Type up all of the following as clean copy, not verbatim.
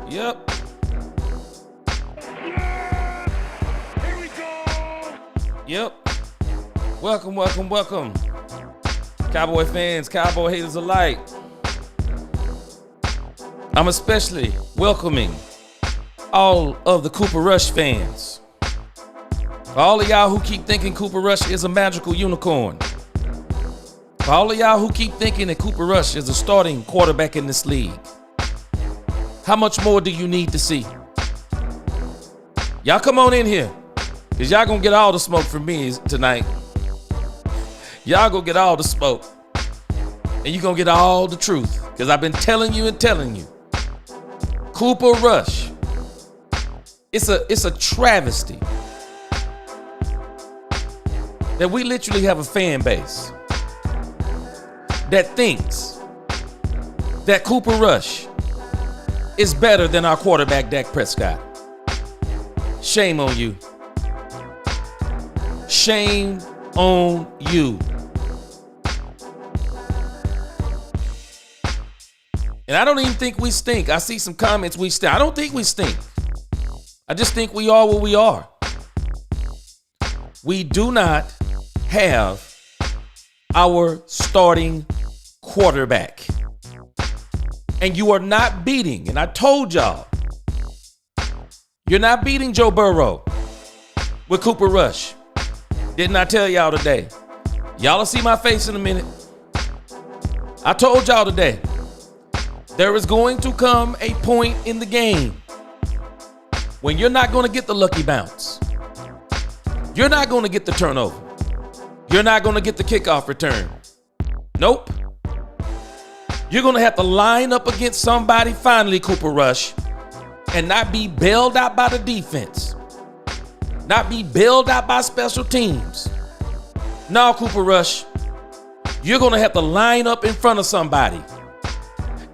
Yep. Here we go. Yep. Welcome. Cowboy fans, Cowboy haters alike. I'm especially welcoming all of the Cooper Rush fans. For all of y'all who keep thinking Cooper Rush is a magical unicorn. For all of y'all who keep thinking that Cooper Rush is a starting quarterback in this league. How much more do you need to see? Y'all come on in here, because y'all gonna get all the smoke from me tonight. Y'all gonna get all the smoke. And you gonna get all the truth, because I've been telling you. Cooper Rush. It's a travesty that we literally have a fan base that thinks that Cooper Rush is better than our quarterback, Dak Prescott. Shame on you. Shame on you. And I don't even think we stink. I see some comments we stink. I don't think we stink. I just think we are what we are. We do not have our starting quarterback. And you are not beating, and I told y'all, you're not beating Joe Burrow with Cooper Rush. Didn't I tell y'all today? Y'all will see my face in a minute. I told y'all today, there is going to come a point in the game when you're not going to get the lucky bounce. You're not going to get the turnover. You're not going to get the kickoff return. Nope. You're going to have to line up against somebody finally, Cooper Rush, and not be bailed out by the defense. Not be bailed out by special teams. No, Cooper Rush, you're going to have to line up in front of somebody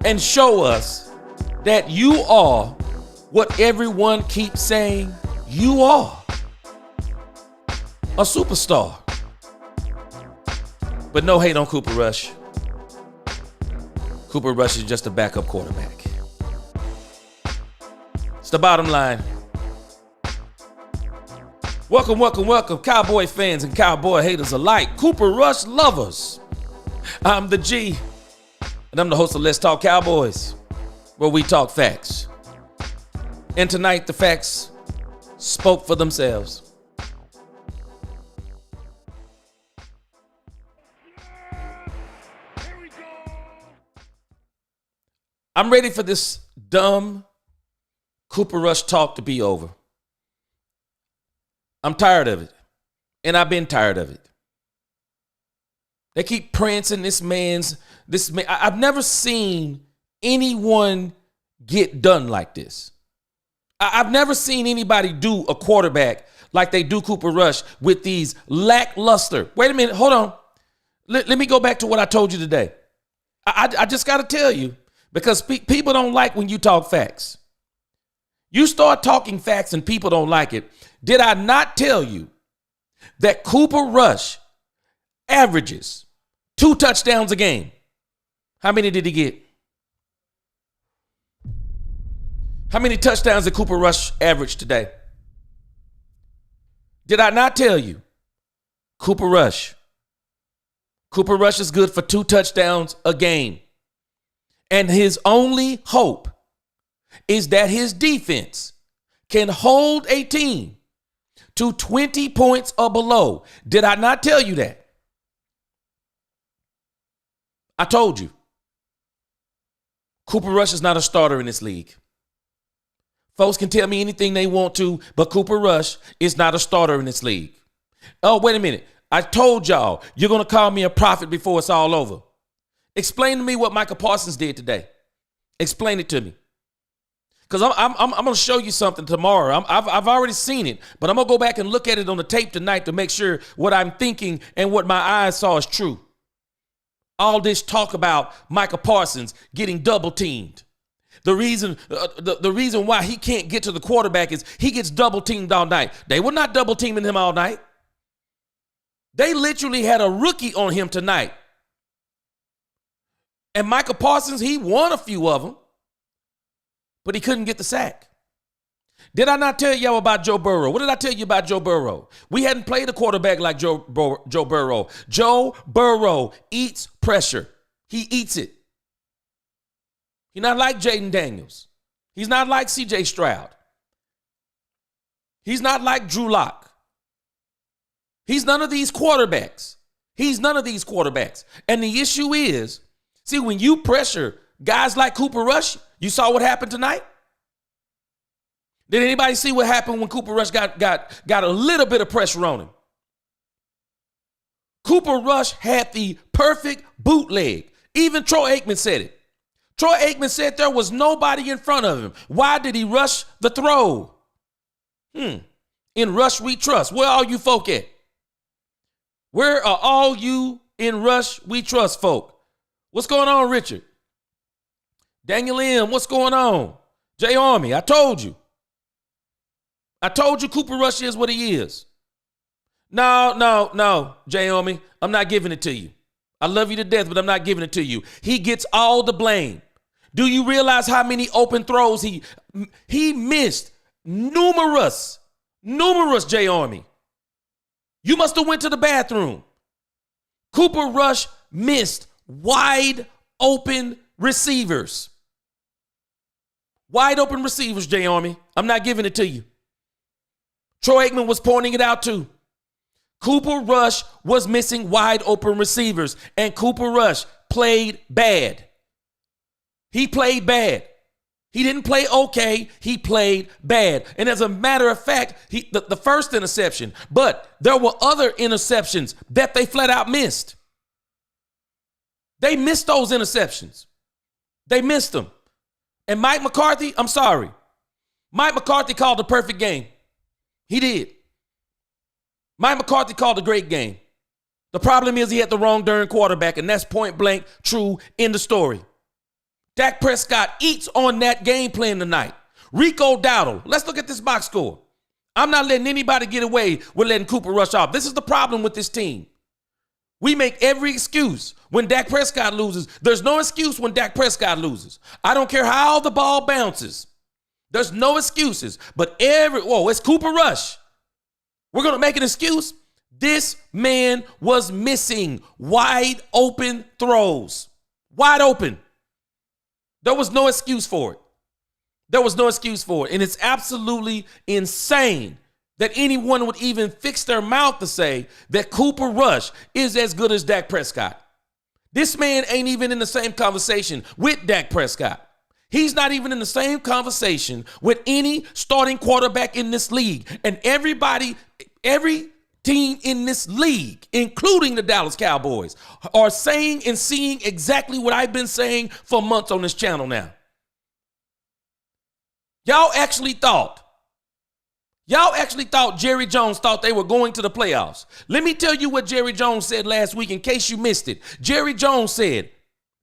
and show us that you are what everyone keeps saying you are. A superstar. But no hate on Cooper Rush. Cooper Rush is just a backup quarterback. It's the bottom line. Welcome, Cowboy fans and Cowboy haters alike. Cooper Rush lovers. I'm the G, and I'm the host of Let's Talk Cowboys, where we talk facts. And tonight, the facts spoke for themselves. Here we go. I'm ready for this dumb Cooper Rush talk to be over. I'm tired of it, and I've been tired of it. They keep prancing this man. I've never seen anyone get done like this. I've never seen anybody do a quarterback like they do Cooper Rush with these lackluster. Wait a minute, hold on. Let me go back to what I told you today. I just got to tell you, because people don't like when you talk facts. You start talking facts and people don't like it. Did I not tell you that Cooper Rush averages 2 touchdowns a game? How many did he get? How many touchdowns did Cooper Rush average today? Did I not tell you? Cooper Rush is good for 2 touchdowns a game. And his only hope is that his defense can hold a team to 20 points or below. Did I not tell you that? I told you. Cooper Rush is not a starter in this league. Folks can tell me anything they want to, but Cooper Rush is not a starter in this league. Oh, wait a minute. I told y'all, you're going to call me a prophet before it's all over. Explain to me what Micah Parsons did today. Explain it to me. Because I'm going to show you something tomorrow. I've already seen it, but I'm going to go back and look at it on the tape tonight to make sure what I'm thinking and what my eyes saw is true. All this talk about Micah Parsons getting double teamed. The reason why he can't get to the quarterback is he gets double teamed all night. They were not double teaming him all night. They literally had a rookie on him tonight. And Micah Parsons, he won a few of them. but he couldn't get the sack. Did I not tell y'all about Joe Burrow? What did I tell you about Joe Burrow? We hadn't played a quarterback like Joe Burrow. Joe Burrow eats pressure. He eats it. He's not like Jaden Daniels. He's not like C.J. Stroud. He's not like Drew Lock. He's none of these quarterbacks. And the issue is, see, when you pressure guys like Cooper Rush, you saw what happened tonight? Did anybody see what happened when Cooper Rush got a little bit of pressure on him? Cooper Rush had the perfect bootleg. Even Troy Aikman said it. Troy Aikman said there was nobody in front of him. Why did he rush the throw? In Rush We Trust. Where are you folk at? Where are all you in Rush We Trust folk? What's going on, Richard? Daniel M., what's going on? Jay Army, I told you. Cooper Rush is what he is. No, Jay Army, I'm not giving it to you. I love you to death, but I'm not giving it to you. He gets all the blame. Do you realize how many open throws he missed? Numerous, Jay Army. You must have went to the bathroom. Cooper Rush missed wide open receivers. Wide open receivers, Jay Army. I'm not giving it to you. Troy Aikman was pointing it out too. Cooper Rush was missing wide open receivers, and Cooper Rush played bad. He played bad. He didn't play okay. He played bad. And as a matter of fact, the first interception, but there were other interceptions that they flat out missed. They missed those interceptions. They missed them. And Mike McCarthy, I'm sorry. Mike McCarthy called the perfect game. He did. Mike McCarthy called a great game. The problem is he had the wrong darn quarterback, and that's point blank true in the story. Dak Prescott eats on that game plan tonight. Rico Dowdle. Let's look at this box score. I'm not letting anybody get away with letting Cooper Rush off. This is the problem with this team. We make every excuse when Dak Prescott loses. There's no excuse when Dak Prescott loses. I don't care how the ball bounces. There's no excuses. But it's Cooper Rush. We're going to make an excuse. This man was missing wide open throws. Wide open. There was no excuse for it. And it's absolutely insane that anyone would even fix their mouth to say that Cooper Rush is as good as Dak Prescott. This man ain't even in the same conversation with Dak Prescott. He's not even in the same conversation with any starting quarterback in this league. And every team in this league, including the Dallas Cowboys, are saying and seeing exactly what I've been saying for months on this channel now. Y'all actually thought Jerry Jones thought they were going to the playoffs. Let me tell you what Jerry Jones said last week in case you missed it. Jerry Jones said,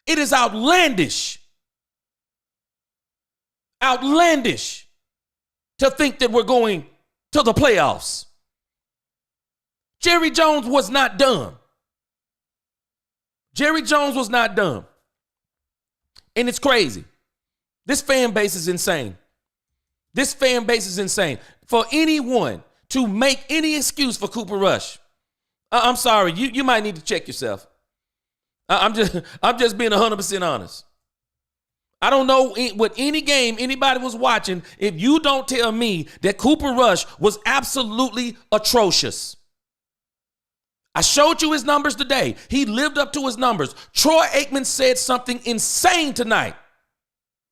it is outlandish to think that we're going to the playoffs. Jerry Jones was not dumb. And it's crazy. This fan base is insane. For anyone to make any excuse for Cooper Rush, I'm sorry, you might need to check yourself. I'm just being 100% honest. I don't know what any game anybody was watching if you don't tell me that Cooper Rush was absolutely atrocious. I showed you his numbers today. He lived up to his numbers. Troy Aikman said something insane tonight.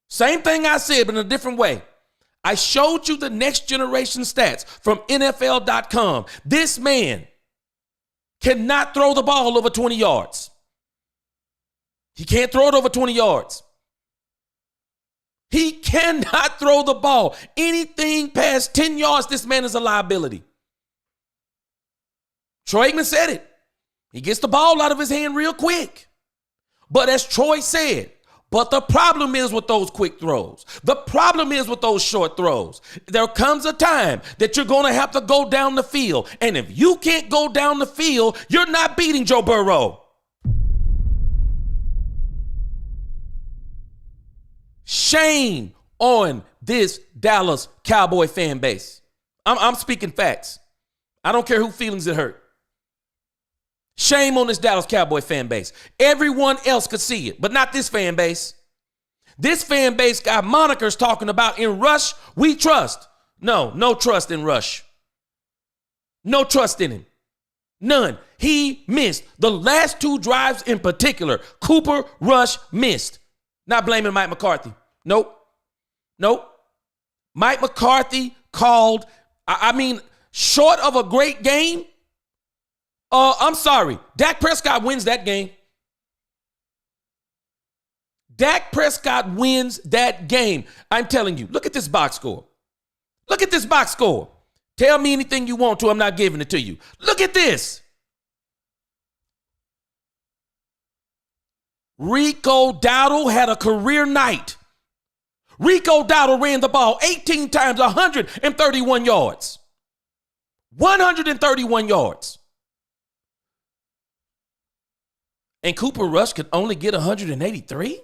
Same thing I said, but in a different way. I showed you the next generation stats from NFL.com. This man cannot throw the ball over 20 yards. He can't throw it over 20 yards. He cannot throw the ball. Anything past 10 yards, this man is a liability. Troy Aikman said it. He gets the ball out of his hand real quick. But as Troy said, but the problem is with those quick throws. The problem is with those short throws. There comes a time that you're going to have to go down the field. And if you can't go down the field, you're not beating Joe Burrow. Shame on this Dallas Cowboy fan base. I'm speaking facts. I don't care who feelings it hurt. Shame on this Dallas Cowboy fan base. Everyone else could see it, but not this fan base. This fan base got monikers talking about in Rush, we trust. No trust in Rush. No trust in him. None. He missed. The last two drives in particular, Cooper Rush missed. Not blaming Mike McCarthy. Nope. Mike McCarthy called, short of a great game, I'm sorry. Dak Prescott wins that game. Dak Prescott wins that game. I'm telling you, look at this box score. Look at this box score. Tell me anything you want to, I'm not giving it to you. Look at this. Rico Dowdle had a career night. Rico Dowdle ran the ball 18 times, 131 yards. 131 yards. And Cooper Rush could only get 183?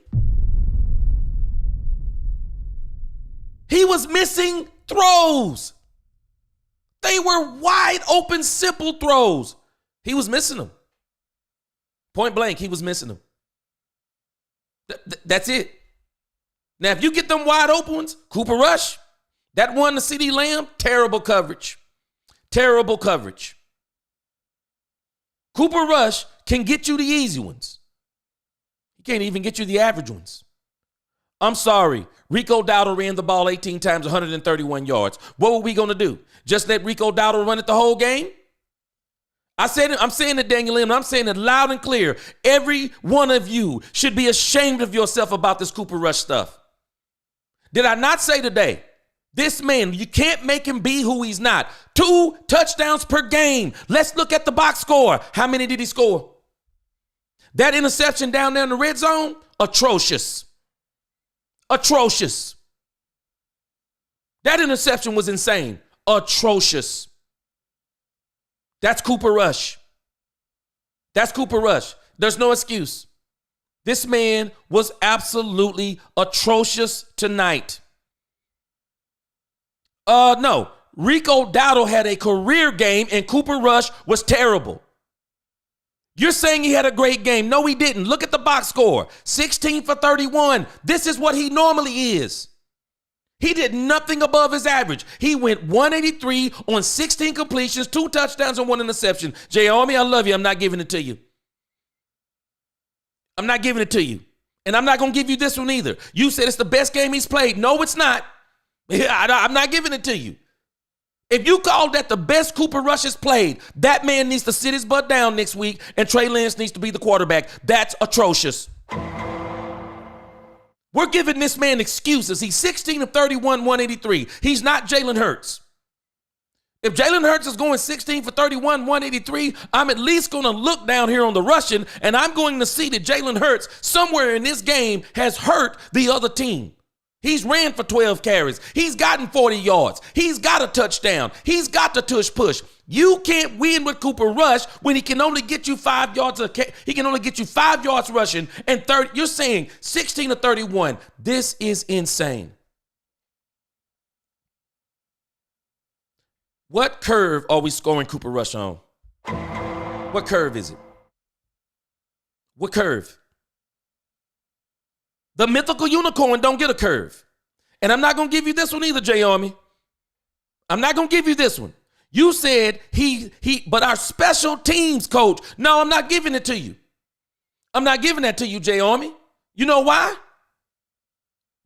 He was missing throws. They were wide open, simple throws. He was missing them. Point blank, he was missing them. That's it. Now, if you get them wide open ones, Cooper Rush, that one to CeeDee Lamb, terrible coverage. Terrible coverage. Cooper Rush can get you the easy ones. He can't even get you the average ones. I'm sorry. Rico Dowdle ran the ball 18 times, 131 yards. What were we going to do? Just let Rico Dowdle run it the whole game? I'm saying it, Daniel Lim, and I'm saying it loud and clear. Every one of you should be ashamed of yourself about this Cooper Rush stuff. Did I not say today, this man, you can't make him be who he's not. 2 touchdowns per game. Let's look at the box score. How many did he score? That interception down there in the red zone, atrocious. Atrocious. That interception was insane. Atrocious. That's Cooper Rush. That's Cooper Rush. There's no excuse. This man was absolutely atrocious tonight. No. Rico Dowdle had a career game and Cooper Rush was terrible. You're saying he had a great game. No, he didn't. Look at the box score. 16 for 31. This is what he normally is. He did nothing above his average. He went 183 on 16 completions, 2 touchdowns, and 1 interception. Jay Army, I love you. I'm not giving it to you. I'm not giving it to you. And I'm not going to give you this one either. You said it's the best game he's played. No, it's not. I'm not giving it to you. If you call that the best Cooper Rush has played, that man needs to sit his butt down next week and Trey Lance needs to be the quarterback. That's atrocious. We're giving this man excuses. He's 16 of 31, 183. He's not Jalen Hurts. If Jalen Hurts is going 16 for 31, 183, I'm at least going to look down here on the Russian and I'm going to see that Jalen Hurts somewhere in this game has hurt the other team. He's ran for 12 carries. He's gotten 40 yards. He's got a touchdown. He's got the tush push. You can't win with Cooper Rush when he can only get you 5 yards. He can only get you 5 yards rushing and 30. You're saying 16 to 31. This is insane. What curve are we scoring Cooper Rush on? What curve is it? What curve? The mythical unicorn don't get a curve. And I'm not going to give you this one either, J Army. I'm not going to give you this one. You said but our special teams coach. No, I'm not giving it to you. I'm not giving that to you, J Army. You know why?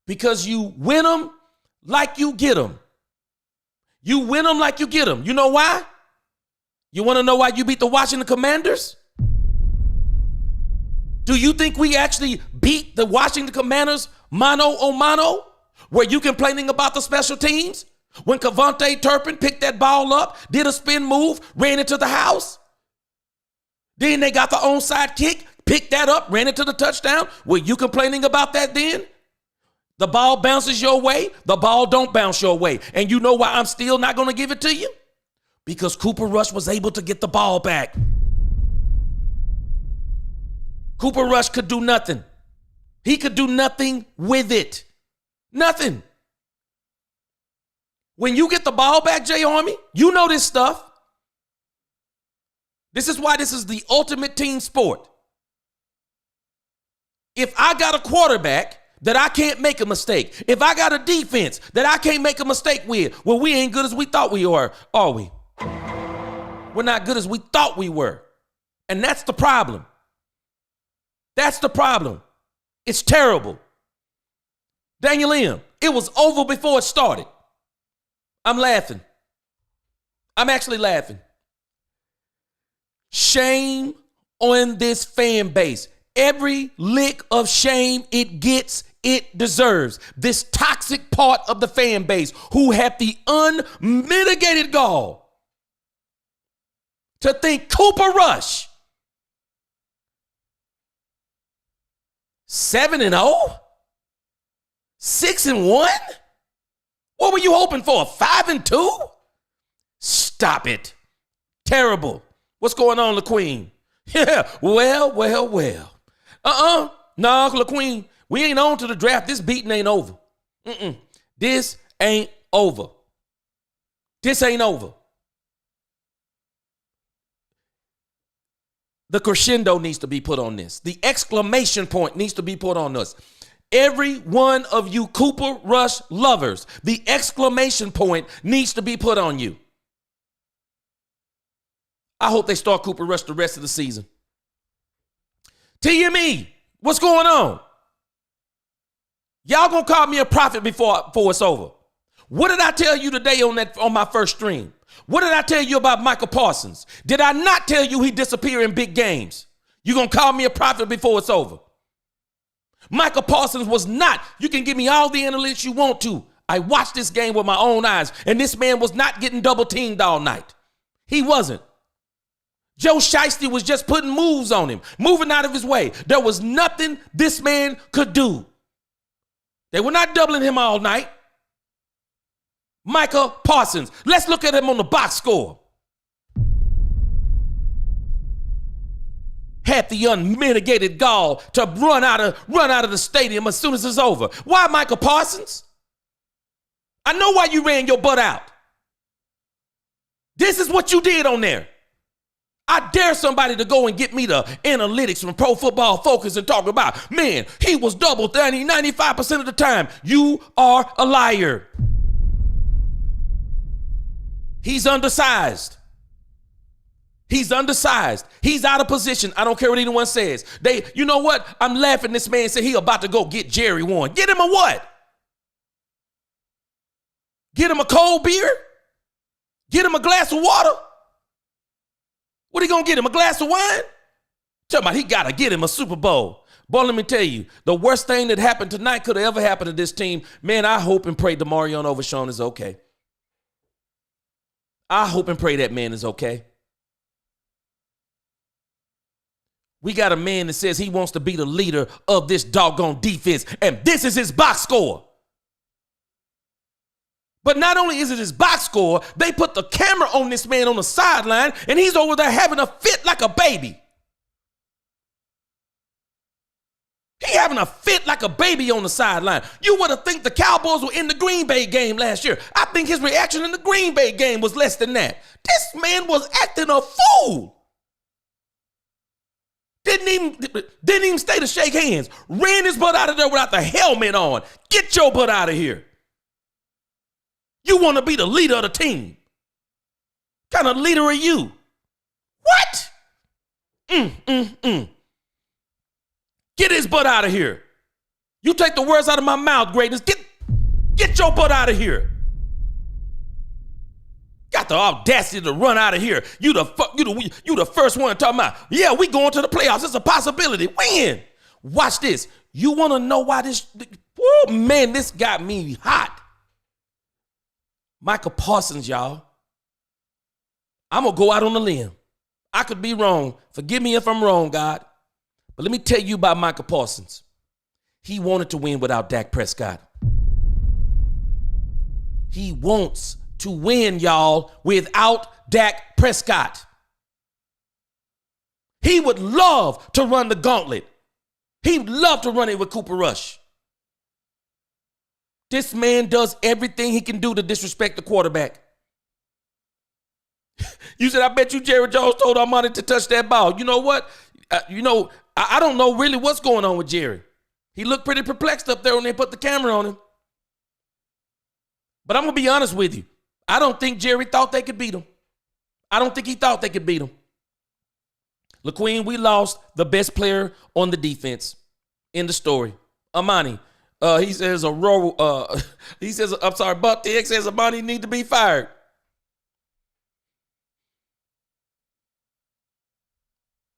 Because you win them like you get them. You win them like you get them. You know why? You want to know why you beat the Washington Commanders? Do you think we actually beat the Washington Commanders mano a mano? Were you complaining about the special teams? When Kevontae Turpin picked that ball up, did a spin move, ran into the house? Then they got the onside kick, picked that up, ran into the touchdown. Were you complaining about that then? The ball bounces your way, the ball don't bounce your way. And you know why I'm still not going to give it to you? Because Cooper Rush was able to get the ball back. Cooper Rush could do nothing. He could do nothing with it. Nothing. When you get the ball back, Jay Army, you know this stuff. This is why this is the ultimate team sport. If I got a quarterback that I can't make a mistake, if I got a defense that I can't make a mistake with, well, we ain't good as we thought we were, are we? We're not good as we thought we were. And that's the problem. That's the problem. It's terrible. Daniel M., it was over before it started. I'm laughing. I'm actually laughing. Shame on this fan base. Every lick of shame it gets, it deserves. This toxic part of the fan base who have the unmitigated gall to think Cooper Rush 7-0? 6-1? What were you hoping for? 5-2? Stop it. Terrible. What's going on, LaQueen? Yeah, well. No, LaQueen, we ain't on to the draft. This beating ain't over. This ain't over. This ain't over. The crescendo needs to be put on this. The exclamation point needs to be put on this. Every one of you Cooper Rush lovers, the exclamation point needs to be put on you. I hope they start Cooper Rush the rest of the season. TME, what's going on? Y'all gonna call me a prophet before it's over. What did I tell you today on my first stream? What did I tell you about Michael Parsons? Did I not tell you he disappeared in big games? You gonna call me a prophet before it's over? Michael Parsons was not. You can give me all the analytics you want to. I watched this game with my own eyes, and this man was not getting double teamed all night. He wasn't. Joe Shiesty was just putting moves on him, moving out of his way. There was nothing this man could do. They were not doubling him all night. Michael Parsons. Let's look at him on the box score. Had the unmitigated gall to run out of the stadium as soon as it's over. Why Michael Parsons? I know why you ran your butt out. This is what you did on there. I dare somebody to go and get me the analytics from Pro Football Focus and talk about, man, he was double 95% of the time. You are a liar. He's undersized. He's undersized. He's out of position. I don't care what anyone says. You know what? I'm laughing. This man said he about to go get Jerry Warren. Get him a what? Get him a cold beer? Get him a glass of water? What are you going to get him, a glass of wine? Talking about he got to get him a Super Bowl. Boy, let me tell you, the worst thing that happened tonight could have ever happened to this team. Man, I hope and pray DeMarion Overshown is okay. I hope and pray that man is okay. We got a man that says he wants to be the leader of this doggone defense, and this is his box score. But not only is it his box score, they put the camera on this man on the sideline, and he's over there having a fit like a baby. He having a fit like a baby on the sideline. You would have think the Cowboys were in the Green Bay game last year. I think his reaction in the Green Bay game was less than that. This man was acting a fool. Didn't even stay to shake hands. Ran his butt out of there without the helmet on. Get your butt out of here. You want to be the leader of the team. What kind of leader are you? What? Get his butt out of here. You take the words out of my mouth, greatness. Get your butt out of here. Got the audacity to run out of here. You the first one talking about, yeah, we going to the playoffs. It's a possibility. When? Watch this. You want to know why this? Oh, man, this got me hot. Michael Parsons, y'all. I'm going to go out on a limb. I could be wrong. Forgive me if I'm wrong, God. But let me tell you about Michael Parsons. He wanted to win without Dak Prescott. He wants to win, y'all, without Dak Prescott. He would love to run the gauntlet. He'd love to run it with Cooper Rush. This man does everything he can do to disrespect the quarterback. You said, I bet you Jerry Jones told Armani to touch that ball. You know what? I don't know really what's going on with Jerry. He looked pretty perplexed up there when they put the camera on him. But I'm going to be honest with you. I don't think Jerry thought they could beat him. I don't think he thought they could beat him. LaQueen, we lost the best player on the defense in the story. Armani, he says I'm sorry, Buck the X says Armani need to be fired.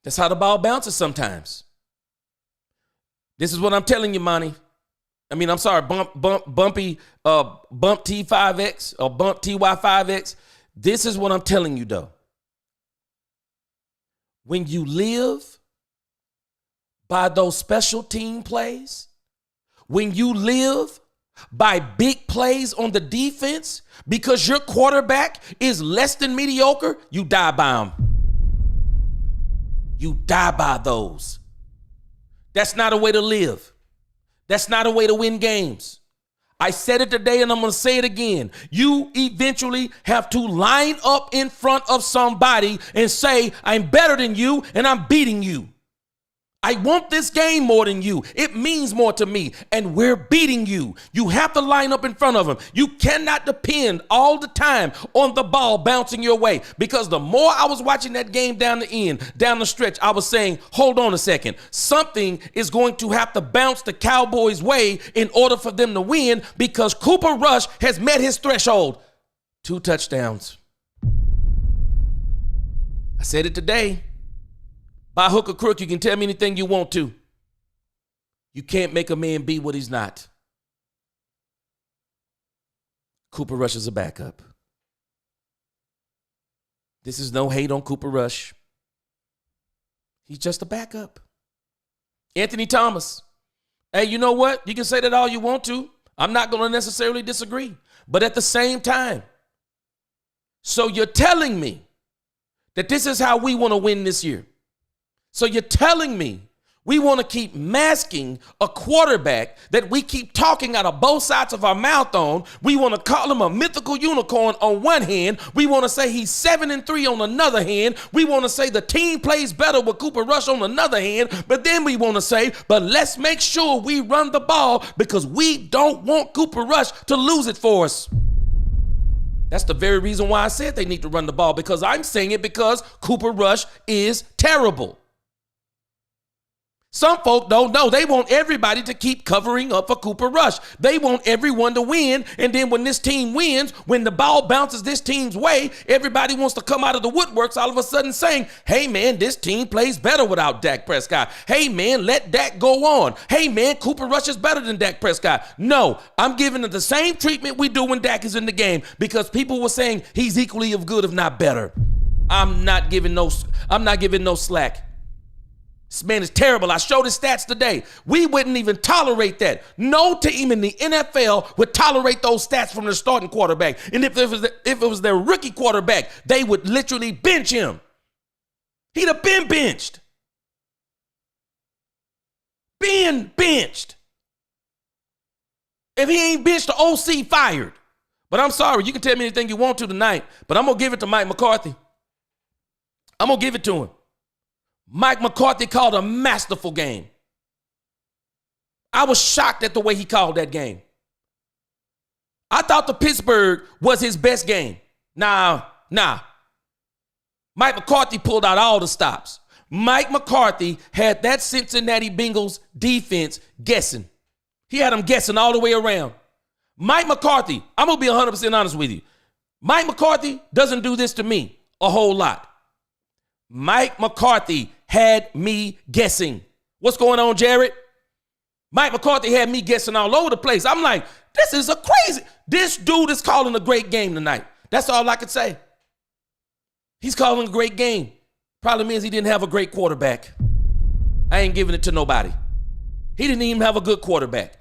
That's how the ball bounces sometimes. This is what I'm telling you, Monty. I'm sorry, Bump T5X or Bump TY5X. This is what I'm telling you, though. When you live by those special team plays, when you live by big plays on the defense, because your quarterback is less than mediocre, you die by them. You die by those. That's not a way to live. That's not a way to win games. I said it today and I'm going to say it again. You eventually have to line up in front of somebody and say, I'm better than you and I'm beating you. I want this game more than you. It means more to me, and we're beating you. You have to line up in front of them. You cannot depend all the time on the ball bouncing your way, because the more I was watching that game down the end, down the stretch, I was saying, hold on a second. Something is going to have to bounce the Cowboys' way in order for them to win, because Cooper Rush has met his threshold. 2 touchdowns. I said it today. By hook or crook, you can tell me anything you want to. You can't make a man be what he's not. Cooper Rush is a backup. This is no hate on Cooper Rush. He's just a backup. Anthony Thomas. Hey, you know what? You can say that all you want to. I'm not going to necessarily disagree. But at the same time, so you're telling me that this is how we want to win this year. So you're telling me we want to keep masking a quarterback that we keep talking out of both sides of our mouth on. We want to call him a mythical unicorn on one hand. We want to say he's 7-3 on another hand. We want to say the team plays better with Cooper Rush on another hand. But then we want to say, but let's make sure we run the ball because we don't want Cooper Rush to lose it for us. That's the very reason why I said they need to run the ball, because I'm saying it because Cooper Rush is terrible. Some folk don't know. They want everybody to keep covering up for Cooper Rush. They want everyone to win. And then when this team wins, when the ball bounces this team's way, everybody wants to come out of the woodworks all of a sudden saying, hey, man, this team plays better without Dak Prescott. Hey, man, let Dak go on. Hey, man, Cooper Rush is better than Dak Prescott. No, I'm giving it the same treatment we do when Dak is in the game, because people were saying he's equally as good, if not better. I'm not giving no slack. This man is terrible. I showed his stats today. We wouldn't even tolerate that. No team in the NFL would tolerate those stats from their starting quarterback. And if it was their rookie quarterback, they would literally bench him. He'd have been benched. Been benched. If he ain't benched, the OC fired. But I'm sorry, you can tell me anything you want to tonight, but I'm going to give it to Mike McCarthy. I'm going to give it to him. Mike McCarthy called a masterful game. I was shocked at the way he called that game. I thought the Pittsburgh was his best game. Nah. Mike McCarthy pulled out all the stops. Mike McCarthy had that Cincinnati Bengals defense guessing. He had them guessing all the way around. Mike McCarthy, I'm going to be 100% honest with you. Mike McCarthy doesn't do this to me a whole lot. Mike McCarthy had me guessing. What's going on, Jared? Mike McCarthy had me guessing all over the place. I'm like, this is this dude is calling a great game tonight. That's all I could say. He's calling a great game. Problem is he didn't have a great quarterback. I ain't giving it to nobody. He didn't even have a good quarterback.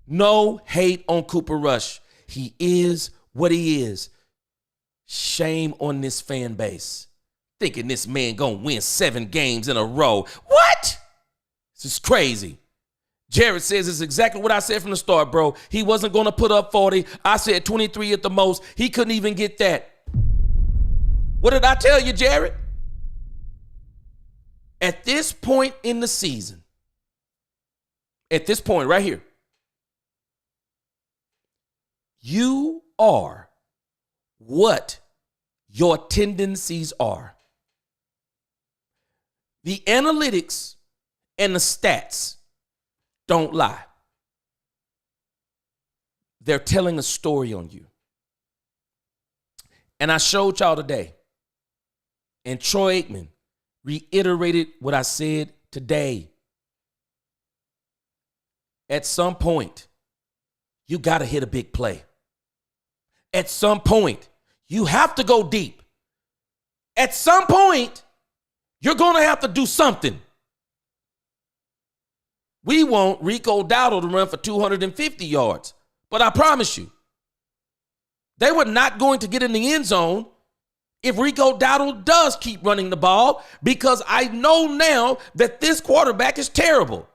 No hate on Cooper Rush. He is what he is. Shame on this fan base. Thinking this man gonna win 7 games in a row. What? This is crazy. Jared says it's exactly what I said from the start, bro. He wasn't going to put up 40. I said 23 at the most. He couldn't even get that. What did I tell you, Jared? At this point in the season, at this point right here, you are what your tendencies are. The analytics and the stats don't lie. They're telling a story on you. And I showed y'all today, and Troy Aikman reiterated what I said today. At some point, you got to hit a big play. At some point, you have to go deep. At some point, you're going to have to do something. We want Rico Dowdle to run for 250 yards. But I promise you, they were not going to get in the end zone if Rico Dowdle does keep running the ball, because I know now that this quarterback is terrible.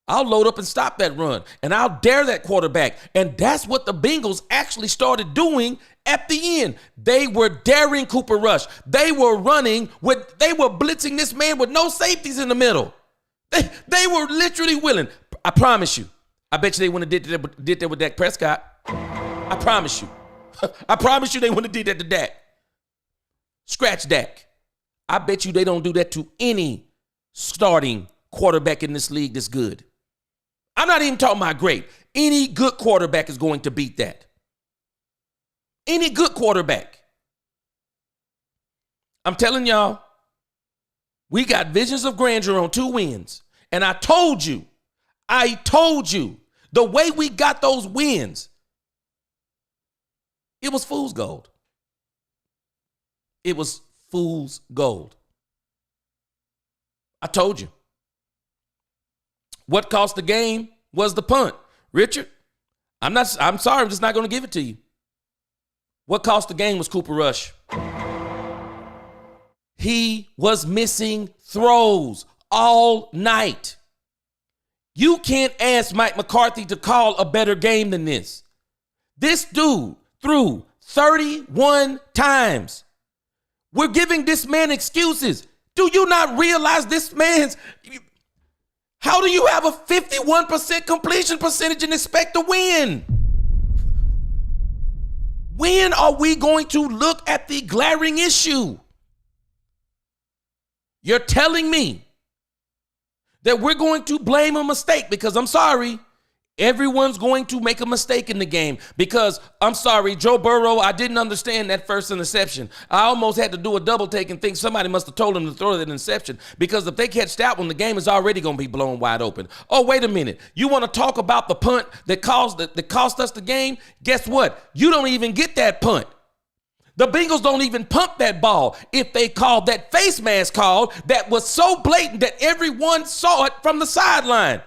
I'll load up and stop that run, and I'll dare that quarterback. And that's what the Bengals actually started doing at the end. They were daring Cooper Rush. They were blitzing this man with no safeties in the middle. They were literally willing. I promise you. I bet you they wouldn't have did that with Dak Prescott. I promise you. I promise you they wouldn't have did that to Dak. Scratch Dak. I bet you they don't do that to any starting quarterback in this league that's good. I'm not even talking about great. Any good quarterback is going to beat that. Any good quarterback. I'm telling y'all, we got visions of grandeur on 2 wins. And I told you, the way we got those wins, it was fool's gold. It was fool's gold. I told you. What cost the game was the punt. Richard, I'm sorry, I'm just not going to give it to you. What cost the game was Cooper Rush. He was missing throws all night. You can't ask Mike McCarthy to call a better game than this. This dude threw 31 times. We're giving this man excuses. Do you not realize this man's... How do you have a 51% completion percentage and expect to win? When are we going to look at the glaring issue? You're telling me that we're going to blame a mistake, because I'm sorry, everyone's going to make a mistake in the game, because I'm sorry, Joe Burrow, I didn't understand that first interception. I almost had to do a double take and think somebody must have told him to throw that interception, because if they catch that one, the game is already going to be blown wide open. Oh, wait a minute. You want to talk about the punt that cost us the game? Guess what? You don't even get that punt. The Bengals don't even pump that ball. If they called that face mask call that was so blatant that everyone saw it from the sideline.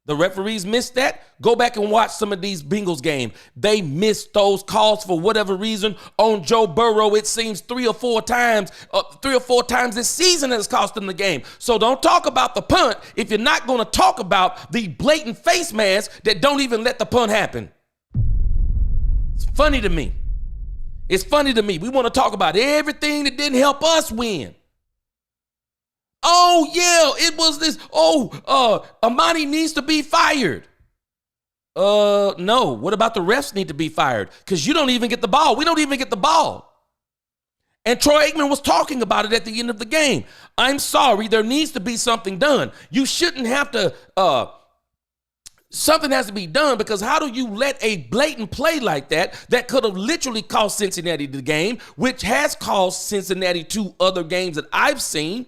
The referees missed that. Go back and watch some of these Bengals games. They missed those calls for whatever reason on Joe Burrow. It seems 3 or 4 times this season has cost them the game. So don't talk about the punt if you're not going to talk about the blatant face masks that don't even let the punt happen. It's funny to me. It's funny to me. We want to talk about everything that didn't help us win. Oh, yeah, it was this. Amani needs to be fired. No. What about the refs need to be fired? Because you don't even get the ball. We don't even get the ball. And Troy Aikman was talking about it at the end of the game. I'm sorry, there needs to be something done. You shouldn't have to, something has to be done, because how do you let a blatant play like that could have literally cost Cincinnati the game, which has cost Cincinnati 2 other games that I've seen?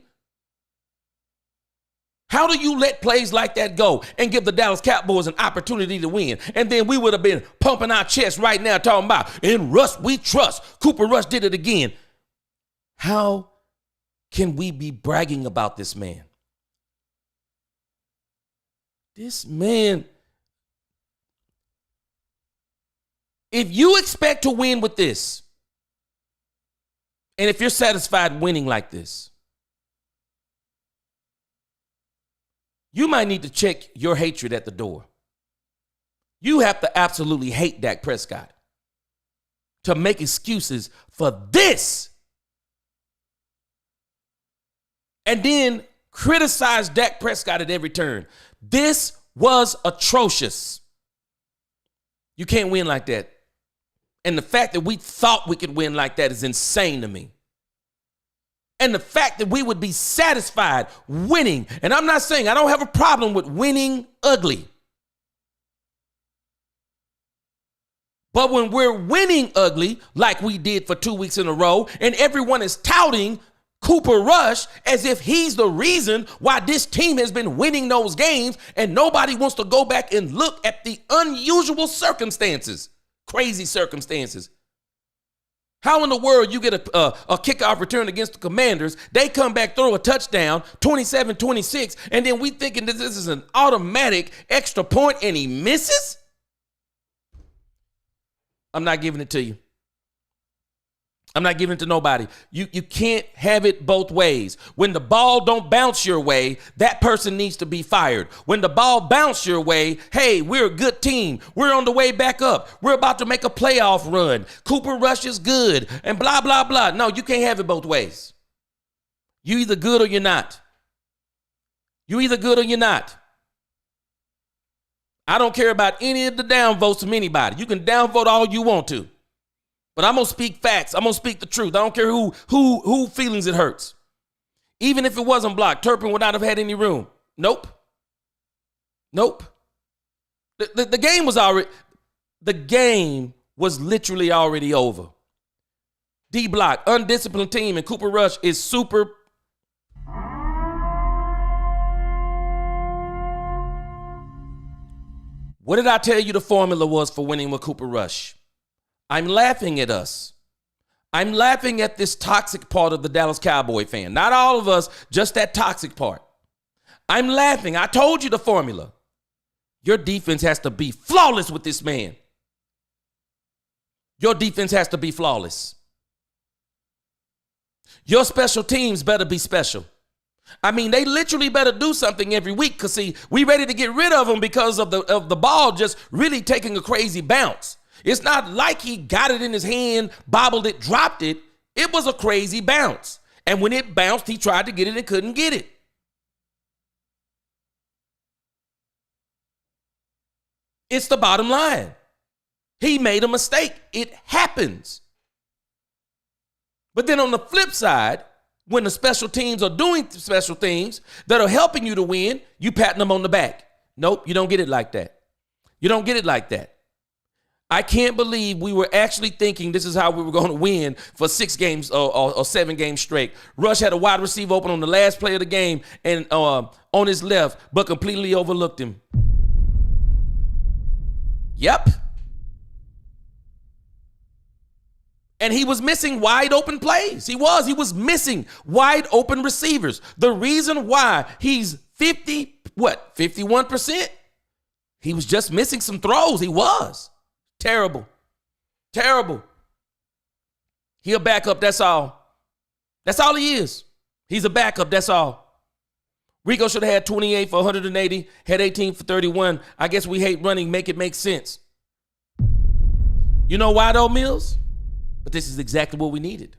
How do you let plays like that go and give the Dallas Cowboys an opportunity to win? And then we would have been pumping our chest right now talking about, in Russ we trust. Cooper Rush did it again. How can we be bragging about this man? This man, if you expect to win with this, and if you're satisfied winning like this, You might need to check your hatred at the door. You have to absolutely hate Dak Prescott to make excuses for this. And then criticize Dak Prescott at every turn. This was atrocious. You can't win like that. And the fact that we thought we could win like that is insane to me. And the fact that we would be satisfied winning. And I'm not saying I don't have a problem with winning ugly. But when we're winning ugly, like we did for 2 weeks in a row, and everyone is touting Cooper Rush as if he's the reason why this team has been winning those games, and nobody wants to go back and look at the unusual circumstances, crazy circumstances. How in the world you get a kickoff return against the Commanders, they come back, throw a touchdown, 27-26, and then we thinking that this is an automatic extra point and he misses? I'm not giving it to you. I'm not giving it to nobody. You can't have it both ways. When the ball don't bounce your way, that person needs to be fired. When the ball bounce your way, hey, we're a good team. We're on the way back up. We're about to make a playoff run. Cooper Rush is good and blah, blah, blah. No, you can't have it both ways. You either good or you're not. You either good or you're not. I don't care about any of the downvotes from anybody. You can downvote all you want to. But I'm going to speak facts. I'm going to speak the truth. I don't care who feelings it hurts. Even if it wasn't blocked, Turpin would not have had any room. Nope. The game was literally already over. D-block, undisciplined team, and Cooper Rush is super. What did I tell you the formula was for winning with Cooper Rush? I'm laughing at us. I'm laughing at this toxic part of the Dallas Cowboy fan. Not all of us, just that toxic part. I'm laughing. I told you the formula. Your defense has to be flawless with this man. Your defense has to be flawless. Your special teams better be special. I mean, they literally better do something every week because, see, we ready to get rid of them because of the ball just really taking a crazy bounce. It's not like he got it in his hand, bobbled it, dropped it. It was a crazy bounce. And when it bounced, he tried to get it and couldn't get it. It's the bottom line. He made a mistake. It happens. But then on the flip side, when the special teams are doing special things that are helping you to win, you patting them on the back. Nope, you don't get it like that. You don't get it like that. I can't believe we were actually thinking this is how we were going to win for 6 games or 7 games straight. Rush had a wide receiver open on the last play of the game and on his left, but completely overlooked him. Yep. And he was missing wide open plays. He was missing wide open receivers. The reason why he's 51%? He was just missing some throws. He was. Terrible. He a backup, that's all. That's all he is. He's a backup, that's all. Rico should have had 28 for 180, had 18 for 31. I guess we hate running, make it make sense. You know why though, Mills? But this is exactly what we needed.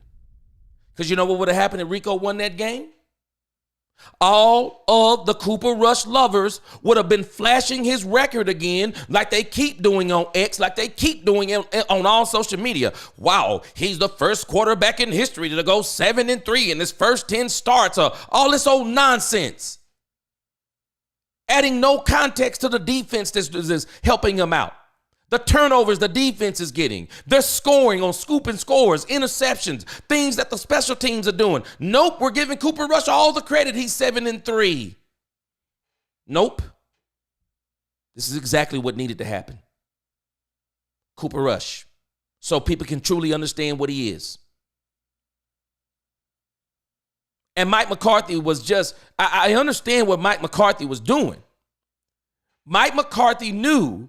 Because you know what would have happened if Rico won that game? All of the Cooper Rush lovers would have been flashing his record again like they keep doing on X, like they keep doing on all social media. Wow, he's the first quarterback in history to go 7-3 in his first 10 starts. All this old nonsense. Adding no context to the defense that's helping him out. The turnovers the defense is getting. They're scoring on scoop and scores, interceptions, things that the special teams are doing. Nope, we're giving Cooper Rush all the credit. He's 7-3. Nope. This is exactly what needed to happen. Cooper Rush. So people can truly understand what he is. And Mike McCarthy was just, I understand what Mike McCarthy was doing. Mike McCarthy knew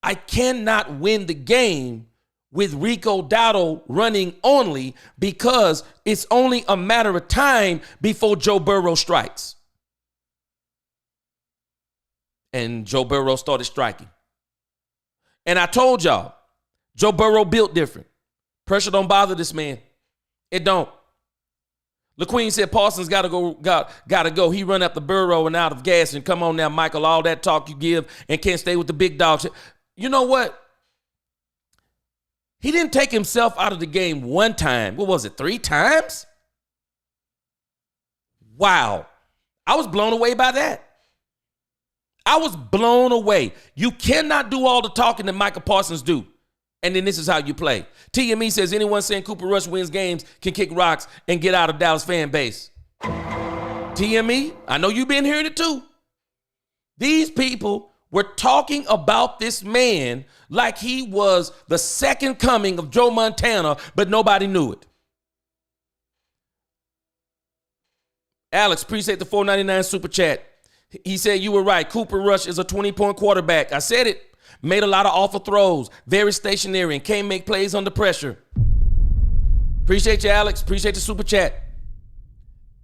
I cannot win the game with Rico Dowdle running only because it's only a matter of time before Joe Burrow strikes. And Joe Burrow started striking. And I told y'all, Joe Burrow built different. Pressure don't bother this man. It don't. LaQueen said Parsons gotta go. He run up the Burrow and out of gas. And come on now, Michael, all that talk you give and can't stay with the big dogs. You know what? He didn't take himself out of the game one time. What was it, 3 times? Wow. I was blown away by that. I was blown away. You cannot do all the talking that Micah Parsons do. And then this is how you play. TME says anyone saying Cooper Rush wins games can kick rocks and get out of Dallas fan base. TME, I know you've been hearing it too. These people were talking about this man like he was the second coming of Joe Montana, but nobody knew it. Alex, appreciate the $4.99 super chat. He said you were right. Cooper Rush is a 20-point quarterback. I said it. Made a lot of awful throws. Very stationary and can't make plays under pressure. Appreciate you, Alex. Appreciate the super chat.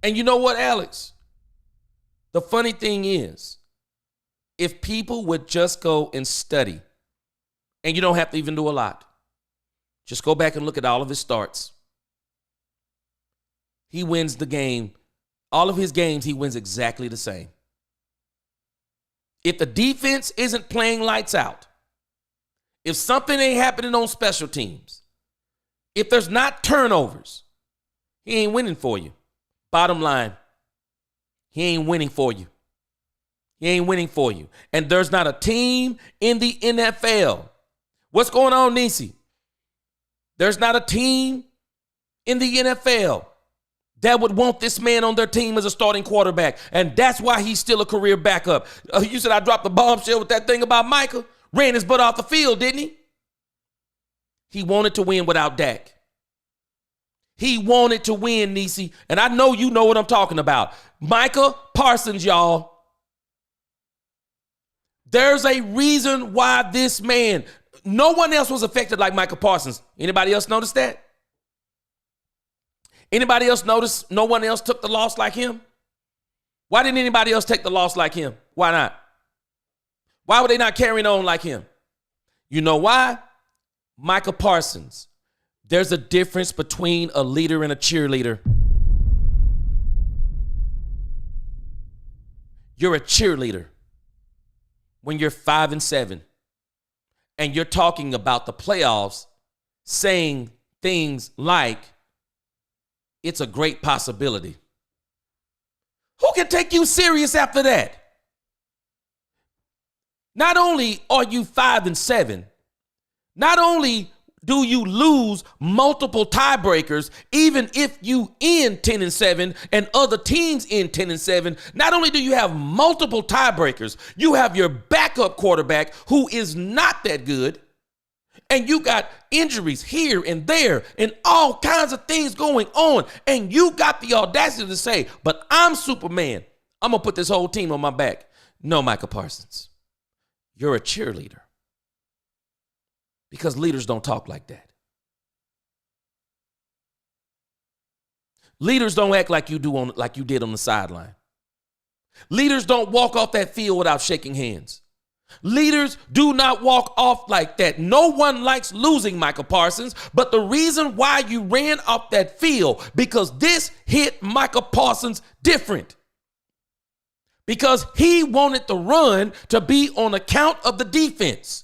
And you know what, Alex? The funny thing is, if people would just go and study, and you don't have to even do a lot, just go back and look at all of his starts. He wins the game. All of his games, he wins exactly the same. If the defense isn't playing lights out, if something ain't happening on special teams, if there's not turnovers, he ain't winning for you. Bottom line, he ain't winning for you. He ain't winning for you. And there's not a team in the NFL. What's going on, Nisi? There's not a team in the NFL that would want this man on their team as a starting quarterback. And that's why he's still a career backup. You said I dropped the bombshell with that thing about Micah. Ran his butt off the field, didn't he? He wanted to win without Dak. He wanted to win, Nisi. And I know you know what I'm talking about. Micah Parsons, y'all. There's a reason why this man, no one else was affected like Micah Parsons. Anybody else notice that? Anybody else notice no one else took the loss like him? Why didn't anybody else take the loss like him? Why not? Why were they not carrying on like him? You know why? Micah Parsons. There's a difference between a leader and a cheerleader. You're a cheerleader when you're 5-7 and you're talking about the playoffs, saying things like, it's a great possibility. Who can take you serious after that? Not only are you 5-7, not only do you lose multiple tiebreakers, even if you end 10-7 and other teams end 10-7, not only do you have multiple tiebreakers, you have your backup quarterback who is not that good. And you got injuries here and there and all kinds of things going on. And you got the audacity to say, but I'm Superman. I'm going to put this whole team on my back. No, Micah Parsons, you're a cheerleader. Because leaders don't talk like that. Leaders don't act like you did on the sideline. Leaders don't walk off that field without shaking hands. Leaders do not walk off like that. No one likes losing, Micah Parsons, but the reason why you ran off that field, because this hit Micah Parsons different. Because he wanted the run to be on account of the defense.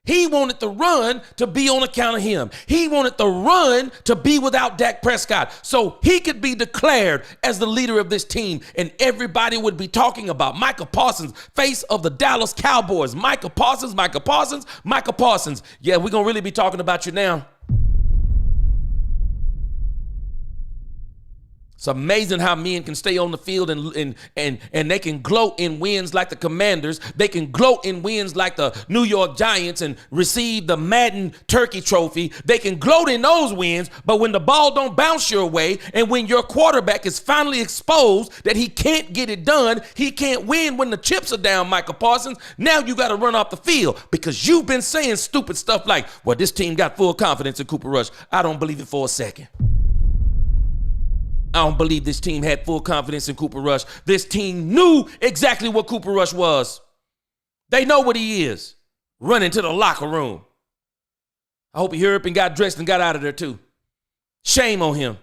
He wanted the run to be on account of him. He wanted the run to be without Dak Prescott so he could be declared as the leader of this team, and everybody would be talking about Micah Parsons, face of the Dallas Cowboys. Micah Parsons, Micah Parsons, Micah Parsons. Yeah, we're going to really be talking about you now. It's amazing how men can stay on the field and they can gloat in wins like the Commanders. They can gloat in wins like the New York Giants and receive the Madden Turkey Trophy. They can gloat in those wins, but when the ball don't bounce your way and when your quarterback is finally exposed that he can't get it done, he can't win when the chips are down, Micah Parsons, now you got to run off the field because you've been saying stupid stuff like, well, this team got full confidence in Cooper Rush. I don't believe it for a second. I don't believe this team had full confidence in Cooper Rush. This team knew exactly what Cooper Rush was. They know what he is. Running to the locker room. I hope he hurried up and got dressed and got out of there too. Shame on him.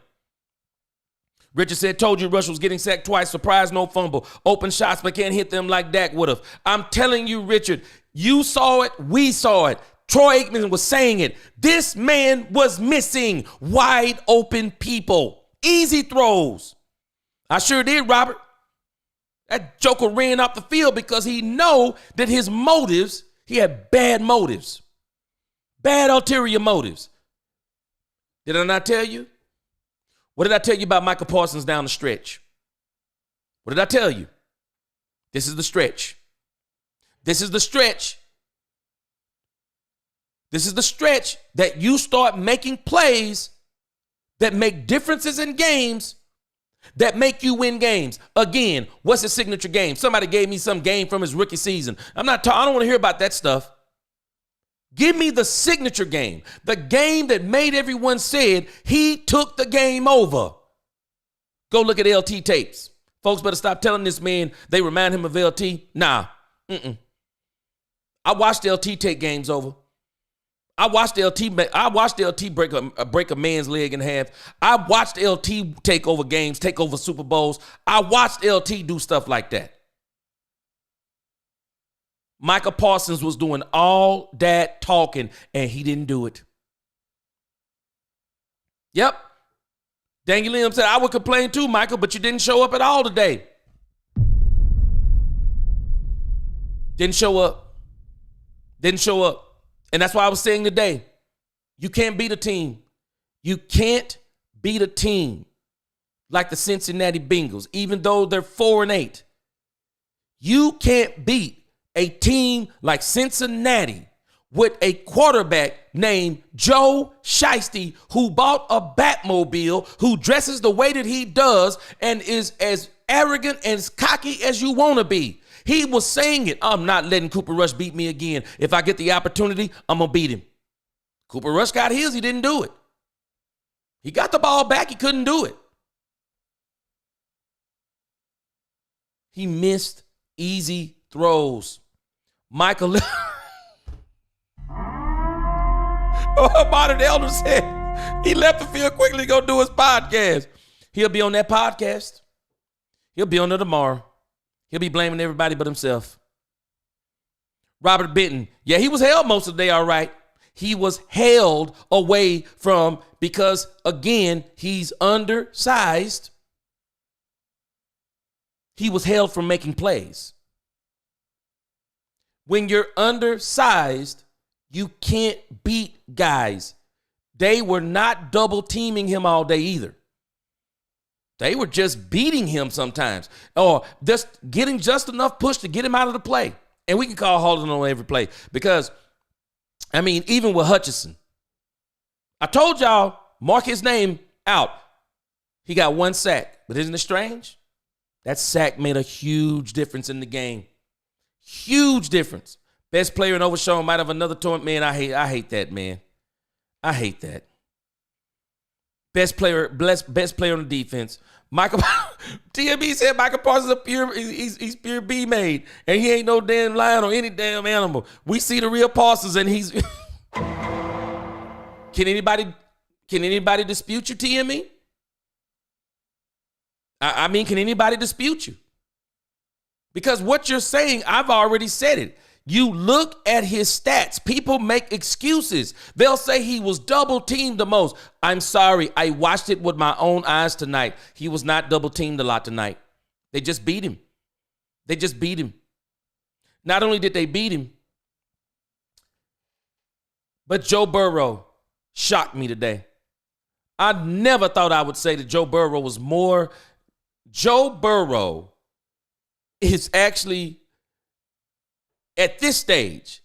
Richard said, told you Rush was getting sacked twice. Surprise, no fumble. Open shots, but can't hit them like Dak would have. I'm telling you, Richard, you saw it. We saw it. Troy Aikman was saying it. This man was missing wide open people. Easy throws. I sure did, Robert. That joker ran up the field because he know that his motives, he had bad motives. Bad ulterior motives. Did I not tell you? What did I tell you about Michael Parsons down the stretch? What did I tell you? This is the stretch. This is the stretch. This is the stretch that you start making plays that make differences in games that make you win games. Again, what's his signature game? Somebody gave me some game from his rookie season. I don't want to hear about that stuff. Give me the signature game, the game that made everyone said he took the game over. Go look at LT tapes. Folks better stop telling this man they remind him of LT. Nah. I watched LT take games over. I watched LT break a man's leg in half. I watched LT take over games, take over Super Bowls. I watched LT do stuff like that. Michael Parsons was doing all that talking, and he didn't do it. Yep. Daniel Lim said, I would complain too, Michael, but you didn't show up at all today. Didn't show up. Didn't show up. And that's why I was saying today, you can't beat a team. You can't beat a team like the Cincinnati Bengals, even though they're 4-8. You can't beat a team like Cincinnati with a quarterback named Joe Shiesty who bought a Batmobile, who dresses the way that he does and is as arrogant and as cocky as you want to be. He was saying it. I'm not letting Cooper Rush beat me again. If I get the opportunity, I'm going to beat him. Cooper Rush got his. He didn't do it. He got the ball back. He couldn't do it. He missed easy throws. Michael. Modern Elder said he left the field quickly to go do his podcast. He'll be on that podcast. He'll be on it tomorrow. He'll be blaming everybody but himself. Robert Benton. Yeah, he was held most of the day, all right. He was held away from, because, again, he's undersized. He was held from making plays. When you're undersized, you can't beat guys. They were not double teaming him all day either. They were just beating him sometimes, or just getting just enough push to get him out of the play. And we can call holding on every play because, I mean, even with Hutchinson, I told y'all, mark his name out. He got one sack, but isn't it strange? That sack made a huge difference in the game. Huge difference. Best player in Overshown might have another tournament. Man, I hate that, man. I hate that. Best player on the defense. Michael TMB said Michael Parsons is he's pure B made, and he ain't no damn lion or any damn animal. We see the real Parsons, and he's Can anybody dispute you, TME? I mean, can anybody dispute you? Because what you're saying, I've already said it. You look at his stats. People make excuses. They'll say he was double teamed the most. I'm sorry. I watched it with my own eyes tonight. He was not double teamed a lot tonight. They just beat him. Not only did they beat him, but Joe Burrow shocked me today. I never thought I would say that Joe Burrow was more. Joe Burrow is actually, at this stage,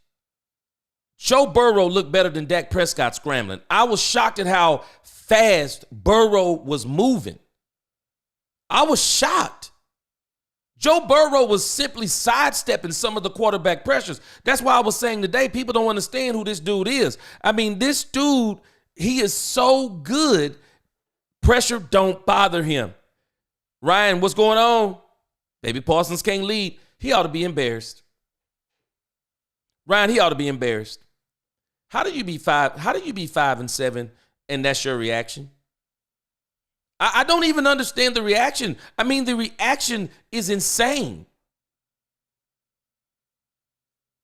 Joe Burrow looked better than Dak Prescott scrambling. I was shocked at how fast Burrow was moving. I was shocked. Joe Burrow was simply sidestepping some of the quarterback pressures. That's why I was saying today, people don't understand who this dude is. I mean, this dude, he is so good, pressure don't bother him. Ryan, what's going on? Baby Parsons can't lead. He ought to be embarrassed. Ryan, he ought to be embarrassed. How do you be 5-7 and that's your reaction? I don't even understand the reaction. I mean, the reaction is insane.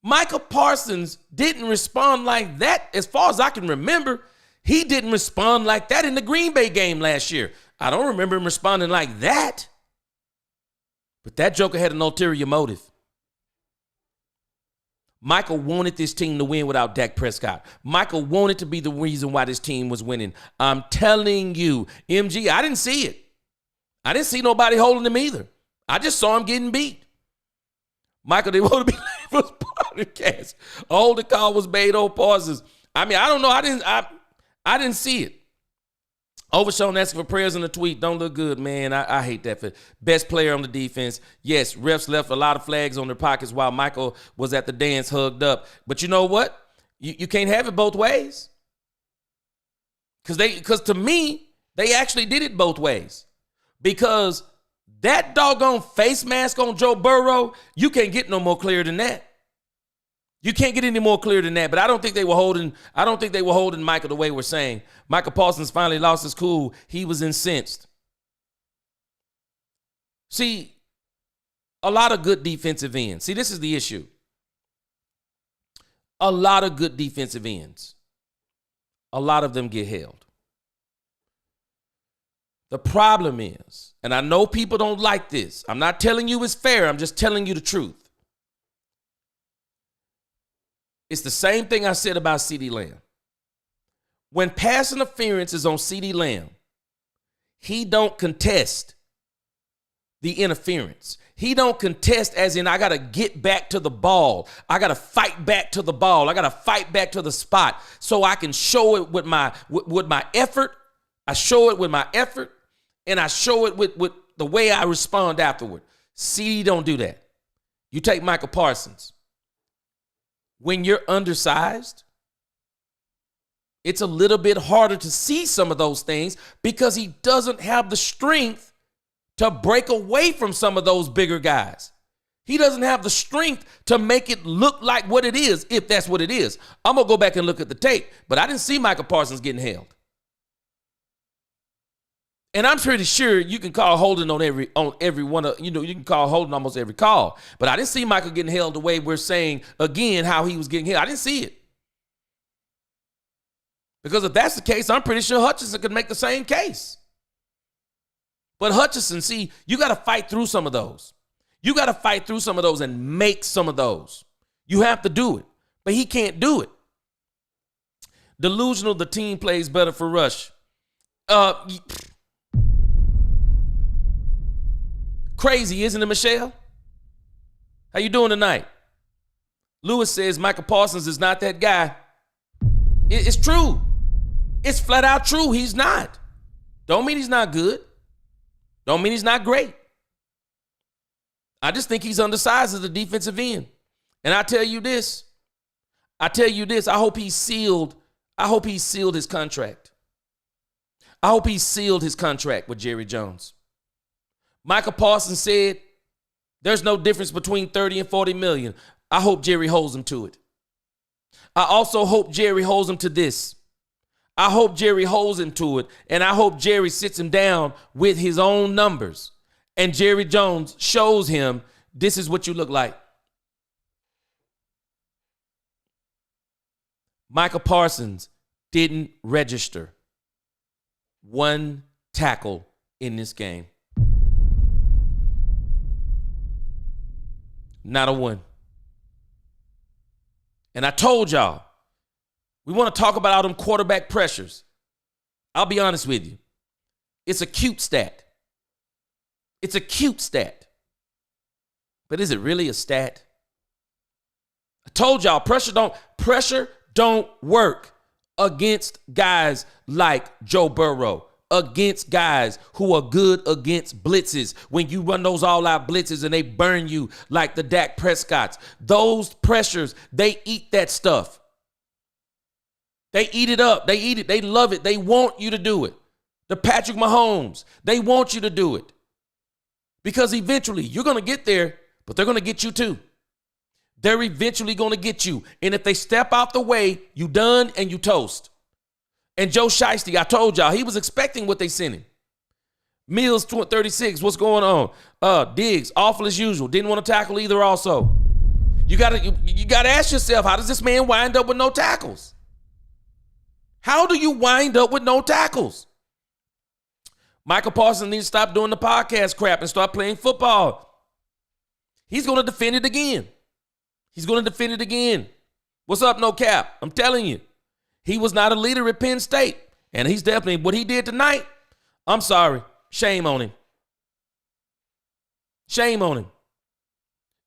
Micah Parsons didn't respond like that as far as I can remember. He didn't respond like that in the Green Bay game last year. I don't remember him responding like that. But that joker had an ulterior motive. Michael wanted this team to win without Dak Prescott. Michael wanted to be the reason why this team was winning. I'm telling you, MG, I didn't see it. I didn't see nobody holding him either. I just saw him getting beat. Michael didn't want to be late for his podcast. All the call was made on pauses. I mean, I don't know. I didn't see it. Overshown asking for prayers in the tweet. Don't look good, man. I hate that. For best player on the defense. Yes, refs left a lot of flags on their pockets while Michael was at the dance hugged up. But you know what? You can't have it both ways. Because to me, they actually did it both ways. Because that doggone face mask on Joe Burrow, you can't get no more clear than that. You can't get any more clear than that. But I don't think they were holding Michael the way we're saying. Michael Parsons finally lost his cool. He was incensed. See, a lot of good defensive ends. See, this is the issue. A lot of good defensive ends. A lot of them get held. The problem is, and I know people don't like this. I'm not telling you it's fair. I'm just telling you the truth. It's the same thing I said about CeeDee Lamb. When pass interference is on CeeDee Lamb, he don't contest the interference. He don't contest as in I got to get back to the ball. I got to fight back to the ball. I got to fight back to the spot so I can show it with my effort. I show it with my effort, and I show it with the way I respond afterward. CeeDee don't do that. You take Michael Parsons. When you're undersized, it's a little bit harder to see some of those things because he doesn't have the strength to break away from some of those bigger guys. He doesn't have the strength to make it look like what it is, if that's what it is. I'm going to go back and look at the tape, but I didn't see Michael Parsons getting held. And I'm pretty sure you can call holding on every one of, you can call holding almost every call. But I didn't see Michael getting held the way we're saying, again, how he was getting held. I didn't see it. Because if that's the case, I'm pretty sure Hutchinson could make the same case. But Hutchinson, see, you got to fight through some of those. You got to fight through some of those and make some of those. You have to do it. But he can't do it. Delusional, the team plays better for Rush. Crazy, isn't it, Michelle? How you doing tonight? Lewis says Michael Parsons is not that guy. It's true. It's flat out true. He's not. Don't mean he's not good. Don't mean he's not great. I just think he's undersized as a defensive end. And I tell you this. I hope he sealed his contract. I hope he sealed his contract with Jerry Jones. Michael Parsons said there's no difference between 30 and 40 million. I hope Jerry holds him to it. I also hope Jerry holds him to this. I hope Jerry holds him to it, and I hope Jerry sits him down with his own numbers, and Jerry Jones shows him this is what you look like. Michael Parsons didn't register one tackle in this game. Not a one. And I told y'all, we want to talk about all them quarterback pressures. I'll be honest with you. It's a cute stat. It's a cute stat. But is it really a stat? I told y'all, pressure don't work against guys like Joe Burrow, against guys who are good against blitzes. When you run those all-out blitzes and they burn you like the Dak Prescotts, those pressures, they eat that stuff. They eat it up. They eat it. They love it. They want you to do it. The Patrick Mahomes, they want you to do it. Because eventually you're going to get there, but they're going to get you too. They're eventually going to get you. And if they step out the way, you done and you toast. And Joe Shiesty, I told y'all, he was expecting what they sent him. Mills 36, what's going on? Diggs, awful as usual. Didn't want to tackle either also. You gotta ask yourself, how does this man wind up with no tackles? How do you wind up with no tackles? Michael Parsons needs to stop doing the podcast crap and start playing football. He's going to defend it again. What's up, no cap? I'm telling you. He was not a leader at Penn State. And he's definitely, what he did tonight, I'm sorry. Shame on him. Shame on him.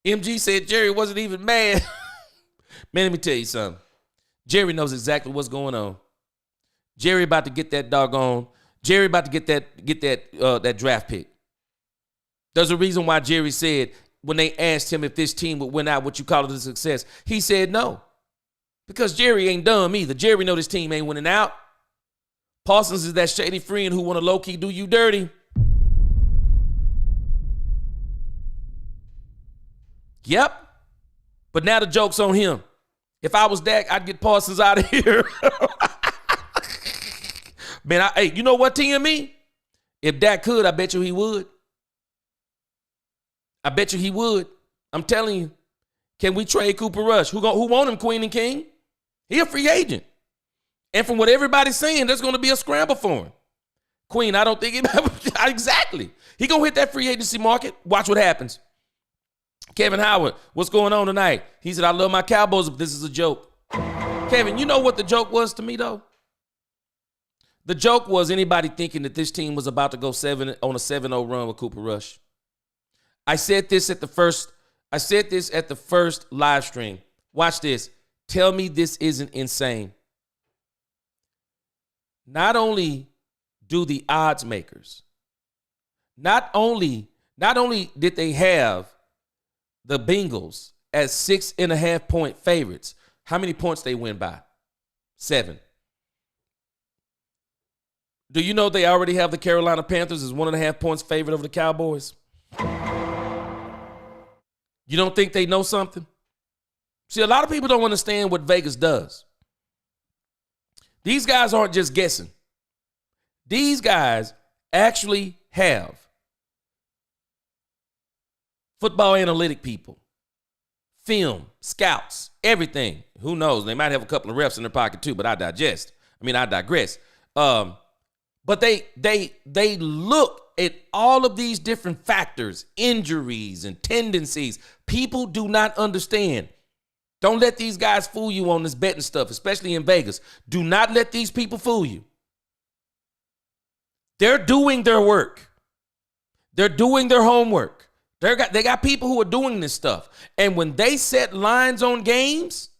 MG said Jerry wasn't even mad. Man, let me tell you something. Jerry knows exactly what's going on. Jerry about to get that doggone. Jerry about to get that draft pick. There's a reason why Jerry said when they asked him if this team would win out what you call it a success, he said no. Because Jerry ain't dumb either. Jerry know this team ain't winning out. Parsons is that shady friend who want to low-key do you dirty. Yep. But now the joke's on him. If I was Dak, I'd get Parsons out of here. Man, hey, you know what, TME? If Dak could, I bet you he would. I'm telling you. Can we trade Cooper Rush? Who want him, Queen and King? He a free agent. And from what everybody's saying, there's going to be a scramble for him. Queen, I don't think exactly. He going to hit that free agency market. Watch what happens. Kevin Howard, what's going on tonight? He said, I love my Cowboys, but this is a joke. Kevin, you know what the joke was to me, though? The joke was anybody thinking that this team was about to go on a 7-0 run with Cooper Rush. I said this at the first live stream. Watch this. Tell me this isn't insane. Not only do the odds makers, not only did they have the Bengals as 6.5-point favorites, how many points they win by? 7. Do you know they already have the Carolina Panthers as 1.5 points favorite over the Cowboys? You don't think they know something? See, a lot of people don't understand what Vegas does. These guys aren't just guessing. These guys actually have football analytic people, film, scouts, everything. Who knows? They might have a couple of refs in their pocket too, but I digress. But they look at all of these different factors, injuries and tendencies. People do not understand. Don't let these guys fool you on this betting stuff, especially in Vegas. Do not let these people fool you. They're doing their work. They're doing their homework. They got people who are doing this stuff. And when they set lines on games,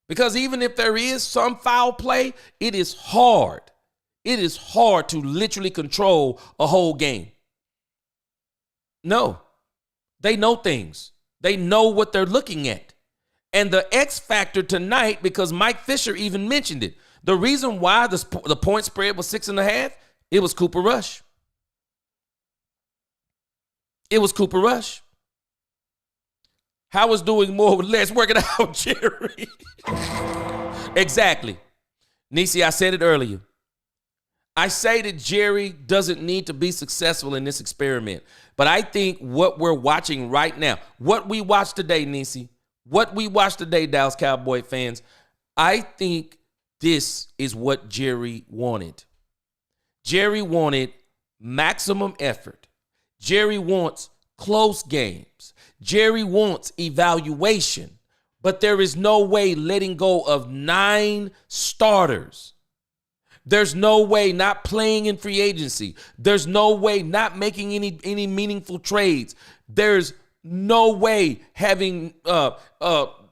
because even if there is some foul play, it is hard. It is hard to literally control a whole game. No, they know things. They know what they're looking at. And the X factor tonight, because Mike Fisher even mentioned it, the reason why the point spread was 6.5, it was Cooper Rush. It was Cooper Rush. Howard's doing more with less. Working out, Jerry. Exactly. Nisi, I said it earlier. I say that Jerry doesn't need to be successful in this experiment. But I think what we're watching right now, what we watched today, Nisi, what we watched today, Dallas Cowboy fans, I think this is what Jerry wanted. Jerry wanted maximum effort. Jerry wants close games. Jerry wants evaluation. But there is no way letting go of 9 starters. There's no way not playing in free agency. There's no way not making any meaningful trades. There's no way having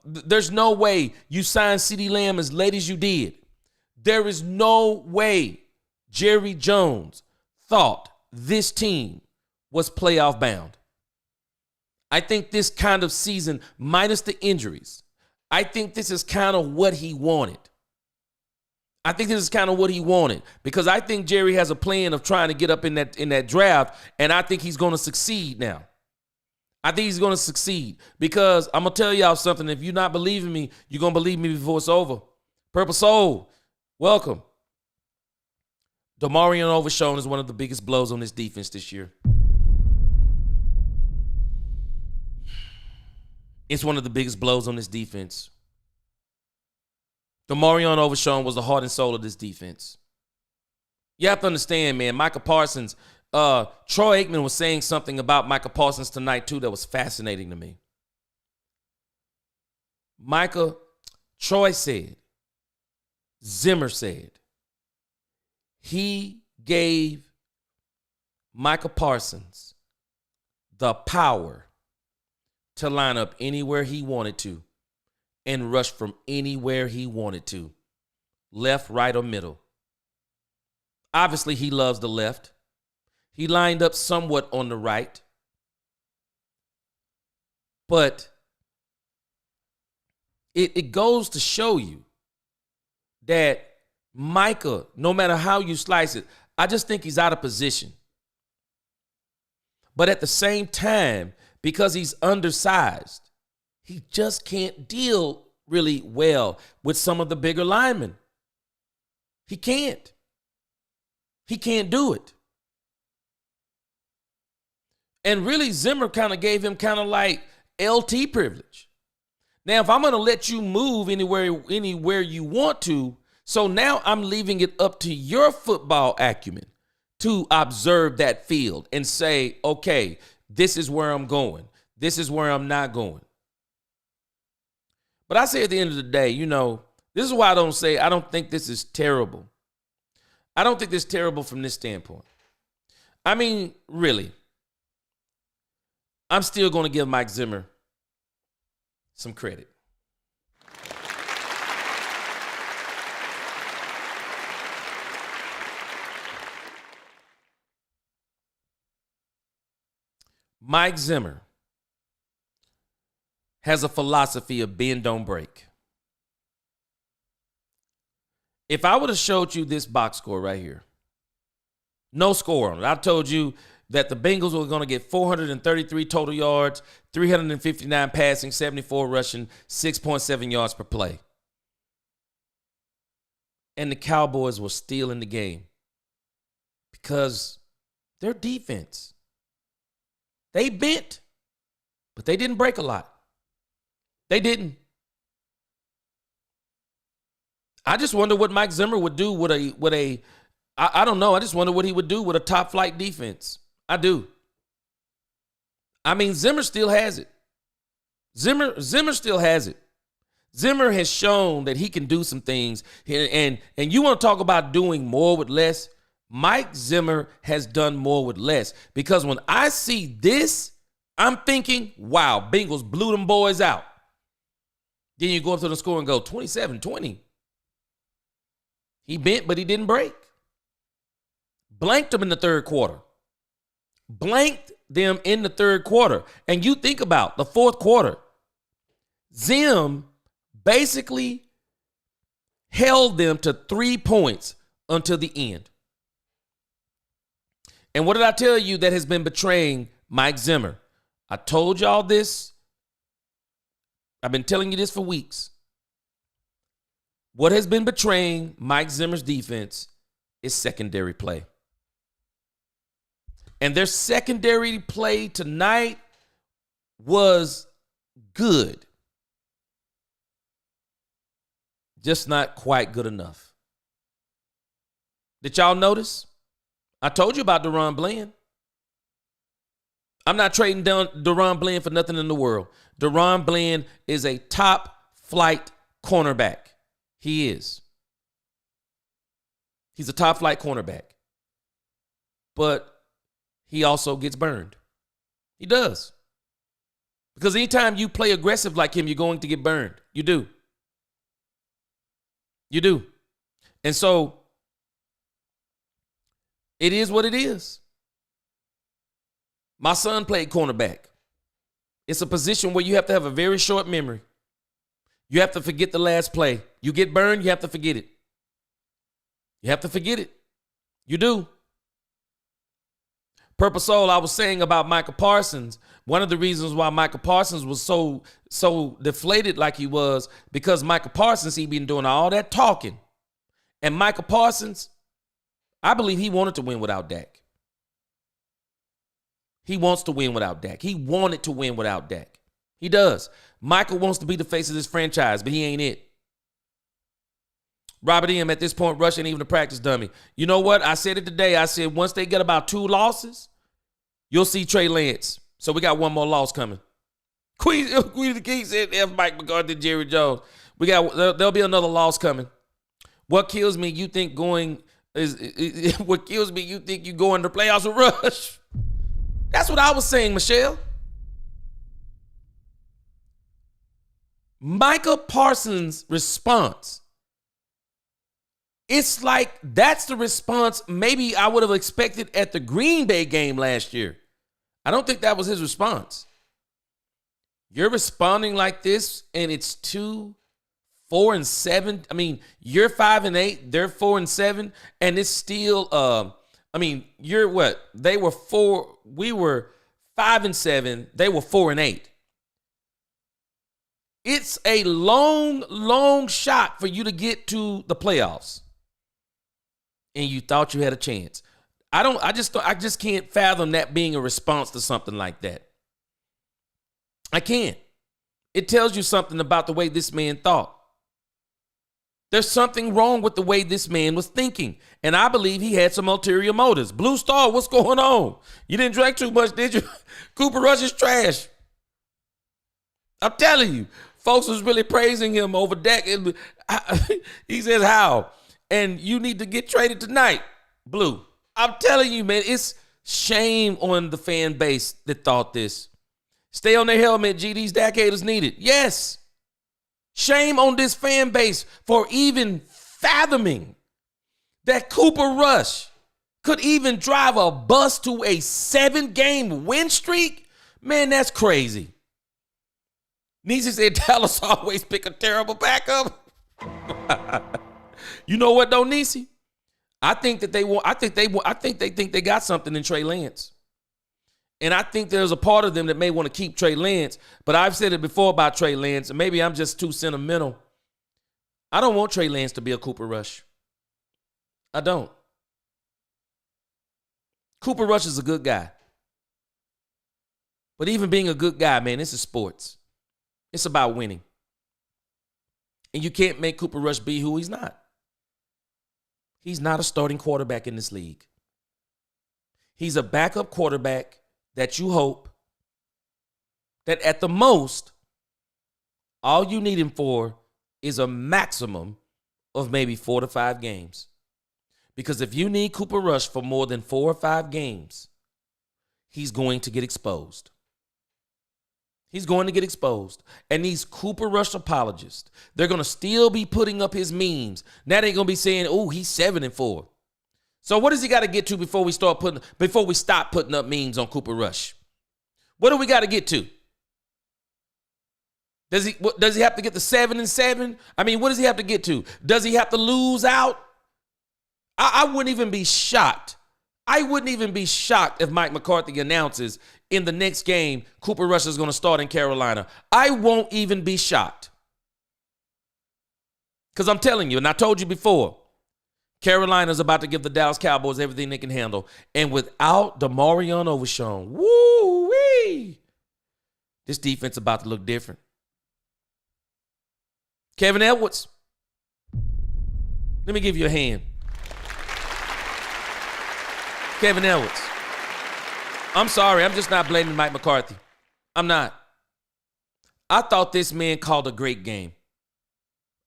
there's no way you sign CeeDee Lamb as late as you did. There is no way Jerry Jones thought this team was playoff bound. I think this kind of season, minus the injuries, I think this is kind of what he wanted. Because I think Jerry has a plan of trying to get up in that draft, and I think he's going to succeed now. I think he's going to succeed because I'm going to tell y'all something. If you're not believing me, you're going to believe me before it's over. Purple Soul, welcome. Damarian Overshown is one of the biggest blows on this defense this year. It's one of the biggest blows on this defense. Damarian Overshown was the heart and soul of this defense. You have to understand, man, Micah Parsons, Troy Aikman was saying something about Micah Parsons tonight, too, that was fascinating to me. Troy said, Zimmer said, he gave Micah Parsons the power to line up anywhere he wanted to and rush from anywhere he wanted to, left, right, or middle. Obviously, he loves the left. He lined up somewhat on the right. But it goes to show you that Micah, no matter how you slice it, I just think he's out of position. But at the same time, because he's undersized, he just can't deal really well with some of the bigger linemen. He can't. He can't do it. And really, Zimmer kind of gave him kind of like LT privilege. Now, if I'm going to let you move anywhere you want to, so now I'm leaving it up to your football acumen to observe that field and say, okay, this is where I'm going. This is where I'm not going. But I say at the end of the day, this is why I don't think this is terrible. I don't think this is terrible from this standpoint. I mean, really, I'm still going to give Mike Zimmer some credit. Mike Zimmer has a philosophy of bend, don't break. If I would have showed you this box score right here, no score on it. I told you that the Bengals were going to get 433 total yards, 359 passing, 74 rushing, 6.7 yards per play. And the Cowboys were still in the game because their defense, they bent, but they didn't break a lot. They didn't. I just wonder what Mike Zimmer would do I don't know. I just wonder what he would do with a top flight defense. I do. I mean, Zimmer still has it. Zimmer still has it. Zimmer has shown that he can do some things. And you want to talk about doing more with less? Mike Zimmer has done more with less. Because when I see this, I'm thinking, wow, Bengals blew them boys out. Then you go up to the score and go 27-20. He bent, but he didn't break. Blanked them in the third quarter. Blanked them in the third quarter. And you think about the fourth quarter. Zim basically held them to 3 points until the end. And what did I tell you that has been betraying Mike Zimmer? I told y'all this. I've been telling you this for weeks. What has been betraying Mike Zimmer's defense is secondary play. And their secondary play tonight was good. Just not quite good enough. Did y'all notice? I told you about DaRon Bland. I'm not trading down DaRon Bland for nothing in the world. DaRon Bland is a top flight cornerback. He is. He's a top flight cornerback. But he also gets burned. He does. Because anytime you play aggressive like him, you're going to get burned. You do. You do. And so it is what it is. My son played cornerback. It's a position where you have to have a very short memory. You have to forget the last play. You get burned, you have to forget it. You have to forget it. You do. Purple Soul, I was saying about Micah Parsons, one of the reasons why Micah Parsons was so deflated like he was, because Micah Parsons, he been doing all that talking. And Micah Parsons, I believe he wanted to win without Dak. He wants to win without Dak. He wanted to win without Dak. He does. Michael wants to be the face of this franchise, but he ain't it. Robert M. at this point, Rush ain't even a practice dummy. You know what? I said it today. I said once they get about 2 losses, you'll see Trey Lance. So we got one more loss coming. Queen the King said F. Mike McCarthy, Jerry Jones. There'll be another loss coming. What kills me, you think going is what kills me, you think you go in the playoffs with Rush. That's what I was saying, Michelle. Micah Parsons' response, it's like that's the response maybe I would have expected at the Green Bay game last year. I don't think that was his response. You're responding like this, and it's 4-7. I mean, you're 5-8, they're 4-7, and it's still. You're what? They were 4. We were 5-7. They were 4-8. It's a long, long shot for you to get to the playoffs, and you thought you had a chance. I just can't fathom that being a response to something like that. I can't. It tells you something about the way this man thought. There's something wrong with the way this man was thinking, and I believe he had some ulterior motives. Blue Star, what's going on? You didn't drink too much, did you? Cooper Rush is trash. I'm telling you, folks was really praising him over Dak. He says, how? And you need to get traded tonight, Blue. I'm telling you, man, it's shame on the fan base that thought this. Stay on their helmet, G. These Dak haters need it. Yes. Shame on this fan base for even fathoming that Cooper Rush could even drive a bus to a 7-game win streak. Man, that's crazy. Niecy said Dallas always pick a terrible backup. You know what though, Niecy? I think they think they got something in Trey Lance. And I think there's a part of them that may want to keep Trey Lance, but I've said it before about Trey Lance, and maybe I'm just too sentimental. I don't want Trey Lance to be a Cooper Rush. I don't. Cooper Rush is a good guy. But even being a good guy, man, this is sports. It's about winning. And you can't make Cooper Rush be who he's not. He's not a starting quarterback in this league. He's a backup quarterback that you hope that at the most, all you need him for is a maximum of maybe 4 to 5 games. Because if you need Cooper Rush for more than 4 or 5 games, he's going to get exposed. He's going to get exposed. And these Cooper Rush apologists, they're going to still be putting up his memes. Now they're going to be saying, oh, he's 7-4. So what does he got to get to before we stop putting up memes on Cooper Rush? What do we got to get to? Does he have to get to 7-7? I mean, what does he have to get to? Does he have to lose out? I wouldn't even be shocked. I wouldn't even be shocked if Mike McCarthy announces in the next game Cooper Rush is going to start in Carolina. I won't even be shocked. Because I'm telling you, and I told you before, Carolina's about to give the Dallas Cowboys everything they can handle. And without DeMarion Overshown, woo-wee, this defense is about to look different. Kevin Edwards, let me give you a hand. Kevin Edwards. I'm sorry, I'm just not blaming Mike McCarthy. I'm not. I thought this man called a great game.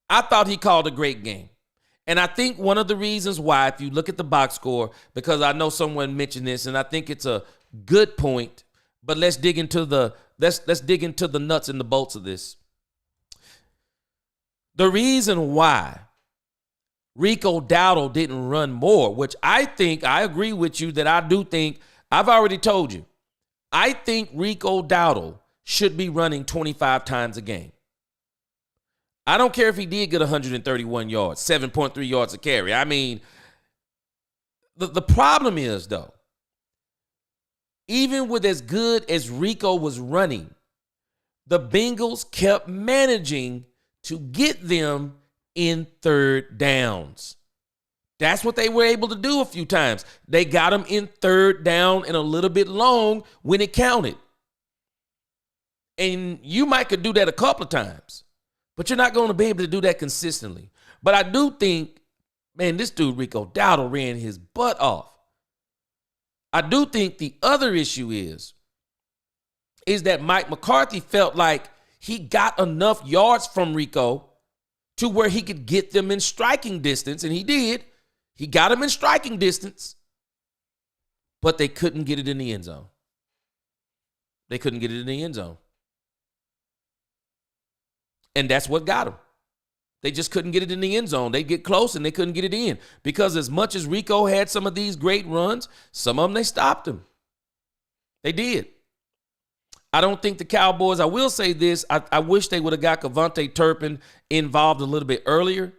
I thought he called a great game. And I think one of the reasons why, if you look at the box score, because I know someone mentioned this, and I think it's a good point, but let's dig into the nuts and the bolts of this. The reason why Rico Dowdle didn't run more, which I agree with you that I do think, I've already told you, I think Rico Dowdle should be running 25 times a game. I don't care if he did get 131 yards, 7.3 yards a carry. I mean, the problem is, though, even with as good as Rico was running, the Bengals kept managing to get them in third downs. That's what they were able to do a few times. They got them in third down and a little bit long when it counted. And you might could do that a couple of times, but you're not going to be able to do that consistently. But I do think, man, this dude Rico Dowdle ran his butt off. I do think the other issue is that Mike McCarthy felt like he got enough yards from Rico to where he could get them in striking distance, and he did. He got them in striking distance, but they couldn't get it in the end zone. They couldn't get it in the end zone. And that's what got them. They just couldn't get it in the end zone. They get close and they couldn't get it in. Because as much as Rico had some of these great runs, some of them they stopped him. They did. I don't think the Cowboys, I will say this, I wish they would have got Cavante Turpin involved a little bit earlier.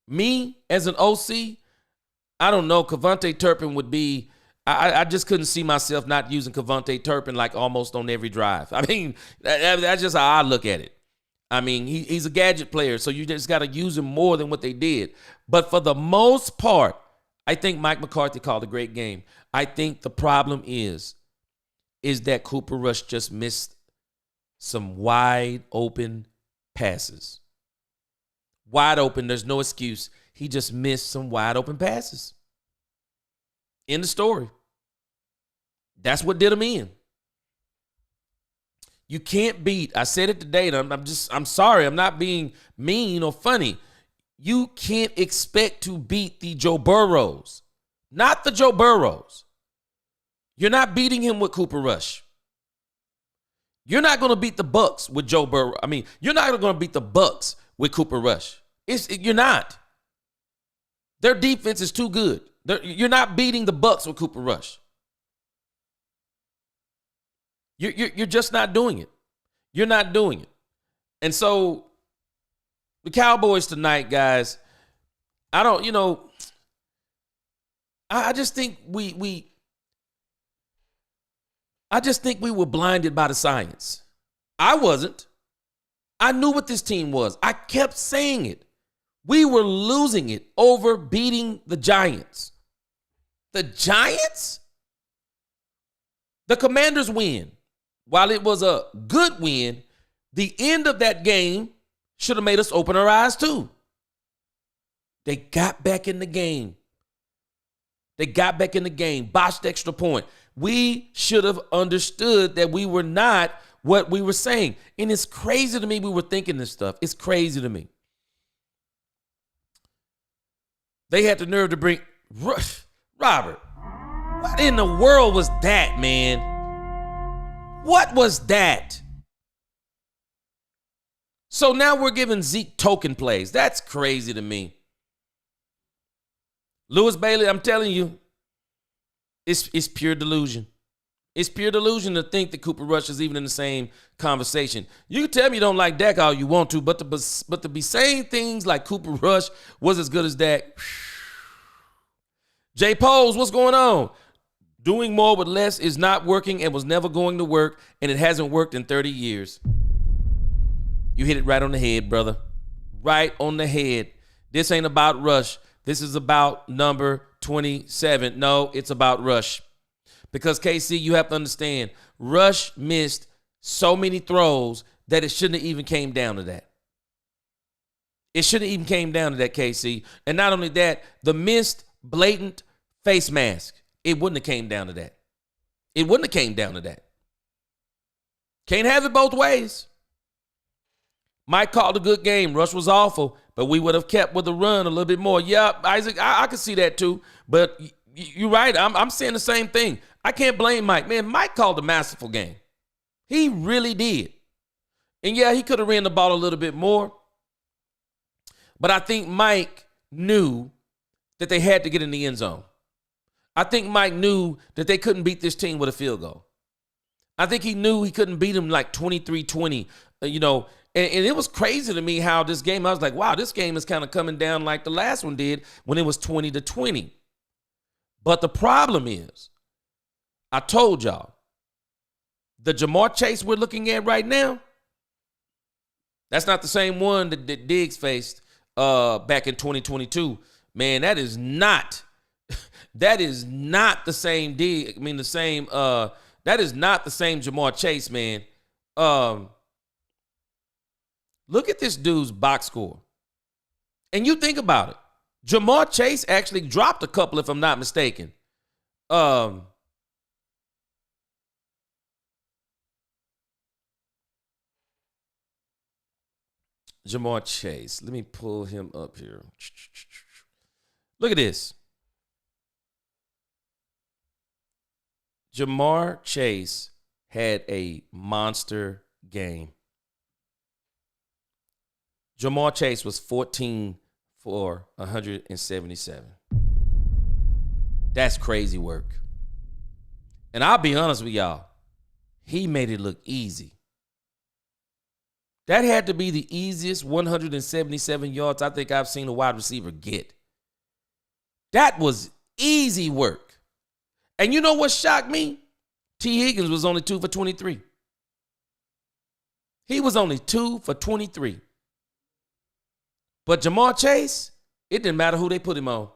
Me, as an OC, I don't know, Cavante Turpin would be, I just couldn't see myself not using Cavante Turpin like almost on every drive. I mean, that's just how I look at it. I mean, he's a gadget player, so you just got to use him more than what they did. But for the most part, I think Mike McCarthy called a great game. I think the problem is that Cooper Rush just missed some wide open passes. Wide open, there's no excuse. He just missed some wide open passes. End of story. That's what did him in. You can't beat, I said it today, and I'm sorry, I'm not being mean or funny. You can't expect to beat the Joe Burrows. Not the Joe Burrows. You're not beating him with Cooper Rush. You're not going to beat the Bucs with Joe Burrow. I mean, you're not going to beat the Bucs with Cooper Rush. You're not. Their defense is too good. You're not beating the Bucs with Cooper Rush. You're just not doing it. You're not doing it. And so the Cowboys tonight, guys, I just think we were blinded by the science. I wasn't. I knew what this team was. I kept saying it. We were losing it over beating the Giants. The Giants? The Commanders win. While it was a good win, the end of that game should have made us open our eyes too. They got back in the game. Botched extra point. We should have understood that we were not what we were saying. And it's crazy to me we were thinking this stuff. It's crazy to me. They had the nerve to bring Robert. What in the world was that, man? What was that? So now we're giving Zeke token plays. That's crazy to me. Lewis Bailey, I'm telling you, it's pure delusion. It's pure delusion to think that Cooper Rush is even in the same conversation. You can tell me you don't like Dak all you want to, but to be saying things like Cooper Rush was as good as Dak. Jay Pose, what's going on? Doing more with less is not working and was never going to work, and it hasn't worked in 30 years. You hit it right on the head, brother. Right on the head. This ain't about Rush. This is about number 27. No, it's about Rush. Because, KC, you have to understand, Rush missed so many throws that it shouldn't have even came down to that. It shouldn't have even came down to that, KC. And not only that, the missed blatant face mask. It wouldn't have came down to that. It wouldn't have came down to that. Can't have it both ways. Mike called a good game. Rush was awful, but we would have kept with the run a little bit more. Yeah, Isaac, I could see that too. But you're right. I'm saying the same thing. I can't blame Mike. Man, Mike called a masterful game. He really did. And yeah, he could have ran the ball a little bit more. But I think Mike knew that they had to get in the end zone. I think Mike knew that they couldn't beat this team with a field goal. I think he knew he couldn't beat them like 23-20, and it was crazy to me how this game, I was like, wow, this game is kind of coming down like the last one did when it was 20-20. But the problem is, I told y'all, the Jamar Chase we're looking at right now, that's not the same one that Diggs faced back in 2022. Man, that is not the same Diggs. I mean, that is not the same Jamar Chase, man. Look at this dude's box score. And you think about it. Jamar Chase actually dropped a couple, if I'm not mistaken. Jamar Chase. Let me pull him up here. Look at this. Jamar Chase had a monster game. Jamar Chase was 14 for 177. That's crazy work. And I'll be honest with y'all, he made it look easy. That had to be the easiest 177 yards I think I've seen a wide receiver get. That was easy work. And you know what shocked me? T. Higgins was only 2 for 23. He was only 2 for 23. But Jamar Chase, it didn't matter who they put him on.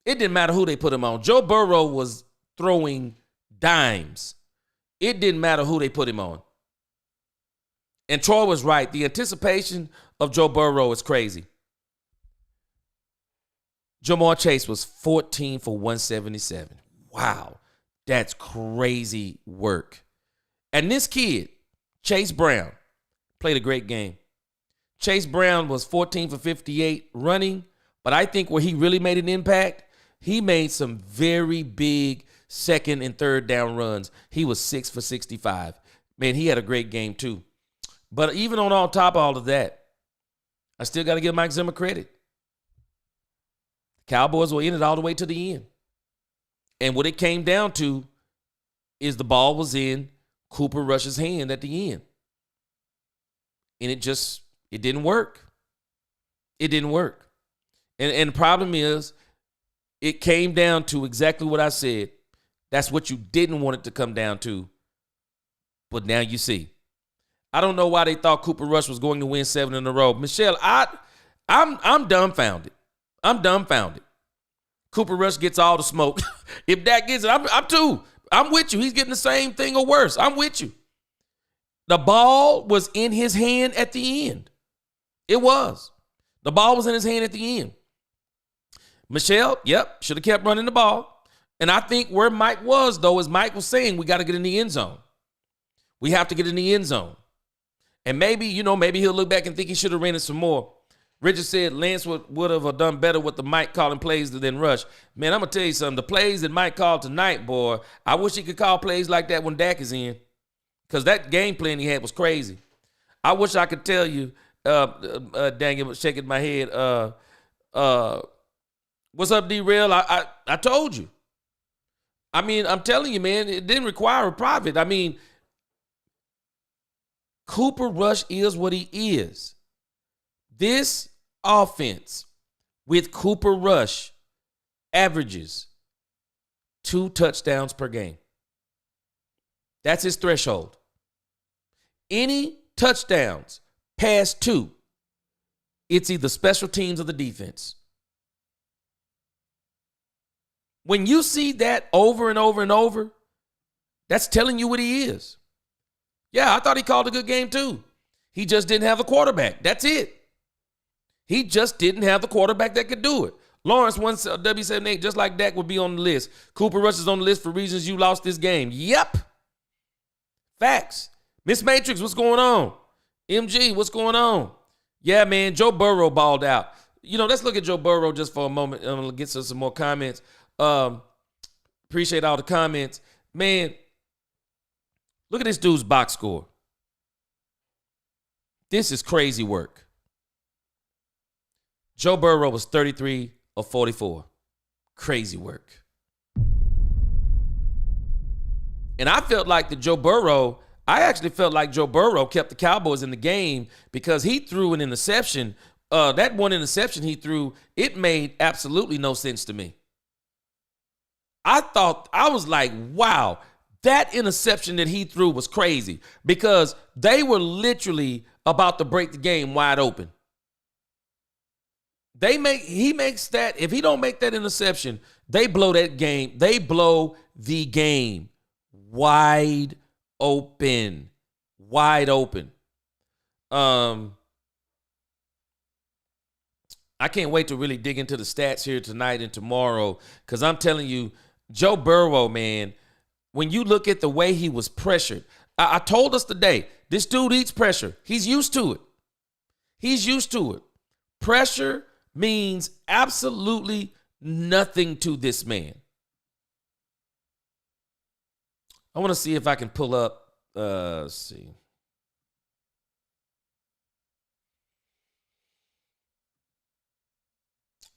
It didn't matter who they put him on. Joe Burrow was throwing dimes. It didn't matter who they put him on. And Troy was right. The anticipation of Joe Burrow is crazy. Jamar Chase was 14 for 177. Wow. That's crazy work. And this kid, Chase Brown, played a great game. Chase Brown was 14 for 58 running, but I think where he really made an impact, he made some very big second and third down runs. He was 6 for 65. Man, he had a great game too. But even on top of all of that, I still got to give Mike Zimmer credit. Cowboys were in it all the way to the end. And what it came down to is the ball was in Cooper Rush's hand at the end. And it didn't work. It didn't work. And the problem is, it came down to exactly what I said. That's what you didn't want it to come down to. But now you see. I don't know why they thought Cooper Rush was going to win 7 in a row. Michelle, I'm dumbfounded. I'm dumbfounded. Cooper Rush gets all the smoke. If Dak gets it, I'm too. I'm with you. He's getting the same thing or worse. I'm with you. The ball was in his hand at the end. It was. The ball was in his hand at the end. Michelle, yep, should have kept running the ball. And I think where Mike was, though, is Mike was saying we got to get in the end zone. We have to get in the end zone. And maybe he'll look back and think he should have ran it some more. Richard said Lance would have done better with the Mike calling plays than Rush. Man, I'm going to tell you something. The plays that Mike called tonight, boy, I wish he could call plays like that when Dak is in. Because that game plan he had was crazy. I wish I could tell you, dang it, shaking my head, what's up, D-Rail? I told you. I mean, I'm telling you, man, it didn't require a private. I mean, Cooper Rush is what he is. This offense with Cooper Rush averages 2 touchdowns per game. That's his threshold. Any touchdowns past 2, it's either special teams or the defense. When you see that over and over and over, that's telling you what he is. Yeah, I thought he called a good game too. He just didn't have a quarterback. That's it. He just didn't have the quarterback that could do it. Lawrence, W78, just like Dak, would be on the list. Cooper Rush is on the list for reasons you lost this game. Yep. Facts. Miss Matrix, what's going on? MG, what's going on? Yeah, man, Joe Burrow balled out. Let's look at Joe Burrow just for a moment. I'm going to get to some more comments. Appreciate all the comments. Man, look at this dude's box score. This is crazy work. Joe Burrow was 33 of 44. Crazy work. And I felt like I actually felt like Joe Burrow kept the Cowboys in the game because he threw an interception. That one interception he threw, it made absolutely no sense to me. I was like, wow, that interception that he threw was crazy because they were literally about to break the game wide open. He makes that, if he don't make that interception, they blow that game. They blow the game wide open. Wide open. I can't wait to really dig into the stats here tonight and tomorrow because I'm telling you, Joe Burrow, man, when you look at the way he was pressured, I told us today, this dude eats pressure. He's used to it. He's used to it. Pressure means absolutely nothing to this man. I want to see if I can pull up, let's see.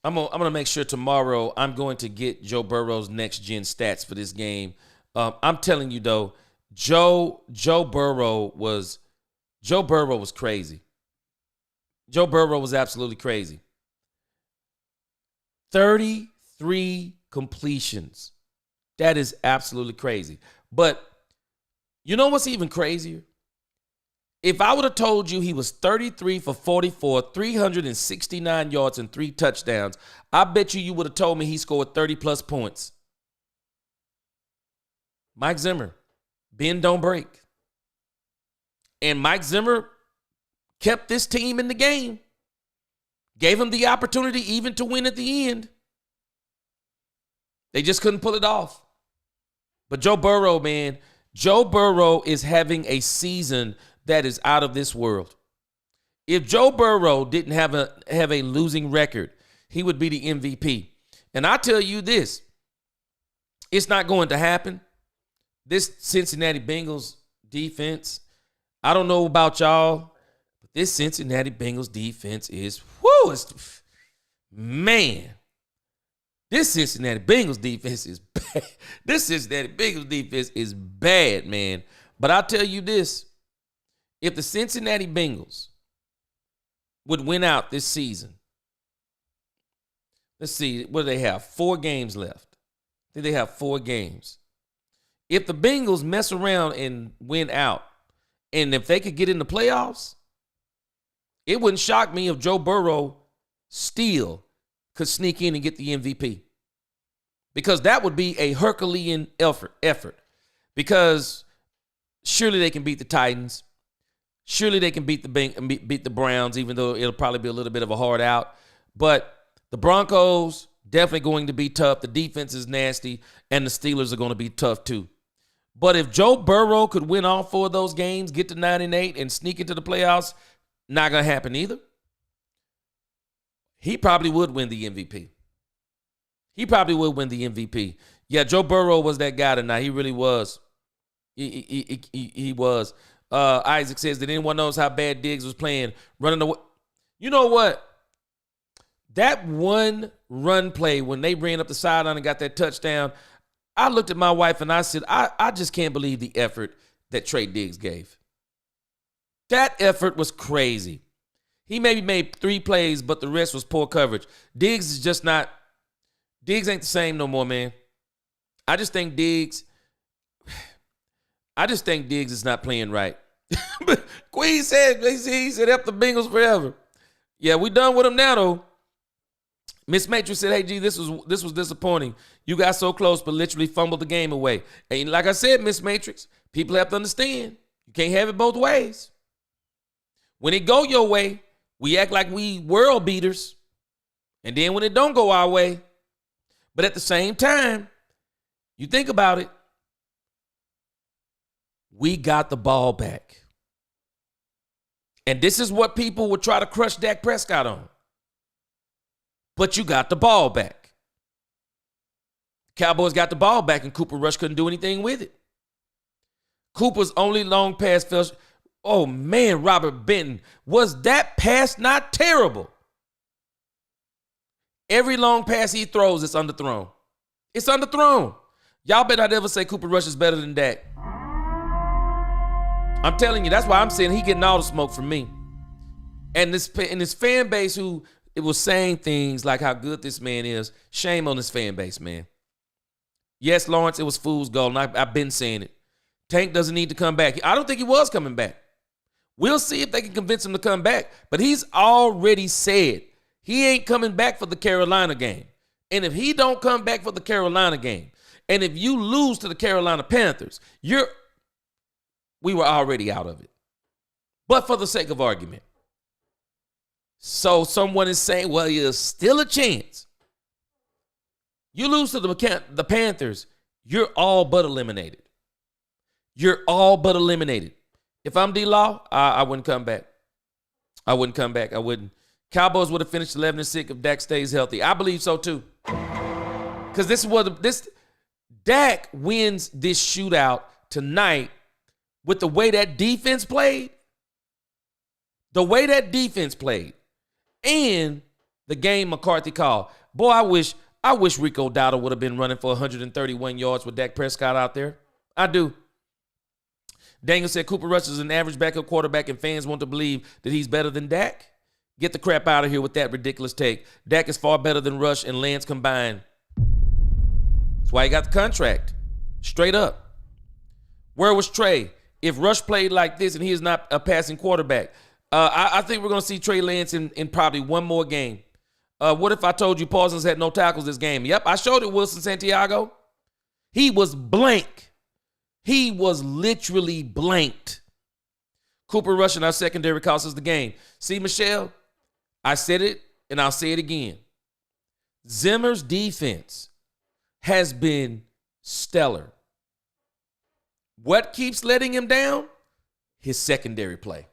I'm gonna make sure tomorrow I'm going to get Joe Burrow's next gen stats for this game. I'm telling you though, Joe Burrow was crazy. Joe Burrow was absolutely crazy. 33 completions. That is absolutely crazy. But you know what's even crazier? If I would have told you he was 33 for 44, 369 yards and 3 touchdowns, I bet you would have told me he scored 30-plus points. Mike Zimmer, bend, don't break. And Mike Zimmer kept this team in the game, gave him the opportunity even to win at the end. They just couldn't pull it off. But Joe Burrow, man, Joe Burrow is having a season that is out of this world. If Joe Burrow didn't have a losing record, he would be the MVP. And I tell you this, it's not going to happen. This Cincinnati Bengals defense, I don't know about y'all, but this Cincinnati Bengals defense is, man, this Cincinnati Bengals defense is bad. This Cincinnati Bengals defense is bad, man. But I'll tell you this, if the Cincinnati Bengals would win out this season, let's see, what do they have? 4 games left. I think they have 4 games. If the Bengals mess around and win out, and if they could get in the playoffs, it wouldn't shock me if Joe Burrow still could sneak in and get the MVP. Because that would be a Herculean effort. Because surely they can beat the Titans. Surely they can beat the Browns, even though it'll probably be a little bit of a hard out. But the Broncos, definitely going to be tough. The defense is nasty, and the Steelers are going to be tough too. But if Joe Burrow could win all 4 of those games, get to 9-8, and sneak into the playoffs, not going to happen either. He probably would win the MVP. Yeah, Joe Burrow was that guy tonight. He really was. He was. Isaac says, did anyone knows how bad Diggs was playing? Running away. You know what? That one run play when they ran up the sideline and got that touchdown, I looked at my wife and I said, I just can't believe the effort that Trey Diggs gave. That effort was crazy. He maybe made 3 plays, but the rest was poor coverage. Diggs ain't the same no more, man. I just think Diggs is not playing right. But Queen said, he said, help the Bengals forever. Yeah, we done with him now, though. Miss Matrix said, hey, G, this was disappointing. You got so close, but literally fumbled the game away. And like I said, Miss Matrix, people have to understand. You can't have it both ways. When it go your way, we act like we world beaters. And then when it don't go our way, but at the same time, you think about it, we got the ball back. And this is what people would try to crush Dak Prescott on. But you got the ball back. Cowboys got the ball back, and Cooper Rush couldn't do anything with it. Cooper's only long pass fell. Oh, man, Robert Benton. Was that pass not terrible? Every long pass he throws, it's underthrown. It's underthrown. Y'all better not ever say Cooper Rush is better than Dak. I'm telling you, that's why I'm saying he getting all the smoke from me. And this fan base who it was saying things like how good this man is, shame on this fan base, man. Yes, Lawrence, it was fool's gold, and I've been saying it. Tank doesn't need to come back. I don't think he was coming back. We'll see if they can convince him to come back. But he's already said he ain't coming back for the Carolina game. And if he don't come back for the Carolina game, and if you lose to the Carolina Panthers, we were already out of it. But for the sake of argument. So someone is saying, well, there's still a chance. You lose to the Panthers, you're all but eliminated. You're all but eliminated. If I'm D-Law, I wouldn't come back. I wouldn't. Cowboys would have finished 11-6 if Dak stays healthy. I believe so too. Because Dak wins this shootout tonight with the way that defense played. The way that defense played. And the game McCarthy called. Boy, I wish Rico Dowdle would have been running for 131 yards with Dak Prescott out there. I do. Daniel said Cooper Rush is an average backup quarterback and fans want to believe that he's better than Dak. Get the crap out of here with that ridiculous take. Dak is far better than Rush and Lance combined. That's why he got the contract. Straight up. Where was Trey? If Rush played like this and he is not a passing quarterback, I think we're going to see Trey Lance in probably one more game. What if I told you Parsons had no tackles this game? Yep, I showed it, Wilson Santiago. He was blank. He was literally blanked. Cooper Rush in our secondary cost us the game. See, Michelle, I said it and I'll say it again. Zimmer's defense has been stellar. What keeps letting him down? His secondary play.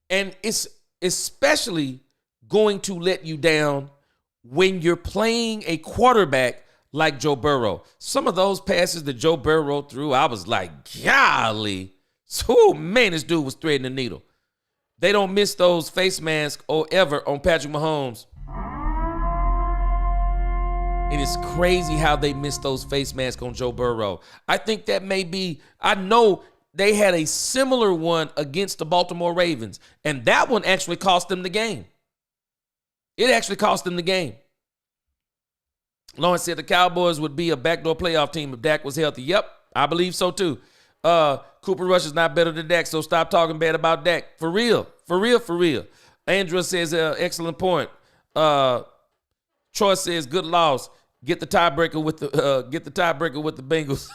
And it's especially going to let you down when you're playing a quarterback like Joe Burrow. Some of those passes that Joe Burrow threw, I was like, golly. Oh, man, this dude was threading the needle. They don't miss those face masks or ever on Patrick Mahomes. And it's crazy how they missed those face masks on Joe Burrow. I think that may be, I know they had a similar one against the Baltimore Ravens, and that one actually cost them the game. It actually cost them the game. Lawrence said the Cowboys would be a backdoor playoff team if Dak was healthy. Yep, I believe so too. Cooper Rush is not better than Dak, so stop talking bad about Dak. For real. Andrew says, excellent point. Troy says, good loss. Get the tiebreaker with the Bengals.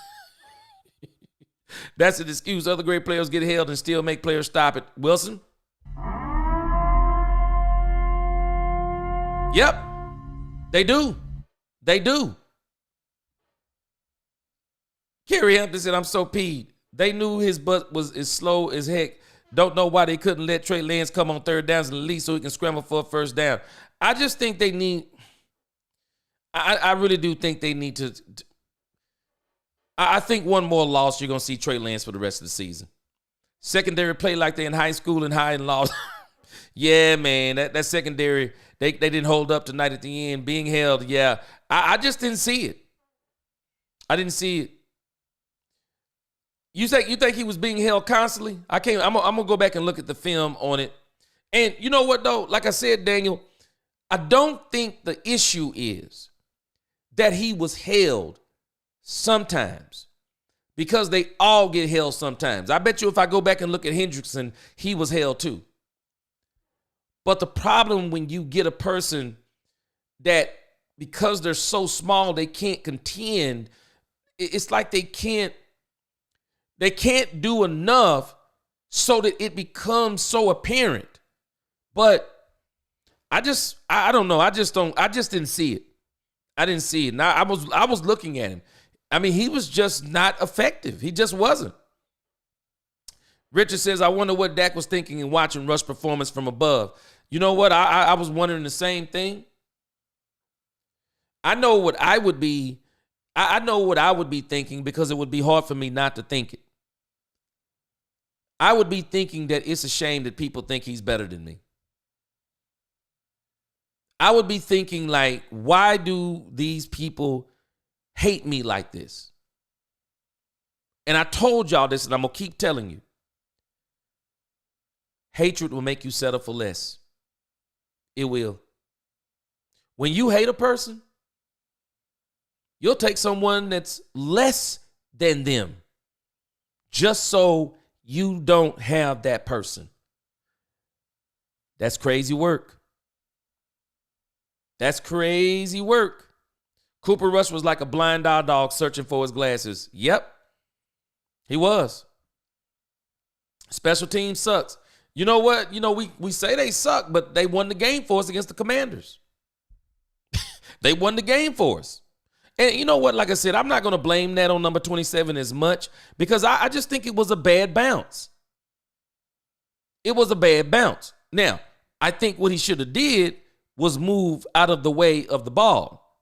That's an excuse. Other great players get held and still make players stop it. Wilson? Yep. They do. Kerry Hampton said, I'm so peed. They knew his butt was as slow as heck. Don't know why they couldn't let Trey Lance come on third downs in the lead so he can scramble for a first down. I just think they need – I really do think they need to I think one more loss, you're going to see Trey Lance for the rest of the season. Secondary play like they're in high school and high and lost. Yeah, man, that secondary, they didn't hold up tonight at the end. Being held, yeah. I just didn't see it. I didn't see it. You think he was being held constantly? I'm gonna go back and look at the film on it. And you know what, though? Like I said, Daniel, I don't think the issue is that he was held sometimes, because they all get held sometimes. I bet you if I go back and look at Hendrickson, he was held too. But the problem when you get a person that, because they're so small, they can't contend, it's like they can't do enough so that it becomes so apparent. But I don't know. I just didn't see it. I didn't see it. Now I was looking at him. I mean, he was just not effective. He just wasn't. Richard says, I wonder what Dak was thinking in watching Rush performance from above. You know what? I was wondering the same thing. I know what I would be. I know what I would be thinking, because it would be hard for me not to think it. I would be thinking that it's a shame that people think he's better than me. I would be thinking, like, why do these people hate me like this? And I told y'all this, and I'm going to keep telling you. Hatred will make you settle for less. It will. When you hate a person, you'll take someone that's less than them just so you don't have that person. That's crazy work. That's crazy work. Cooper Rush was like a blind dog searching for his glasses. Yep, he was. Special team sucks. You know what? We say they suck, but they won the game for us against the Commanders. They won the game for us. And you know what? Like I said, I'm not going to blame that on number 27 as much because I just think it was a bad bounce. It was a bad bounce. Now, I think what he should have did was move out of the way of the ball.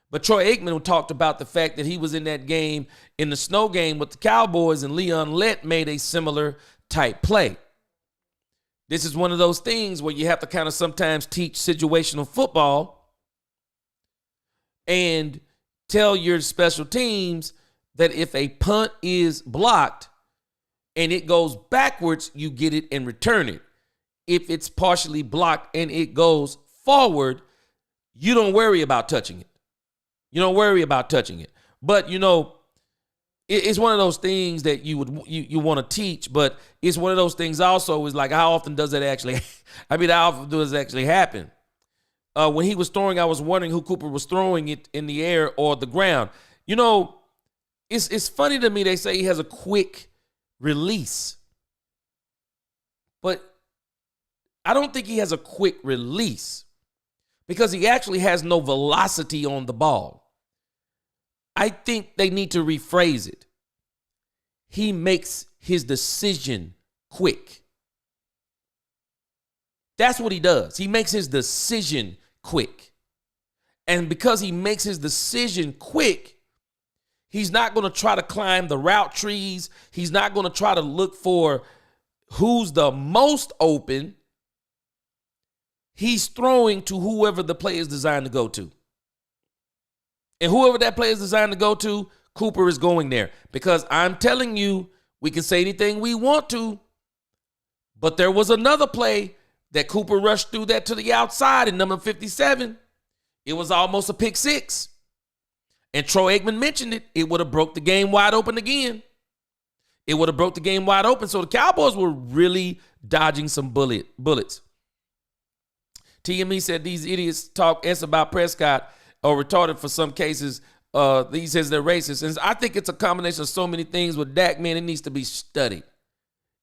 But Troy Aikman talked about the fact that he was in that game, in the snow game with the Cowboys, and Leon Lett made a similar type play. This is one of those things where you have to kind of sometimes teach situational football and tell your special teams that if a punt is blocked and it goes backwards, you get it and return it. If it's partially blocked and it goes forward, you don't worry about touching it. You don't worry about touching it. But, it's one of those things that you want to teach, but it's one of those things also is like, how often does that actually, how often does it actually happen? When he was throwing, I was wondering who Cooper was throwing it in the air or the ground. It's funny to me they say he has a quick release. But I don't think he has a quick release because he actually has no velocity on the ball. I think they need to rephrase it. He makes his decision quick. That's what he does. He makes his decision quick. And because he makes his decision quick, he's not going to try to climb the route trees. He's not going to try to look for who's the most open. He's throwing to whoever the play is designed to go to. And whoever that play is designed to go to, Cooper is going there. Because I'm telling you, we can say anything we want to, but there was another play that Cooper rushed through that to the outside in number 57. It was almost a pick six. And Troy Aikman mentioned it. It would have broke the game wide open again. It would have broke the game wide open. So the Cowboys were really dodging some bullets. TME said these idiots talk S about Prescott or retarded for some cases. He says they're racist. And I think it's a combination of so many things with Dak, man. It needs to be studied.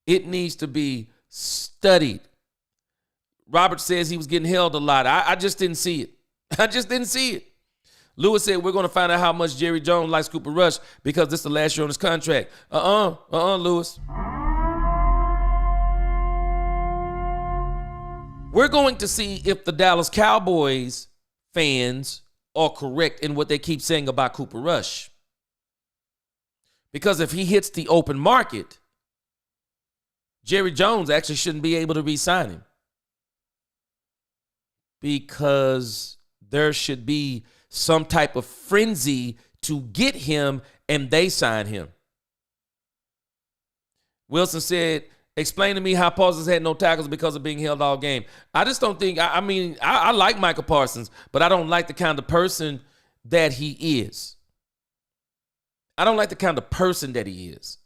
It needs to be studied. Robert says he was getting held a lot. I just didn't see it. I just didn't see it. Lewis said we're going to find out how much Jerry Jones likes Cooper Rush because this is the last year on his contract. Lewis. We're going to see if the Dallas Cowboys fans are correct in what they keep saying about Cooper Rush. Because if he hits the open market, Jerry Jones actually shouldn't be able to re-sign him. Because there should be some type of frenzy to get him and they sign him. Wilson said, explain to me how Parsons had no tackles because of being held all game. I just don't think, I like Micah Parsons, but I don't like the kind of person that he is. I don't like the kind of person that he is.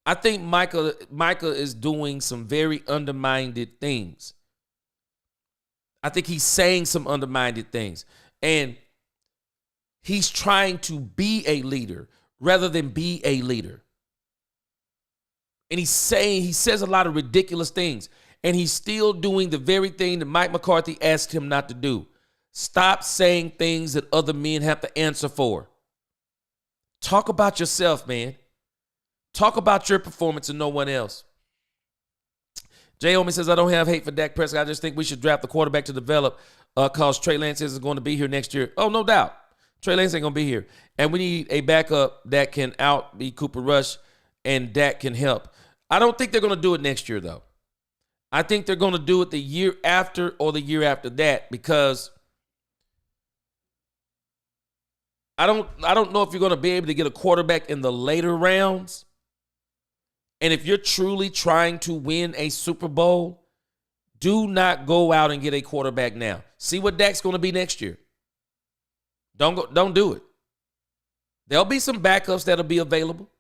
I think Micah is doing some very undermined things. I think he's saying some undermined things. And he's trying to be a leader rather than be a leader. And he says a lot of ridiculous things. And he's still doing the very thing that Mike McCarthy asked him not to do. Stop saying things that other men have to answer for. Talk about yourself, man. Talk about your performance and no one else. Jay Omi says, I don't have hate for Dak Prescott. I just think we should draft the quarterback to develop because Trey Lance is going to be here next year. Oh, no doubt. Trey Lance ain't going to be here. And we need a backup that can out-be Cooper Rush and Dak can help. I don't think they're going to do it next year, though. I think they're going to do it the year after or the year after that because I don't know if you're going to be able to get a quarterback in the later rounds. And if you're truly trying to win a Super Bowl, Do not go out and get a quarterback now. See what Dak's going to be next year. Don't do it. There'll be some backups that'll be available.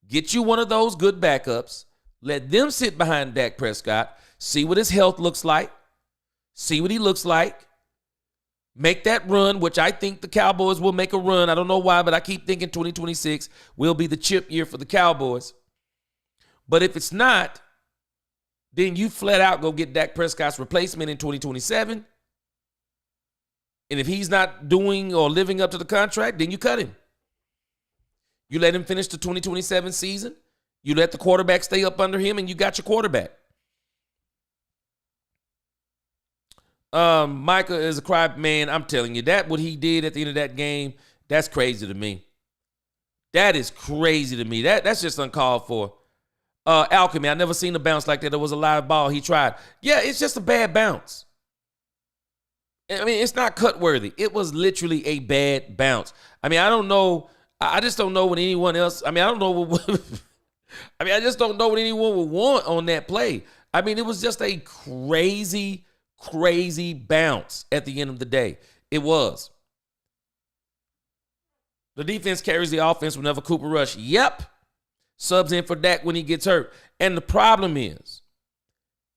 Get you one of those good backups. Let them sit behind Dak Prescott. See what his health looks like. See what he looks like. Make that run, which I think the Cowboys will make a run. I don't know why, but I keep thinking 2026 will be the chip year for the Cowboys. But if it's not, then you flat out go get Dak Prescott's replacement in 2027. And if he's not doing or living up to the contract, then you cut him. You let him finish the 2027 season. You let the quarterback stay up under him, and you got your quarterback. Micah is a cry man. I'm telling you, that what he did at the end of that game, that's crazy to me. That is crazy to me. That's just uncalled for. Alchemy, I never seen a bounce like that. It was a live ball. He tried. Yeah, it's just a bad bounce. I mean, it's not cut worthy. It was literally a bad bounce. I mean, I don't know. I just don't know what anyone else. I mean, I don't know what. I just don't know what anyone would want on that play. I mean, it was just a crazy bounce at the end of the day. It was. The defense carries the offense whenever Cooper Rush. Yep. Subs in for Dak when he gets hurt. And the problem is,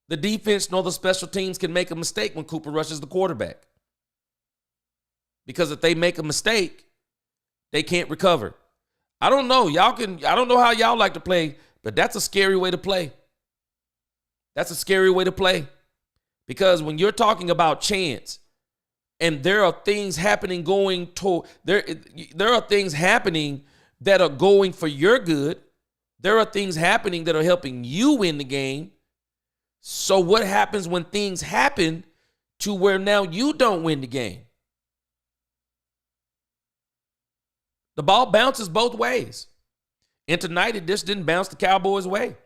the defense nor the special teams can make a mistake when Cooper Rush is the quarterback. Because if they make a mistake, they can't recover. I don't know. I don't know how y'all like to play, but that's a scary way to play. That's a scary way to play. Because when you're talking about chance, and there are things happening there are things happening that are going for your good. There are things happening that are helping you win the game. So what happens when things happen to where now you don't win the game? The ball bounces both ways. And tonight it just didn't bounce the Cowboys' way.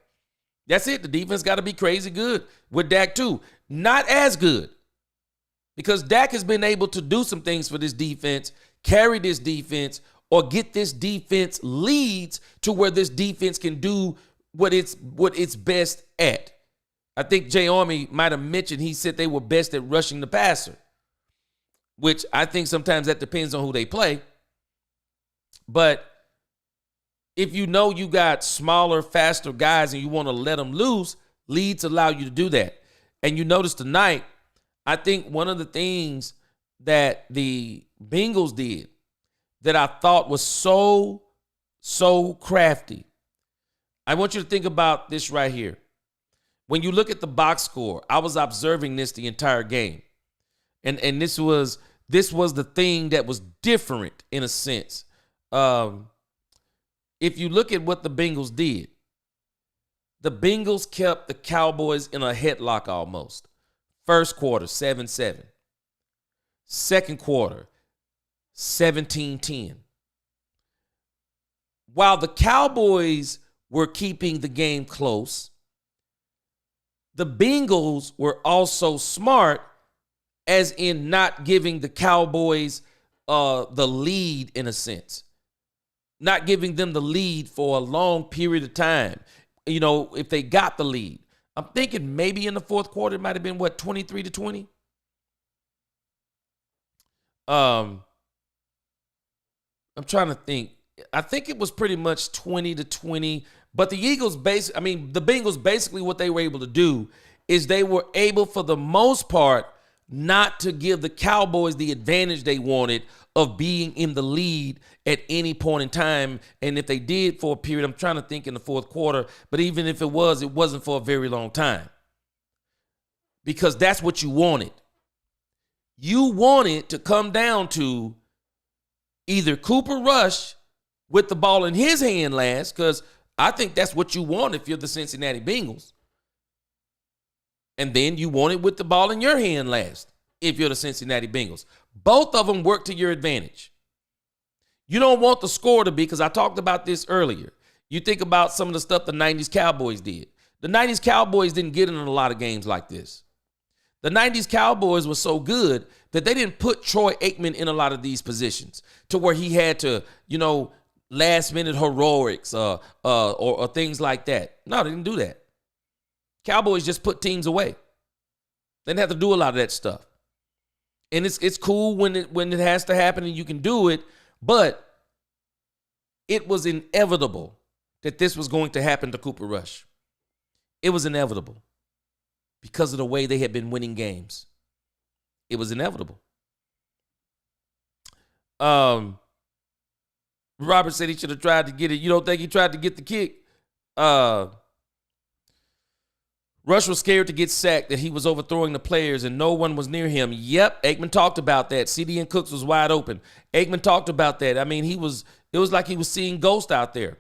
That's it. The defense got to be crazy good with Dak too. Not as good. Because Dak has been able to do some things for this defense, carry this defense, or get this defense leads to where this defense can do what it's best at. I think Jay Army might have mentioned, he said they were best at rushing the passer, which I think sometimes that depends on who they play. But if you know you got smaller, faster guys and you want to let them loose, leads allow you to do that. And you notice tonight, I think one of the things that the Bengals did that I thought was so crafty. I want you to think about this right here. When you look at the box score, I was observing this the entire game. And this was the thing that was different in a sense. If you look at what the Bengals did, the Bengals kept the Cowboys in a headlock almost. First quarter, 7-7. Second quarter, 17-10. While the Cowboys were keeping the game close, the Bengals were also smart, as in not giving the Cowboys the lead in a sense. Not giving them the lead for a long period of time. You know, if they got the lead. I'm thinking maybe in the fourth quarter, it might have been, 23-20? I'm trying to think. I think it was pretty much 20-20. But the Bengals basically what they were able to do is they were able, for the most part, not to give the Cowboys the advantage they wanted of being in the lead at any point in time. And if they did for a period, I'm trying to think in the fourth quarter, but even if it wasn't for a very long time. Because that's what you wanted. You wanted to come down to either Cooper Rush with the ball in his hand last, because I think that's what you want if you're the Cincinnati Bengals. And then you want it with the ball in your hand last if you're the Cincinnati Bengals. Both of them work to your advantage. You don't want the score to be, because I talked about this earlier. You think about some of the stuff the 90s Cowboys did. The 90s Cowboys didn't get in a lot of games like this. The 90s Cowboys were so good that they didn't put Troy Aikman in a lot of these positions to where he had to, last minute heroics or things like that. No, they didn't do that. Cowboys just put teams away. They didn't have to do a lot of that stuff. And it's cool when it has to happen and you can do it, but it was inevitable that this was going to happen to Cooper Rush. It was inevitable because of the way they had been winning games. It was inevitable. Robert said he should have tried to get it. You don't think he tried to get the kick? Rush was scared to get sacked, that he was overthrowing the players and no one was near him. Yep, Aikman talked about that. CD and Cooks was wide open. Aikman talked about that. I mean, it was like he was seeing ghosts out there.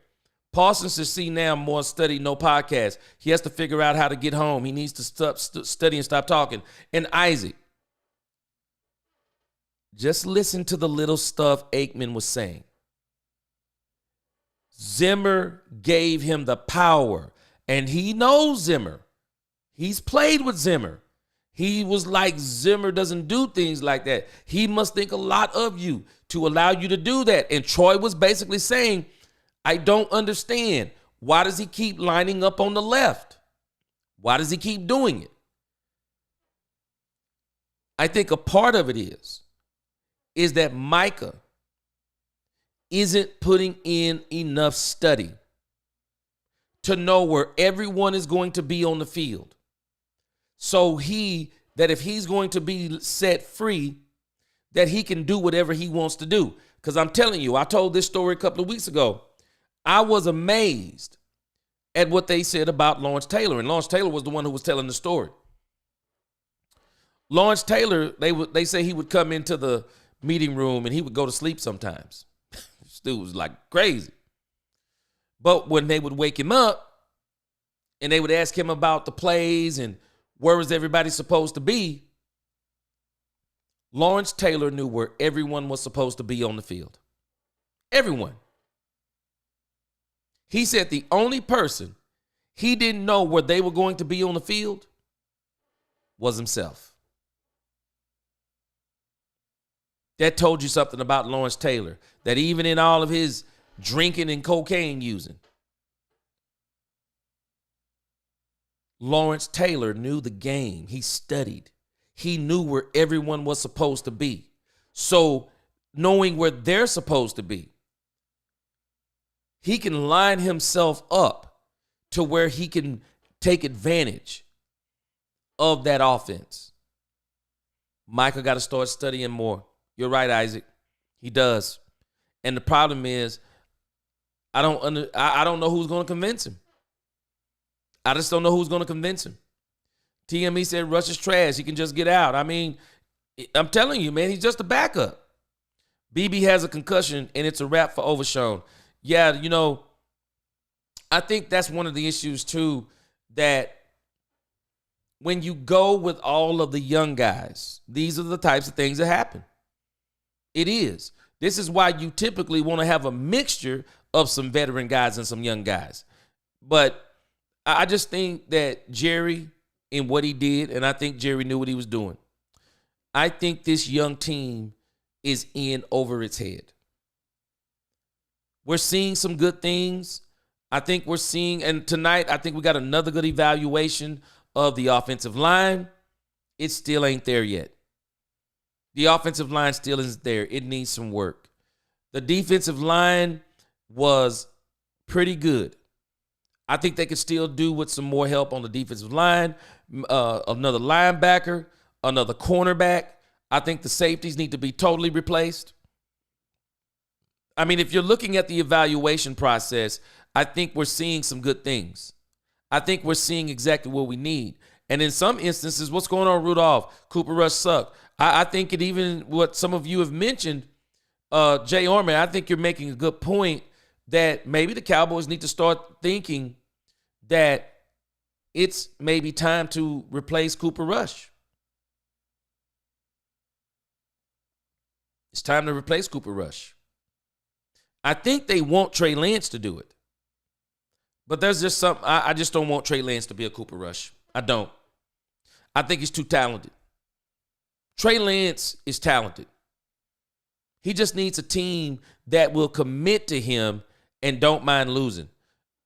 Parsons should see now more study, no podcast. He has to figure out how to get home. He needs to stop study and stop talking. And Isaac, just listen to the little stuff Aikman was saying. Zimmer gave him the power, and he knows Zimmer. He's played with Zimmer. He was like, Zimmer doesn't do things like that. He must think a lot of you to allow you to do that. And Troy was basically saying, I don't understand. Why does he keep lining up on the left? Why does he keep doing it? I think a part of it is that Micah isn't putting in enough study to know where everyone is going to be on the field. So if he's going to be set free, that he can do whatever he wants to do. Because I'm telling you, I told this story a couple of weeks ago. I was amazed at what they said about Lawrence Taylor. And Lawrence Taylor was the one who was telling the story. Lawrence Taylor, they say he would come into the meeting room and he would go to sleep sometimes. This dude was like crazy. But when they would wake him up and they would ask him about the plays and where was everybody supposed to be, Lawrence Taylor knew where everyone was supposed to be on the field. Everyone. He said the only person he didn't know where they were going to be on the field was himself. That told you something about Lawrence Taylor, that even in all of his drinking and cocaine using, Lawrence Taylor knew the game. He studied. He knew where everyone was supposed to be. So knowing where they're supposed to be, he can line himself up to where he can take advantage of that offense. Micah got to start studying more. You're right, Isaac. He does. And the problem is, I don't know who's going to convince him. I just don't know who's going to convince him. TME said Rush is trash. He can just get out. I mean, I'm telling you, man, he's just a backup. BB has a concussion, and it's a wrap for Overshown. Yeah, I think that's one of the issues, too, that when you go with all of the young guys, these are the types of things that happen. It is. This is why you typically want to have a mixture of some veteran guys and some young guys. But I just think that Jerry, in what he did, and I think Jerry knew what he was doing, I think this young team is in over its head. We're seeing some good things. I think we're seeing, and tonight I think we got another good evaluation of the offensive line. It still ain't there yet. The offensive line still isn't there. It needs some work. The defensive line was pretty good. I think they could still do with some more help on the defensive line, another linebacker, another cornerback. I think the safeties need to be totally replaced. I mean, if you're looking at the evaluation process, I think we're seeing some good things. I think we're seeing exactly what we need. And in some instances, what's going on, Rudolph? Cooper Rush sucked. I think it even what some of you have mentioned, Jay Orman, I think you're making a good point that maybe the Cowboys need to start thinking that it's maybe time to replace Cooper Rush. It's time to replace Cooper Rush. I think they want Trey Lance to do it. But there's just something, I just don't want Trey Lance to be a Cooper Rush. I don't. I think he's too talented. Trey Lance is talented. He just needs a team that will commit to him and don't mind losing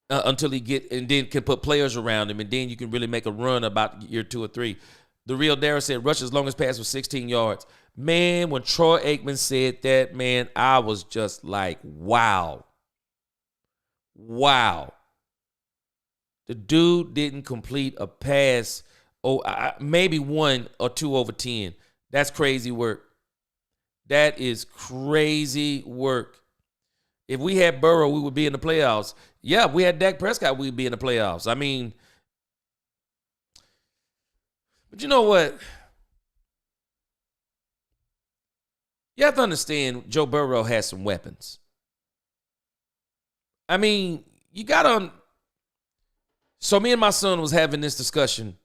until he and then can put players around him, and then you can really make a run about year 2 or 3. The real Dara said Rush's longest pass was 16 yards. Man, when Troy Aikman said that, man, I was just like, wow. Wow. The dude didn't complete a pass, maybe 1 or 2 over 10. That's crazy work. That is crazy work. If we had Burrow, we would be in the playoffs. Yeah, if we had Dak Prescott, we'd be in the playoffs. I mean, but you know what? You have to understand Joe Burrow has some weapons. I mean, you got to. So me and my son was having this discussion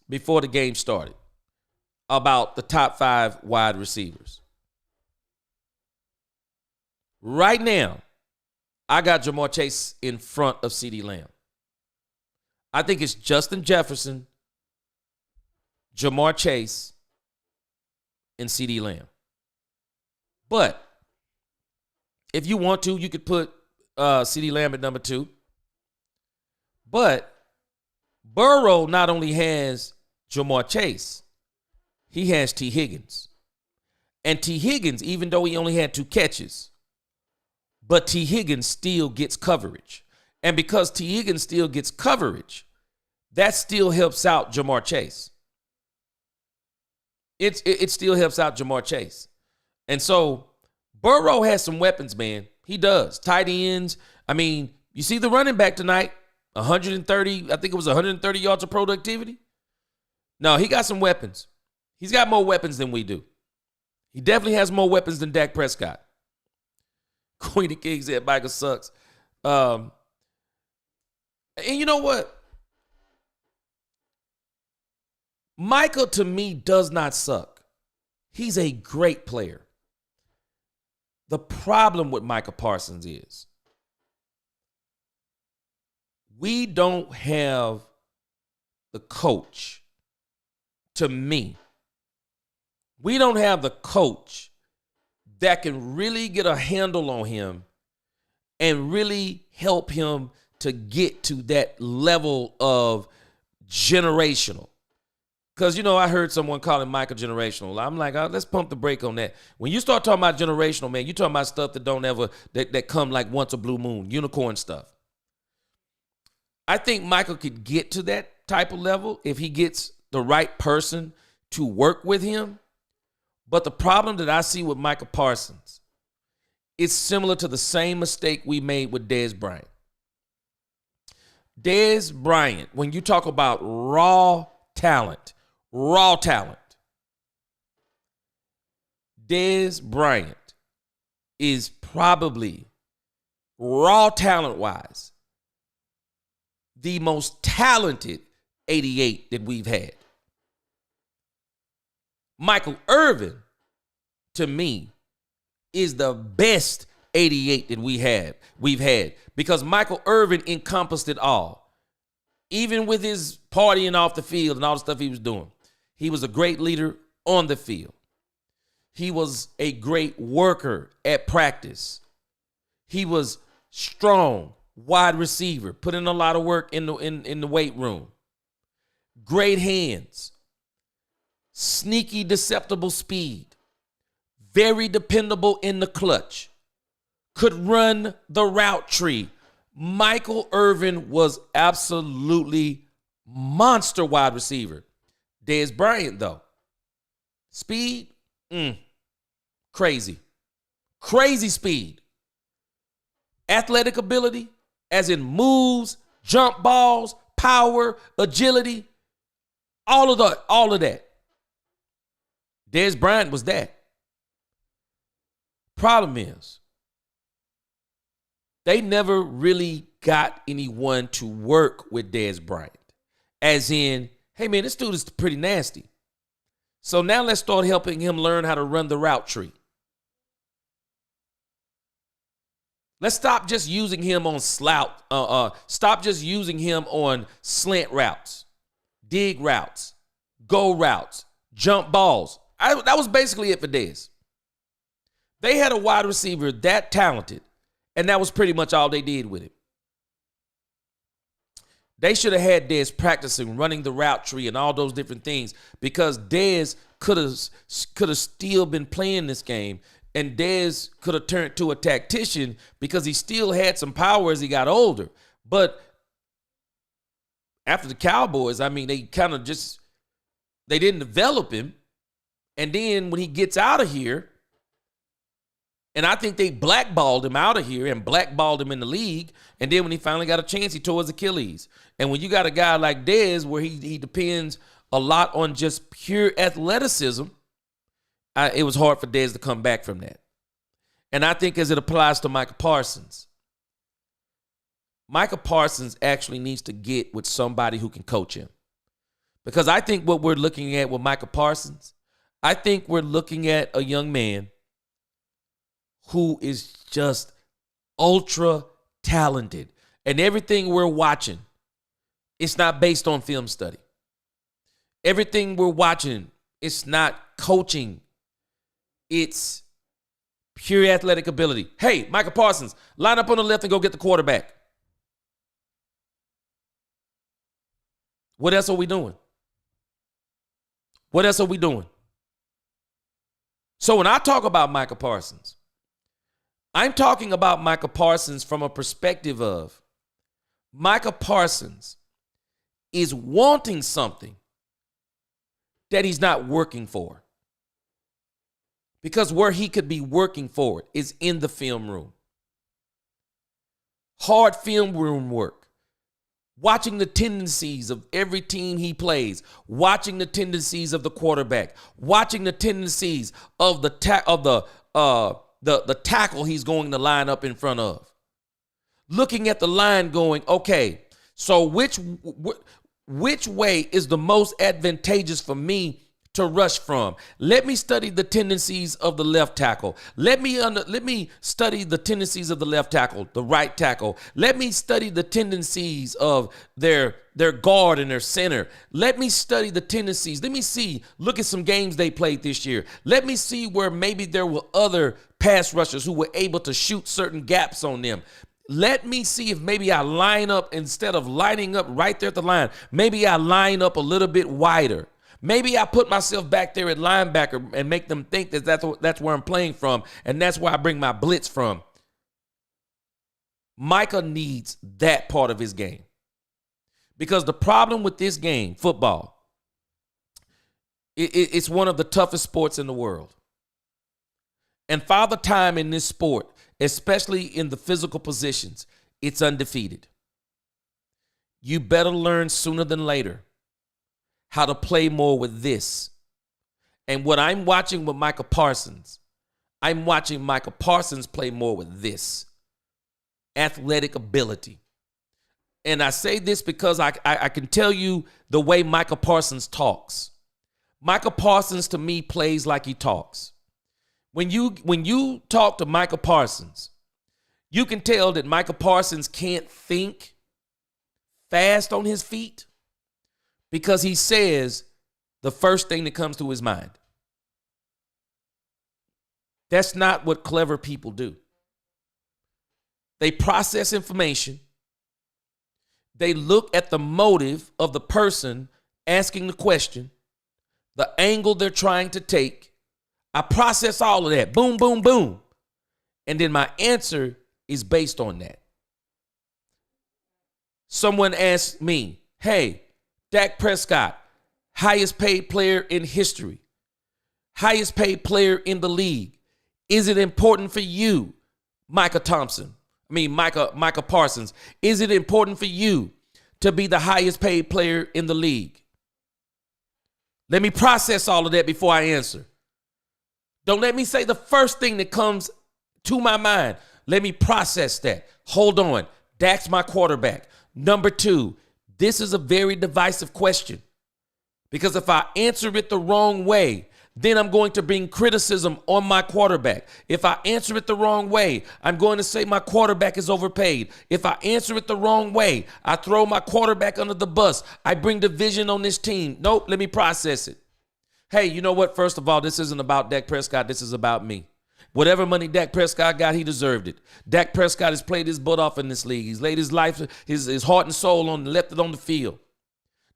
before the game started about the top 5 wide receivers. Right now, I got Jamar Chase in front of CeeDee Lamb. I think it's Justin Jefferson, Jamar Chase, and CeeDee Lamb. But if you want to, you could put CeeDee Lamb at number 2. But Burrow not only has Jamar Chase, he has T. Higgins. And T. Higgins, even though he only had 2 catches, but T. Higgins still gets coverage. And because T. Higgins still gets coverage, that still helps out Jamar Chase. It still helps out Jamar Chase. And so Burrow has some weapons, man. He does. Tight ends. I mean, you see the running back tonight, 130, I think it was 130 yards of productivity. No, he got some weapons. He's got more weapons than we do. He definitely has more weapons than Dak Prescott. Queen of Kings said Michael sucks. And you know what? Michael, to me, does not suck. He's a great player. The problem with Micah Parsons is we don't have the coach. To me, we don't have the coach that can really get a handle on him and really help him to get to that level of generational. Because, you know, I heard someone calling Michael generational. I'm like, let's pump the brake on that. When you start talking about generational, man, you're talking about stuff that don't ever, that come like once a blue moon, unicorn stuff. I think Michael could get to that type of level if he gets the right person to work with him. But the problem that I see with Micah Parsons is similar to the same mistake we made with Dez Bryant. Dez Bryant, when you talk about raw talent, Dez Bryant is probably, raw talent-wise, the most talented 88 that we've had. Michael Irvin, to me, is the best 88 that we've had because Michael Irvin encompassed it all. Even with his partying off the field and all the stuff he was doing, he was a great leader on the field. He was a great worker at practice. He was strong, wide receiver, put in a lot of work in the weight room. Great hands, sneaky, deceptible speed, very dependable in the clutch, could run the route tree. Michael Irvin was absolutely monster wide receiver. Dez Bryant, though, speed, crazy speed. Athletic ability, as in moves, jump balls, power, agility, all of that. Dez Bryant was that. Problem is, they never really got anyone to work with Dez Bryant. As in, hey man, this dude is pretty nasty. So now let's start helping him learn how to run the route tree. Let's stop just using him on stop just using him on slant routes, dig routes, go routes, jump balls. That was basically it for Dez. They had a wide receiver that talented, and that was pretty much all they did with him. They should have had Dez practicing, running the route tree and all those different things, because Dez could have still been playing this game, and Dez could have turned to a tactician because he still had some power as he got older. But after the Cowboys, I mean, they kind of they didn't develop him. And then when he gets out of here, and I think they blackballed him out of here and blackballed him in the league. And then when he finally got a chance, he tore his Achilles. And when you got a guy like Dez, where he depends a lot on just pure athleticism, it was hard for Dez to come back from that. And I think as it applies to Micah Parsons, Micah Parsons actually needs to get with somebody who can coach him. Because I think what we're looking at with Micah Parsons, I think we're looking at a young man who is just ultra talented. And everything we're watching, it's not based on film study. Everything we're watching, it's not coaching. It's pure athletic ability. Hey, Micah Parsons, line up on the left and go get the quarterback. What else are we doing? What else are we doing? So when I talk about Micah Parsons, I'm talking about Micah Parsons from a perspective of Micah Parsons is wanting something that he's not working for. Because where he could be working for it is in the film room. Hard film room work. Watching the tendencies of every team he plays, watching the tendencies of the quarterback, watching the tendencies of the tackle he's going to line up in front of. Looking at the line going, okay, so which way is the most advantageous for me to rush from? Let me study the tendencies of the left tackle. Let me study the tendencies of the left tackle, the right tackle. Let me study the tendencies of their guard and their center. Let me study the tendencies. Let me look at some games they played this year. Let me see where maybe there were other pass rushers who were able to shoot certain gaps on them. Let me see if maybe I line up, instead of lining up right there at the line, maybe I line up a little bit wider. Maybe I put myself back there at linebacker and make them think that that's where I'm playing from, and that's where I bring my blitz from. Micah needs that part of his game. Because the problem with this game, football, it's one of the toughest sports in the world. And Father Time in this sport, especially in the physical positions, it's undefeated. You better learn sooner than later how to play more with this. And what I'm watching with Micah Parsons, I'm watching Micah Parsons play more with this athletic ability. And I say this because I can tell you the way Micah Parsons talks. Micah Parsons, to me, plays like he talks. When you talk to Micah Parsons, you can tell that Micah Parsons can't think fast on his feet, because he says the first thing that comes to his mind. That's not what clever people do. They process information. They look at the motive of the person asking the question, the angle they're trying to take. I process all of that. Boom, boom, boom. And then my answer is based on that. Someone asked me, hey, Dak Prescott, highest paid player in history, highest paid player in the league. Is it important for you, Micah Parsons? Is it important for you to be the highest paid player in the league? Let me process all of that before I answer. Don't let me say the first thing that comes to my mind. Let me process that. Hold on. Dak's my quarterback. Number two, this is a very divisive question, because if I answer it the wrong way, then I'm going to bring criticism on my quarterback. If I answer it the wrong way, I'm going to say my quarterback is overpaid. If I answer it the wrong way, I throw my quarterback under the bus. I bring division on this team. Nope, let me process it. Hey, you know what? First of all, this isn't about Dak Prescott. This is about me. Whatever money Dak Prescott got, he deserved it. Dak Prescott has played his butt off in this league. He's laid his life, his heart and soul on, left it on the field.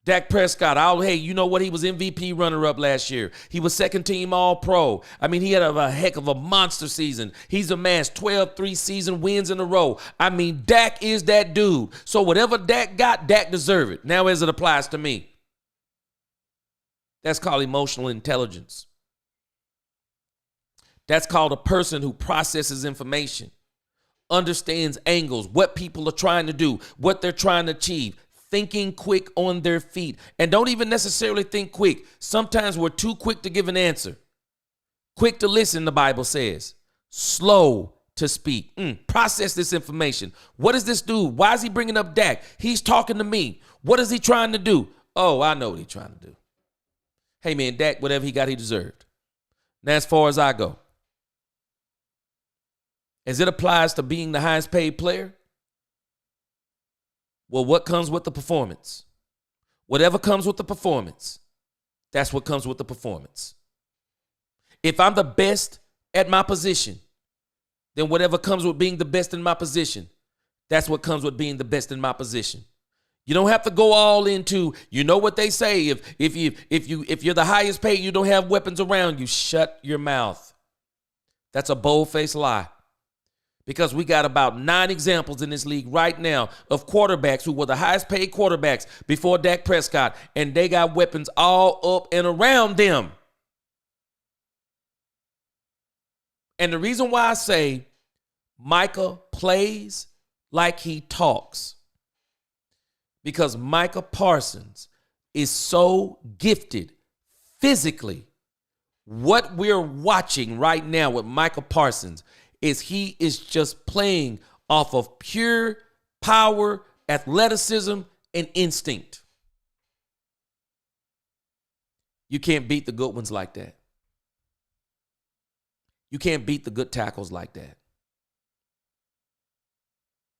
Dak Prescott, hey, you know what? He was MVP runner-up last year. He was second team All-Pro. I mean, he had a heck of a monster season. He's amassed 12 three-season wins in a row. I mean, Dak is that dude. So whatever Dak got, Dak deserved it. Now as it applies to me. That's called emotional intelligence. That's called a person who processes information, understands angles, what people are trying to do, what they're trying to achieve. Thinking quick on their feet. And don't even necessarily think quick. Sometimes we're too quick to give an answer. Quick to listen, the Bible says. Slow to speak. Process this information. What is this dude? Why is he bringing up Dak? He's talking to me. What is he trying to do? Oh, I know what he's trying to do. Hey, man, Dak, whatever he got, he deserved. Now, as far as I go, as it applies to being the highest paid player, well, what comes with the performance? Whatever comes with the performance, that's what comes with the performance. If I'm the best at my position, then whatever comes with being the best in my position, that's what comes with being the best in my position. You don't have to go all into, you know what they say, if you're the highest paid, you don't have weapons around you, shut your mouth. That's a bold-faced lie. Because we got about 9 examples in this league right now of quarterbacks who were the highest paid quarterbacks before Dak Prescott, and they got weapons all up and around them. And the reason why I say Micah plays like he talks, because Micah Parsons is so gifted physically. What we're watching right now with Micah Parsons is he is just playing off of pure power, athleticism, and instinct. You can't beat the good ones like that. You can't beat the good tackles like that.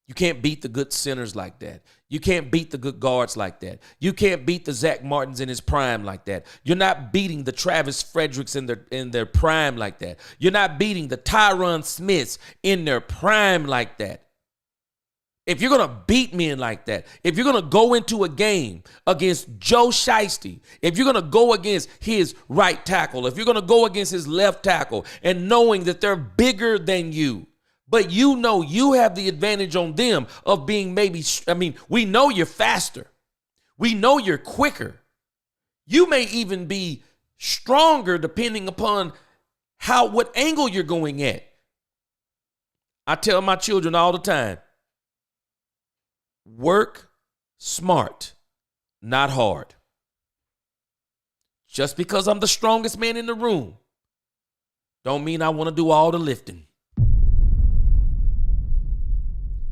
You can't beat the good centers like that. You can't beat the good guards like that. You can't beat the Zach Martins in his prime like that. You're not beating the Travis Fredericks in their prime like that. You're not beating the Tyron Smiths in their prime like that. If you're going to beat men like that, if you're going to go into a game against Joe Shiesty, if you're going to go against his right tackle, if you're going to go against his left tackle and knowing that they're bigger than you, but you know you have the advantage on them of being we know you're faster. We know you're quicker. You may even be stronger depending upon what angle you're going at. I tell my children all the time, work smart, not hard. Just because I'm the strongest man in the room, don't mean I want to do all the lifting.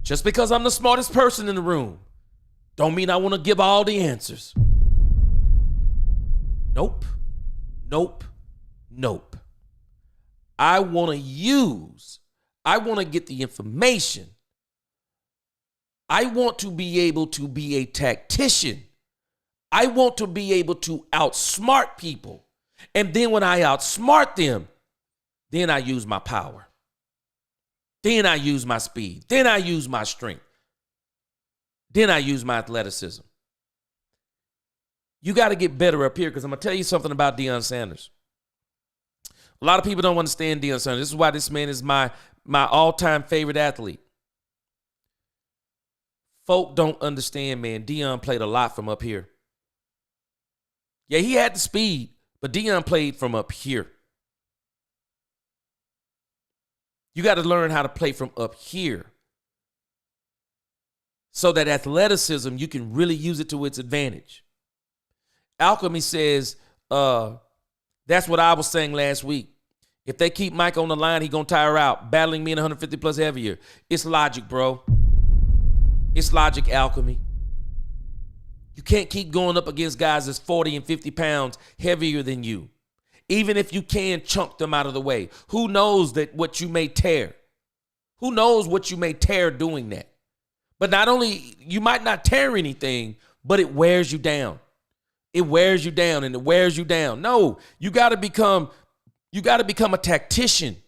Just because I'm the smartest person in the room, don't mean I want to give all the answers. Nope. I want to get the information. I want to be able to be a tactician. I want to be able to outsmart people. And then when I outsmart them, then I use my power. Then I use my speed. Then I use my strength. Then I use my athleticism. You got to get better up here because I'm going to tell you something about Deion Sanders. A lot of people don't understand Deion Sanders. This is why this man is my all-time favorite athlete. Folk don't understand, man. Deion played a lot from up here. Yeah, he had the speed, but Deion played from up here. You got to learn how to play from up here so that athleticism, you can really use it to its advantage. Alchemy says, that's what I was saying last week. If they keep Mike on the line, he's going to tire out, battling me in 150 plus heavier. It's logic, bro. It's logic, Alchemy. You can't keep going up against guys that's 40 and 50 pounds heavier than you. Even if you can chunk them out of the way. Who knows what you may tear? Who knows what you may tear doing that? But not only, you might not tear anything, but it wears you down. It wears you down and it wears you down. No, you got to become a tactician.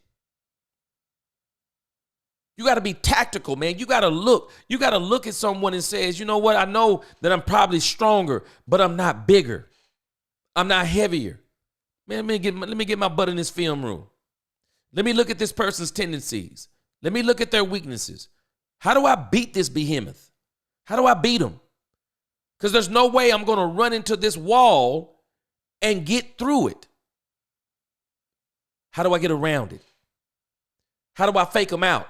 You got to be tactical, man. You got to look. You got to look at someone and says, you know what? I know that I'm probably stronger, but I'm not bigger. I'm not heavier. Man, let me get my butt in this film room. Let me look at this person's tendencies. Let me look at their weaknesses. How do I beat this behemoth? How do I beat him? Because there's no way I'm going to run into this wall and get through it. How do I get around it? How do I fake them out?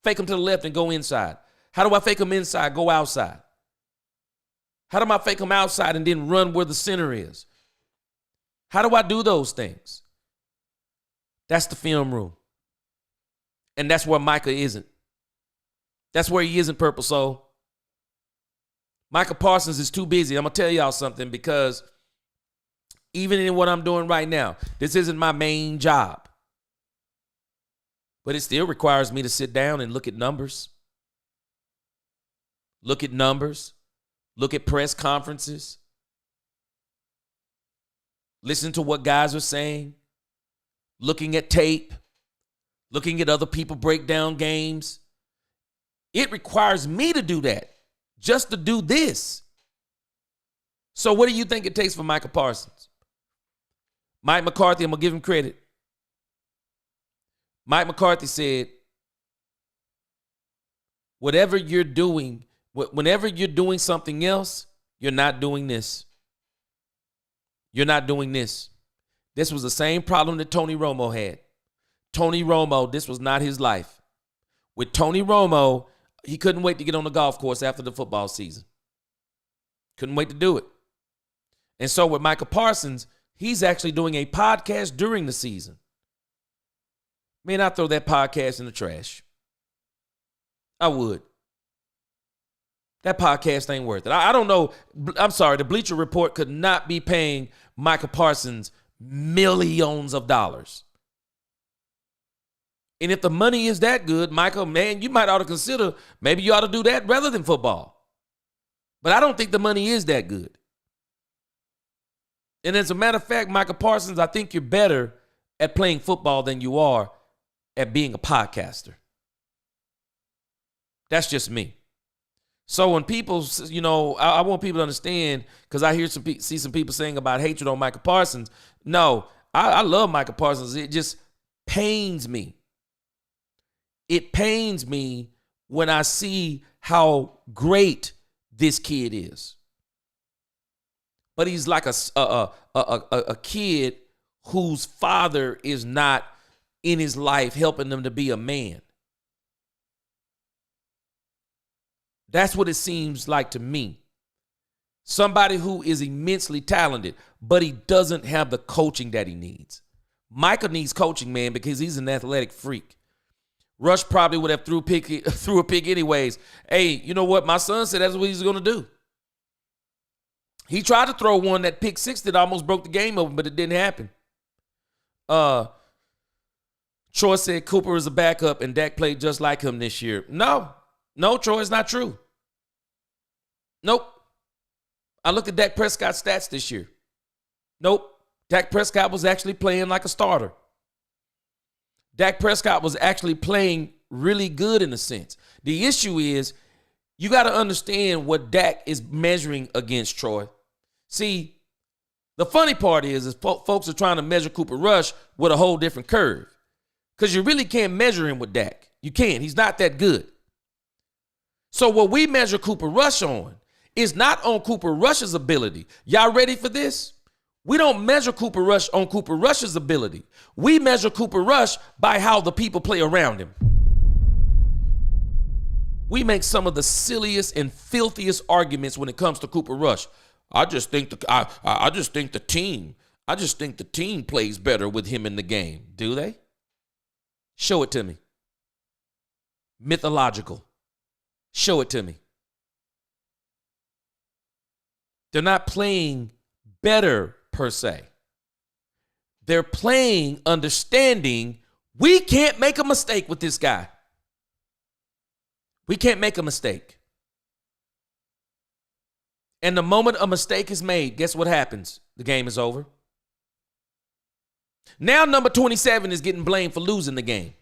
Fake them to the left and go inside. How do I fake them inside, go outside? How do I fake them outside and then run where the center is? How do I do those things? That's the film room. And that's where Micah isn't. That's where he isn't, Purple Soul. Micah Parsons is too busy. I'm going to tell y'all something, because even in what I'm doing right now, this isn't my main job. But it still requires me to sit down and look at numbers. Look at numbers. Look at press conferences. Listen to what guys are saying. Looking at tape. Looking at other people break down games. It requires me to do that just to do this. So what do you think it takes for Micah Parsons? Mike McCarthy, I'm going to give him credit. Mike McCarthy said, whatever you're doing, whenever you're doing something else, you're not doing this. You're not doing this. This was the same problem that Tony Romo had. Tony Romo, this was not his life. With Tony Romo, he couldn't wait to get on the golf course after the football season. Couldn't wait to do it. And so with Micah Parsons, he's actually doing a podcast during the season. Man, I'd throw that podcast in the trash. I would. That podcast ain't worth it. I don't know. I'm sorry. The Bleacher Report could not be paying Micah Parsons millions of dollars. And if the money is that good, Michael, man, you might ought to consider maybe you ought to do that rather than football. But I don't think the money is that good. And as a matter of fact, Micah Parsons, I think you're better at playing football than you are at being a podcaster. That's just me. So when people, you know, I want people to understand, because I see some people saying about hatred on Micah Parsons. No, I love Micah Parsons. It just pains me. It pains me when I see how great this kid is. But he's like a kid whose father is not in his life helping them to be a man. That's what it seems like to me. Somebody who is immensely talented, but he doesn't have the coaching that he needs. Micah needs coaching, man, because he's an athletic freak. Rush probably would have threw a pick anyways. Hey, you know what? My son said that's what he's going to do. He tried to throw one that pick six that almost broke the game open, but it didn't happen. Troy said Cooper is a backup and Dak played just like him this year. No, Troy, it's not true. Nope. I looked at Dak Prescott's stats this year. Nope. Dak Prescott was actually playing like a starter. Dak Prescott was actually playing really good in a sense. The issue is you got to understand what Dak is measuring against, Troy. See, the funny part is folks are trying to measure Cooper Rush with a whole different curve, because you really can't measure him with Dak. You can't. He's not that good. So what we measure Cooper Rush on is not on Cooper Rush's ability. Y'all ready for this? We don't measure Cooper Rush on Cooper Rush's ability. We measure Cooper Rush by how the people play around him. We make some of the silliest and filthiest arguments when it comes to Cooper Rush. I just think the team plays better with him in the game. Do they? Show it to me. Mythological. Show it to me. They're not playing better per se. They're playing understanding we can't make a mistake with this guy. We can't make a mistake. And the moment a mistake is made, guess what happens? The game is over. Now number 27 is getting blamed for losing the game.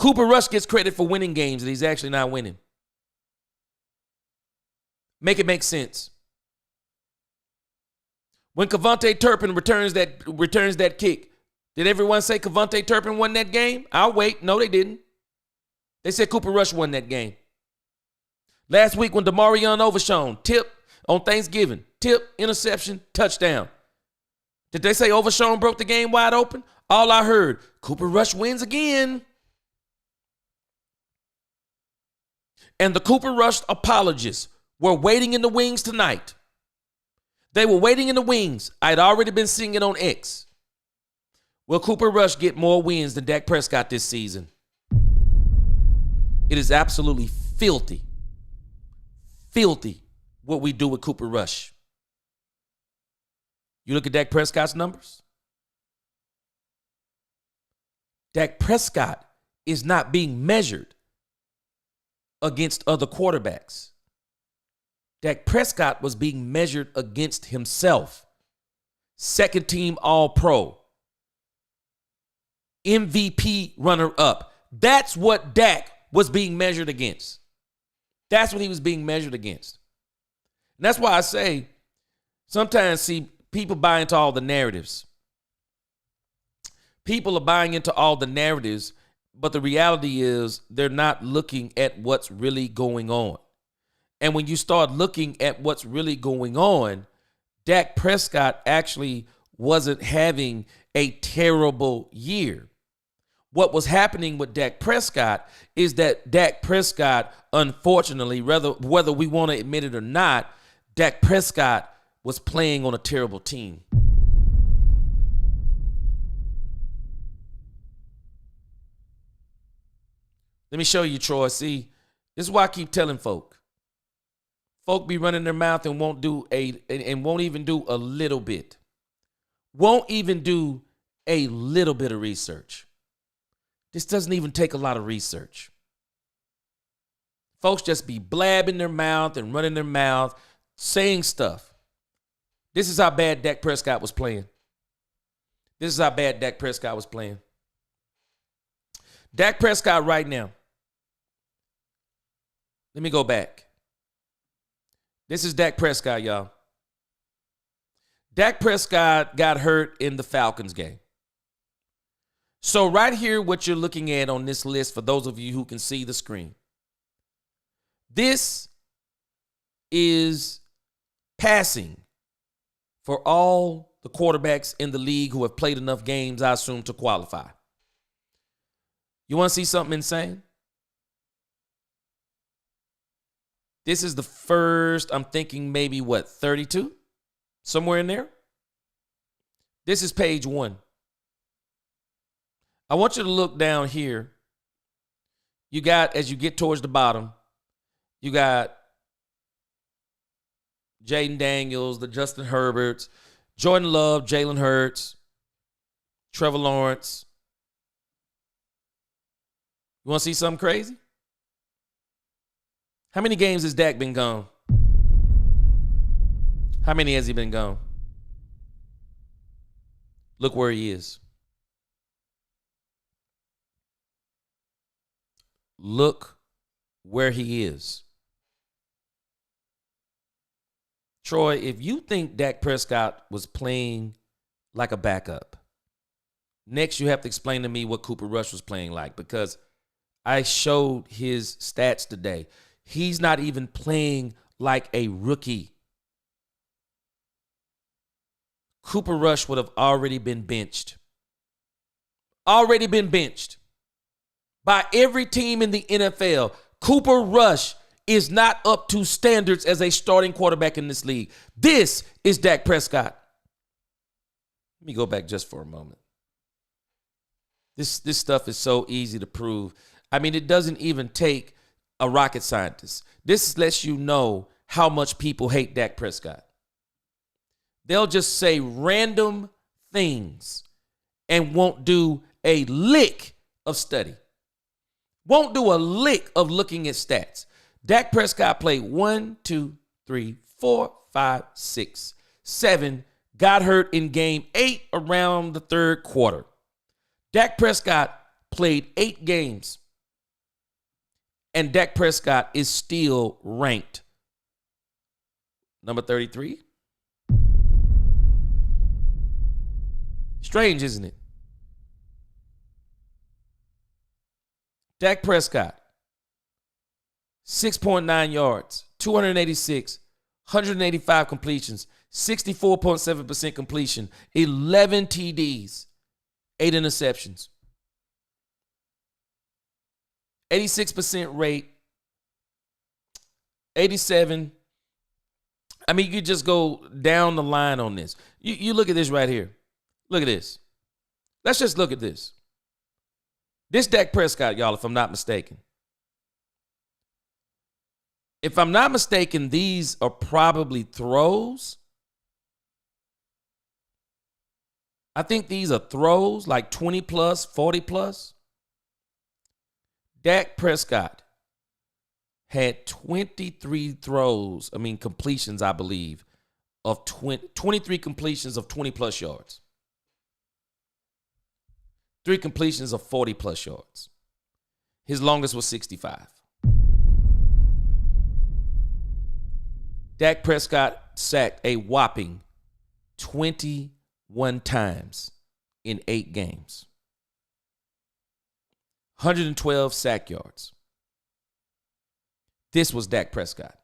Cooper Rush gets credit for winning games and he's actually not winning. Make it make sense. When Kevontae Turpin returns that kick, did everyone say Kevontae Turpin won that game? I'll wait. No, they didn't. They said Cooper Rush won that game. Last week when Demarion Overshown, tip on Thanksgiving, tip, interception, touchdown. Did they say Overshown broke the game wide open? All I heard, Cooper Rush wins again. And the Cooper Rush apologists were waiting in the wings tonight. They were waiting in the wings. I'd already been seeing it on X. Will Cooper Rush get more wins than Dak Prescott this season? It is absolutely filthy. Filthy what we do with Cooper Rush. You look at Dak Prescott's numbers. Dak Prescott is not being measured against other quarterbacks. Dak Prescott was being measured against himself. Second team All-Pro. MVP runner-up. That's what Dak was being measured against. That's what he was being measured against. And that's why I say sometimes, see, people buy into all the narratives. People are buying into all the narratives, but the reality is they're not looking at what's really going on. And when you start looking at what's really going on, Dak Prescott actually wasn't having a terrible year. What was happening with Dak Prescott is that Dak Prescott, unfortunately, whether we want to admit it or not, Dak Prescott was playing on a terrible team. Let me show you, Troy. See, this is why I keep telling folk. Folk be running their mouth and won't even do a little bit. Won't even do a little bit of research. This doesn't even take a lot of research. Folks just be blabbing their mouth and running their mouth, saying stuff. This is how bad Dak Prescott was playing. This is how bad Dak Prescott was playing. Dak Prescott right now. Let me go back. This is Dak Prescott, y'all. Dak Prescott got hurt in the Falcons game. So right here, what you're looking at on this list, for those of you who can see the screen, this is passing for all the quarterbacks in the league who have played enough games, I assume, to qualify. You want to see something insane? This is the first, I'm thinking maybe 32? Somewhere in there? This is page 1. I want you to look down here. You got, as you get towards the bottom, you got Jaden Daniels, the Justin Herberts, Jordan Love, Jalen Hurts, Trevor Lawrence. You want to see something crazy? How many games has Dak been gone? How many has he been gone? Look where he is. Look where he is. Troy, if you think Dak Prescott was playing like a backup, next you have to explain to me what Cooper Rush was playing like, because I showed his stats today. He's not even playing like a rookie. Cooper Rush would have already been benched. Already been benched by every team in the NFL. Cooper Rush is not up to standards as a starting quarterback in this league. This is Dak Prescott. Let me go back just for a moment. This stuff is so easy to prove. I mean, it doesn't even take a rocket scientist. This lets you know how much people hate Dak Prescott. They'll just say random things and won't do a lick of study. Won't do a lick of looking at stats. Dak Prescott played 1, 2, 3, 4, 5, 6, 7. Got hurt in game 8 around the third quarter. Dak Prescott played 8 games And Dak Prescott is still ranked number 33. Strange, isn't it? Dak Prescott, 6.9 yards, 286, 185 completions, 64.7% completion, 11 TDs, 8 interceptions, 86% rate, 87. I mean, you could just go down the line on this. You look at this right here. Look at this. Let's just look at this. This Dak Prescott, y'all, if I'm not mistaken. If I'm not mistaken, these are probably throws. I think these are throws, like 20 plus, 40 plus. Dak Prescott had 23 throws, completions, I believe, of 23 completions of 20 plus yards. 3 completions of 40 plus yards. His longest was 65. Dak Prescott sacked a whopping 21 times in 8 games. 112 sack yards. This was Dak Prescott.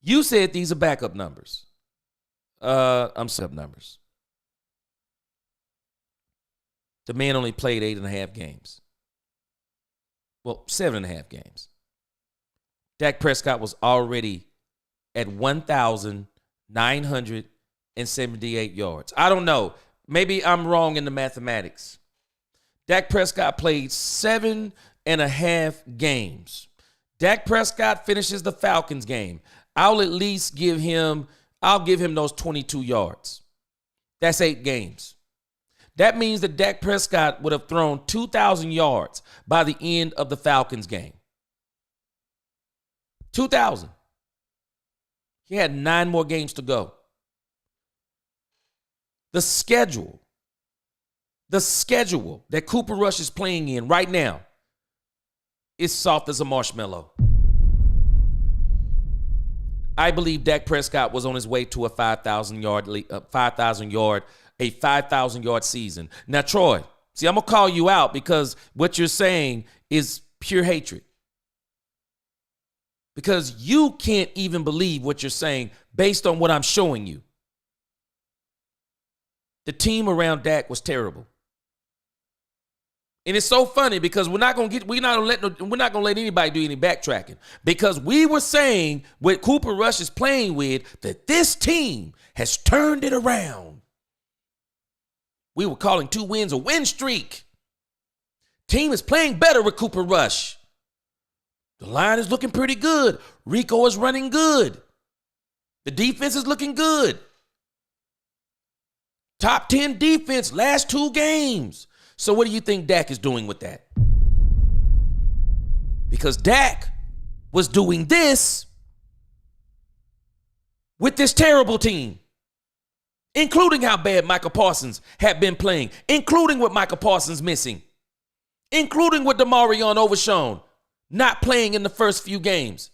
You said these are backup numbers. I'm sub numbers. The man only played 8.5 games. Well, 7.5 games. Dak Prescott was already at 1,978 yards. I don't know. Maybe I'm wrong in the mathematics. Dak Prescott played 7.5 games. Dak Prescott finishes the Falcons game. I'll give him those 22 yards. That's 8 games. That means that Dak Prescott would have thrown 2,000 yards by the end of the Falcons game. 2,000. He had 9 more games to go. The schedule that Cooper Rush is playing in right now is soft as a marshmallow. I believe Dak Prescott was on his way to a 5,000 yard season. Now, Troy, see, I'm going to call you out because what you're saying is pure hatred. Because you can't even believe what you're saying based on what I'm showing you. The team around Dak was terrible. And it's so funny because we're not gonna let anybody do any backtracking, because we were saying what Cooper Rush is playing with, that this team has turned it around. We were calling 2 wins a win streak. Team is playing better with Cooper Rush. The line is looking pretty good. Rico is running good. The defense is looking good. Top 10 defense last 2 games. So what do you think Dak is doing with that? Because Dak was doing this with this terrible team, including how bad Michael Parsons had been playing, including what Michael Parsons missing, including what Demarion Overshown not playing in the first few games,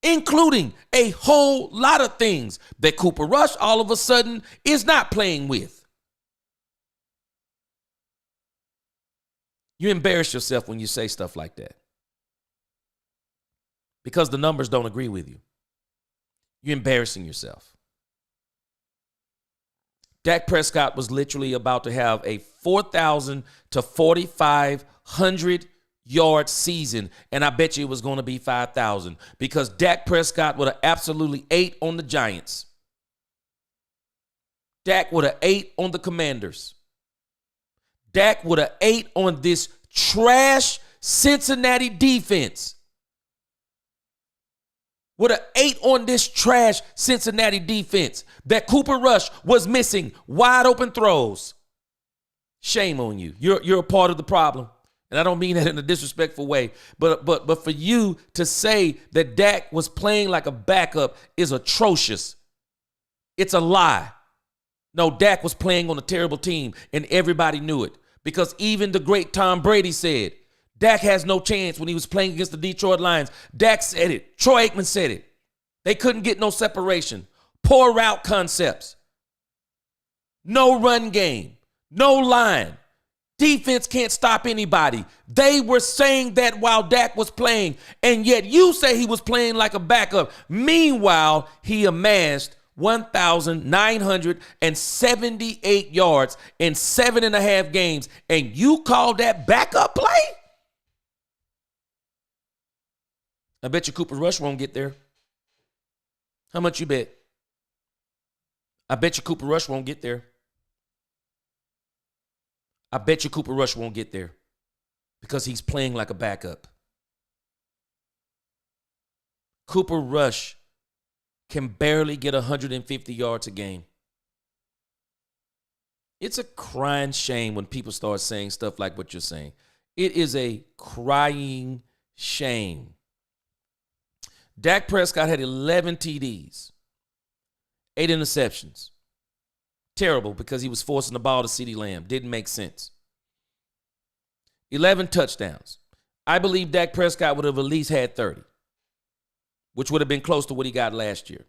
including a whole lot of things that Cooper Rush all of a sudden is not playing with. You embarrass yourself when you say stuff like that, because the numbers don't agree with you. You're embarrassing yourself. Dak Prescott was literally about to have a 4,000 to 4,500 yard season, and I bet you it was going to be 5,000, because Dak Prescott would have absolutely ate on the Giants. Dak would have ate on the Commanders. Dak would have ate on this trash Cincinnati defense. Would have ate on this trash Cincinnati defense that Cooper Rush was missing wide open throws. Shame on you. You're a part of the problem. And I don't mean that in a disrespectful way, but for you to say that Dak was playing like a backup is atrocious. It's a lie. No, Dak was playing on a terrible team, and everybody knew it, Because even the great Tom Brady said, Dak has no chance when he was playing against the Detroit Lions. Dak said it. Troy Aikman said it. They couldn't get no separation. Poor route concepts. No run game. No line. Defense can't stop anybody. They were saying that while Dak was playing, and yet you say he was playing like a backup. Meanwhile, he amassed 1,978 yards in 7.5 games, and you call that backup play? I bet you Cooper Rush won't get there. How much you bet? I bet you Cooper Rush won't get there. I bet you Cooper Rush won't get there because he's playing like a backup. Cooper Rush can barely get 150 yards a game. It's a crying shame when people start saying stuff like what you're saying. It is a crying shame. Dak Prescott had 11 TDs, 8 interceptions. Terrible because he was forcing the ball to CeeDee Lamb. Didn't make sense. 11 touchdowns. I believe Dak Prescott would have at least had 30, which would have been close to what he got last year.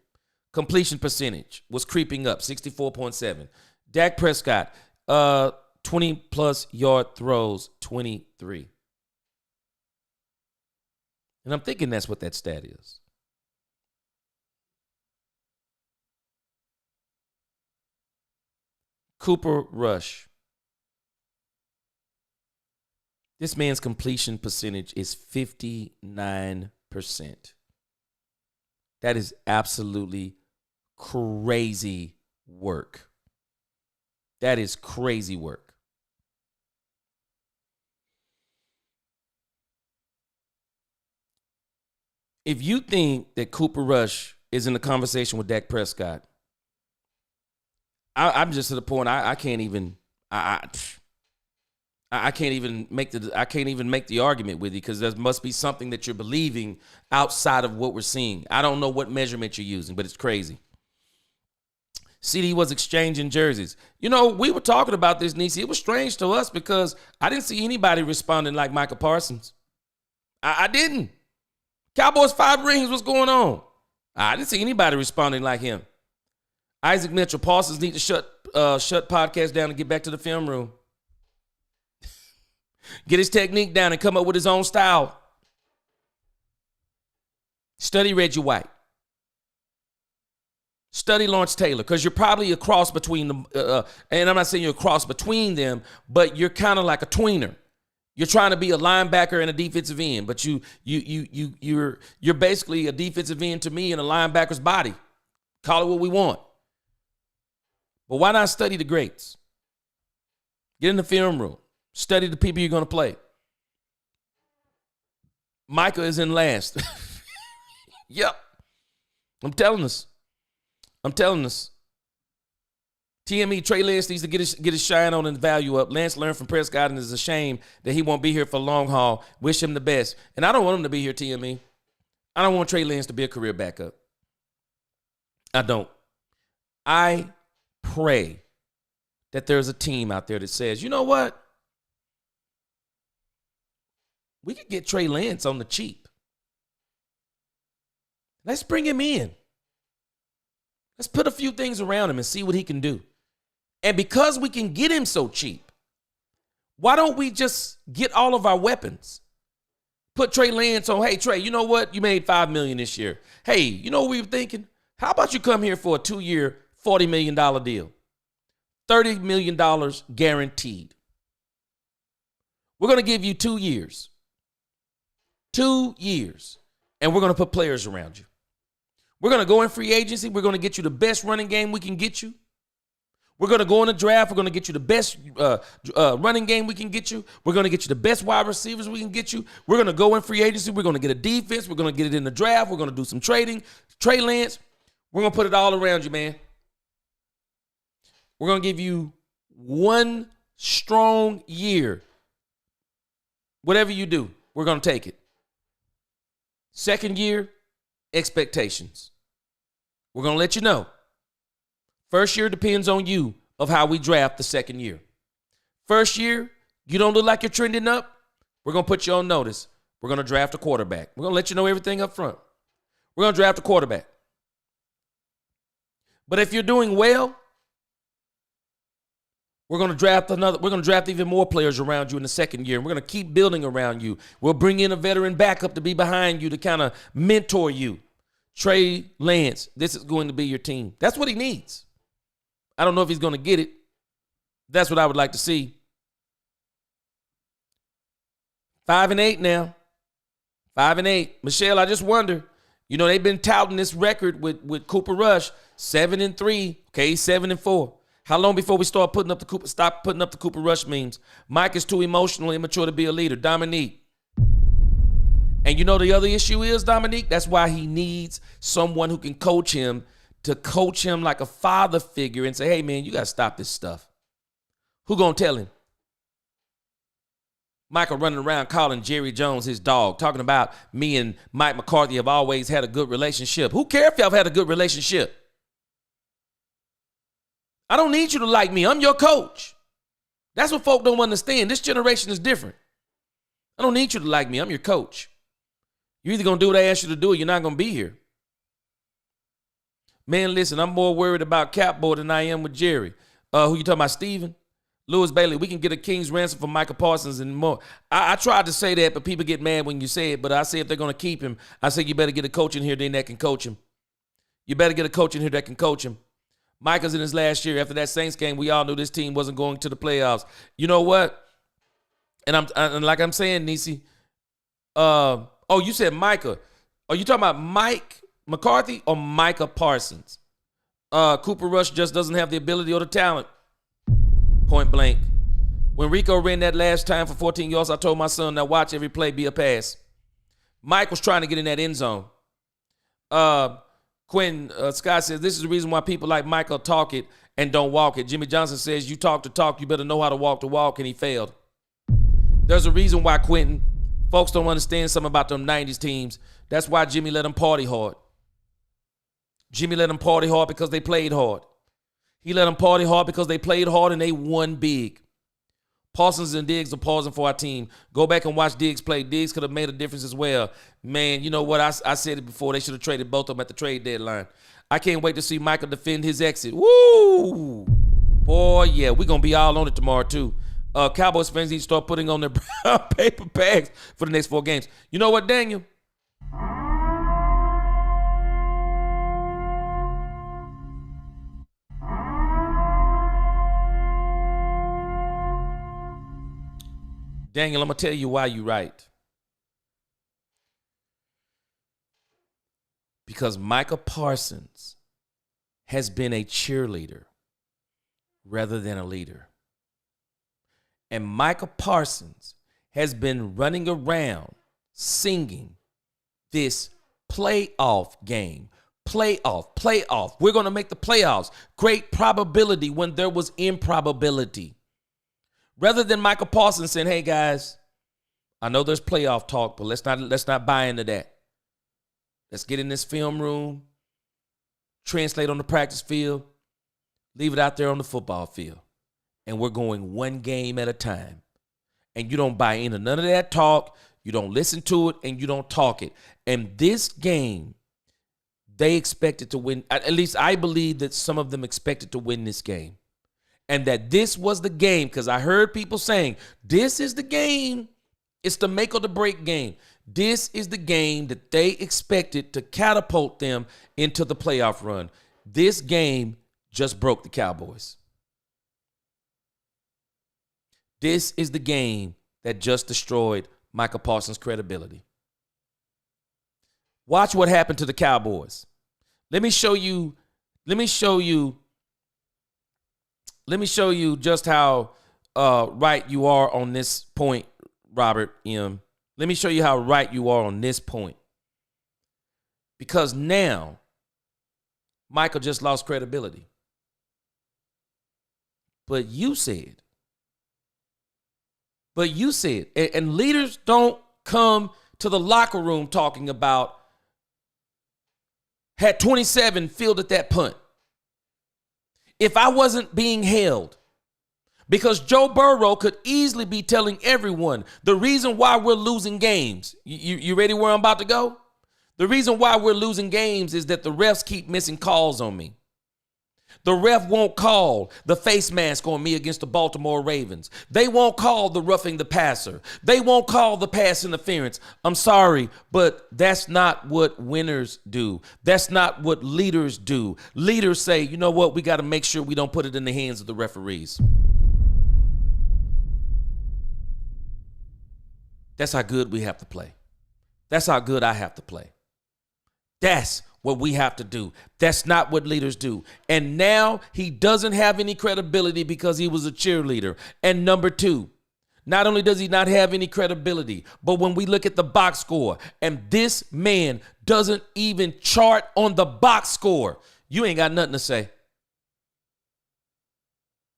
Completion percentage was creeping up, 64.7. Dak Prescott, 20-plus yard throws, 23. And I'm thinking that's what that stat is. Cooper Rush. This man's completion percentage is 59%. That is absolutely crazy work. That is crazy work. If you think that Cooper Rush is in the conversation with Dak Prescott, I'm just to the point I can't even I can't even make the argument with you because there must be something that you're believing outside of what we're seeing. I don't know what measurement you're using, but it's crazy. CD was exchanging jerseys. You know, we were talking about this, Nisi. It was strange to us because I didn't see anybody responding like Micah Parsons. I didn't. Cowboys 5 rings, what's going on? I didn't see anybody responding like him. Isaac Mitchell, Parsons need to shut podcast down and get back to the film room. Get his technique down and come up with his own style. Study Reggie White. Study Lawrence Taylor, because you're probably a cross between them. And I'm not saying you're a cross between them, but you're kind of like a tweener. You're trying to be a linebacker and a defensive end, but you're basically a defensive end to me in a linebacker's body. Call it what we want. But why not study the greats? Get in the film room. Study the people you're going to play. Micah is in last. Yep. I'm telling us. TME, Trey Lance needs to get his shine on and value up. Lance learned from Prescott and it's a shame that he won't be here for long haul. Wish him the best. And I don't want him to be here, TME. I don't want Trey Lance to be a career backup. I don't. I pray that there's a team out there that says, you know what? We could get Trey Lance on the cheap. Let's bring him in. Let's put a few things around him and see what he can do. And because we can get him so cheap, why don't we just get all of our weapons? Put Trey Lance on, hey, Trey, you know what? You made $5 million this year. Hey, you know what we were thinking? How about you come here for a 2-year, $40 million deal? $30 million guaranteed. We're going to give you 2 years. 2 years. And we're going to put players around you. We're going to go in free agency. We're going to get you the best running game we can get you. We're going to go in the draft. We're going to get you the best running game we can get you. We're going to get you the best wide receivers we can get you. We're going to go in free agency. We're going to get a defense. We're going to get it in the draft. We're going to do some trading. Trey Lance, we're going to put it all around you, man. We're going to give you 1 strong year. Whatever you do, we're going to take it. Second year, expectations. We're going to let you know. First year depends on you of how we draft the second year. First year, You don't look like you're trending up, we're going to put you on notice. We're going to draft a quarterback. We're going to let you know everything up front. We're going to draft a quarterback. But if you're doing well, we're going to draft even more players around you in the second year. And we're going to keep building around you. We'll bring in a veteran backup to be behind you to kind of mentor you. Trey Lance, this is going to be your team. That's what he needs. I don't know if he's going to get it. That's what I would like to see. 5-8 now. 5-8. Michelle, I just wonder. They've been touting this record with Cooper Rush, 7-3. Okay, 7-4. How long before we stop putting up the Cooper Rush memes? Mike is too emotionally immature to be a leader. Dominique. And the other issue is, Dominique, that's why he needs someone who can coach him, to coach him like a father figure and say, hey, man, you got to stop this stuff. Who going to tell him? Michael running around calling Jerry Jones his dog, talking about me and Mike McCarthy have always had a good relationship. Who cares if y'all have had a good relationship? I don't need you to like me. I'm your coach. That's what folk don't understand. This generation is different. I don't need you to like me. I'm your coach. You're either going to do what I ask you to do or you're not going to be here. Man, listen, I'm more worried about Capboy than I am with Jerry. Who you talking about, Steven? Lewis Bailey, we can get a king's ransom for Micah Parsons and more. I tried to say that, but people get mad when you say it. But I say if they're going to keep him, I say you better get a coach in here then that can coach him. You better get a coach in here that can coach him. Micah's in his last year. After that Saints game, we all knew this team wasn't going to the playoffs. You know what? And like I'm saying, Nisi, you said Micah. Are you talking about Mike McCarthy or Micah Parsons? Cooper Rush just doesn't have the ability or the talent. Point blank. When Rico ran that last time for 14 yards, I told my son, now watch every play be a pass. Mike was trying to get in that end zone. Quinn Scott says, this is the reason why people like Michael talk it and don't walk it. Jimmy Johnson says, you talk the talk, you better know how to walk, and he failed. There's a reason why, Quentin, folks don't understand something about them 90s teams. That's why Jimmy let them party hard. Jimmy let them party hard because they played hard. He let them party hard because they played hard and they won big. Parsons and Diggs are pausing for our team. Go back and watch Diggs play. Diggs could have made a difference as well. Man, you know what? I said it before. They should have traded both of them at the trade deadline. I can't wait to see Michael defend his exit. Woo! Boy, yeah, we're going to be all on it tomorrow, too. Cowboys fans need to start putting on their brown paper bags for the next 4 games. You know what, Daniel? Daniel, I'm going to tell you why you're right. Because Micah Parsons has been a cheerleader rather than a leader. And Micah Parsons has been running around singing this playoff game. Playoff. We're going to make the playoffs. Great probability when there was improbability. Rather than Micah Parsons saying, hey, guys, I know there's playoff talk, but let's not buy into that. Let's get in this film room, translate on the practice field, leave it out there on the football field. And we're going one game at a time. And you don't buy into none of that talk. You don't listen to it, and you don't talk it. And this game, they expected to win. At least I believe that some of them expected to win this game. And that this was the game, because I heard people saying, this is the game. It's the make or the break game. This is the game that they expected to catapult them into the playoff run. This game just broke the Cowboys. This is the game that just destroyed Micah Parsons' credibility. Watch what happened to the Cowboys. Let me show you just how right you are on this point, Robert M. Let me show you how right you are on this point. Because now, Michael just lost credibility. But you said, and leaders don't come to the locker room talking about had 27 fielded that punt. If I wasn't being held, Because Joe Burrow could easily be telling everyone the reason why we're losing games. You ready where I'm about to go? The reason why we're losing games is that the refs keep missing calls on me. The ref won't call the face mask on me against the Baltimore Ravens. They won't call the roughing the passer. They won't call the pass interference. I'm sorry, but that's not what winners do. That's not what leaders do. Leaders say, you know what, we got to make sure we don't put it in the hands of the referees. That's how good we have to play. That's how good I have to play. That's what we have to do. That's not what leaders do. And now he doesn't have any credibility because he was a cheerleader. And number two, not only does he not have any credibility, but when we look at the box score, and this man doesn't even chart on the box score, you ain't got nothing to say.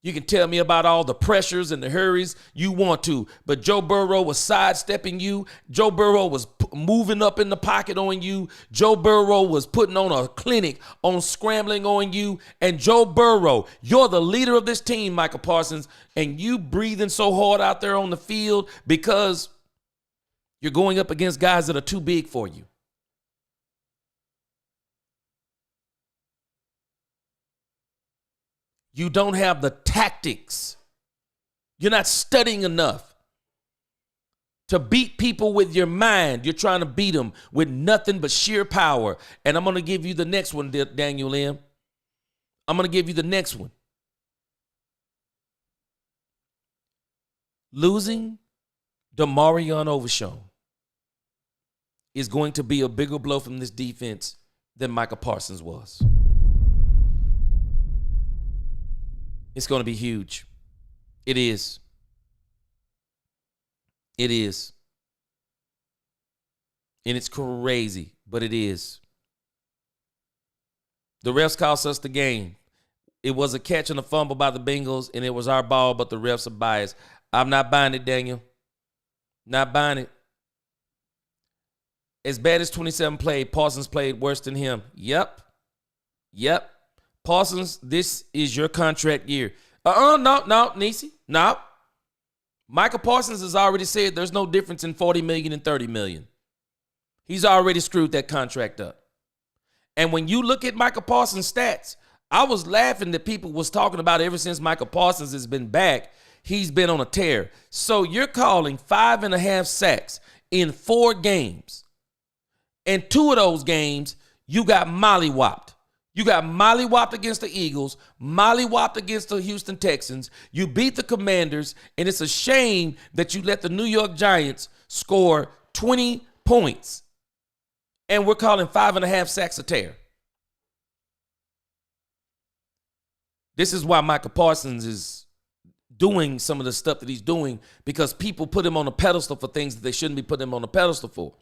You can tell me about all the pressures and the hurries you want to, but Joe Burrow was sidestepping you. Joe Burrow was moving up in the pocket on you. Joe Burrow was putting on a clinic on scrambling on you. And Joe Burrow, you're the leader of this team, Michael Parsons, and you breathing so hard out there on the field because you're going up against guys that are too big for you. You don't have the tactics. You're not studying enough to beat people with your mind. You're trying to beat them with nothing but sheer power. And I'm going to give you the next one, Daniel M. I'm going to give you the next one. Losing Demarion Overshown is going to be a bigger blow from this defense than Michael Parsons was. It's going to be huge. It is. It is. And it's crazy, but it is. The refs cost us the game. It was a catch and a fumble by the Bengals, and it was our ball, but the refs are biased. I'm not buying it, Daniel. Not buying it. As bad as 27 played, Parsons played worse than him. Yep. Parsons, this is your contract year. No, Nisi. No. Michael Parsons has already said there's no difference in $40 million and $30 million. He's already screwed that contract up. And when you look at Michael Parsons' stats, I was laughing that people was talking about ever since Michael Parsons has been back, he's been on a tear. So you're calling 5.5 sacks in 4 games. And 2 of those games, you got mollywopped. You got mollywopped against the Eagles, mollywopped against the Houston Texans. You beat the Commanders, and it's a shame that you let the New York Giants score 20 points. And we're calling 5.5 sacks a tear. This is why Michael Parsons is doing some of the stuff that he's doing, because people put him on a pedestal for things that they shouldn't be putting him on a pedestal for.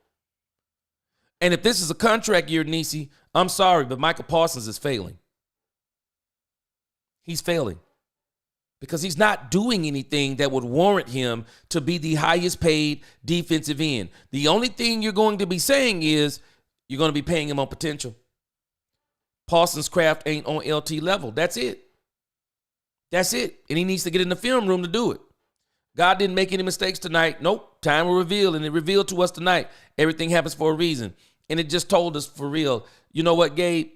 And if this is a contract year, Nisi, I'm sorry, but Michael Parsons is failing. He's failing because he's not doing anything that would warrant him to be the highest paid defensive end. The only thing you're going to be saying is you're going to be paying him on potential. Parsons' craft ain't on LT level. That's it. That's it. And he needs to get in the film room to do it. God didn't make any mistakes tonight. Nope. Time will reveal, and it revealed to us tonight. Everything happens for a reason. And it just told us for real, you know what, Gabe?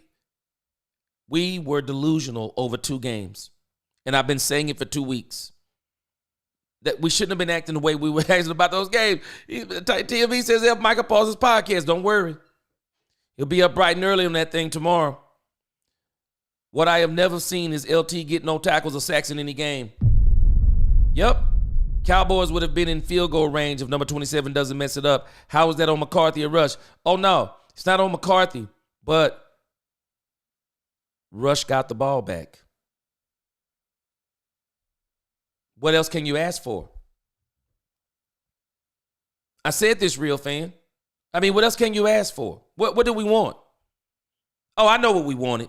We were delusional over 2 games. And I've been saying it for 2 weeks. That we shouldn't have been acting the way we were acting about those games. TMV says, help Michael Parsons podcast. Don't worry. He'll be up bright and early on that thing tomorrow. What I have never seen is LT get no tackles or sacks in any game. Yep. Cowboys would have been in field goal range if number 27 doesn't mess it up. How is that on McCarthy or Rush? Oh, no. It's not on McCarthy, but Rush got the ball back. What else can you ask for? I said this, real fan. I mean, what else can you ask for? What do we want? Oh, I know what we wanted.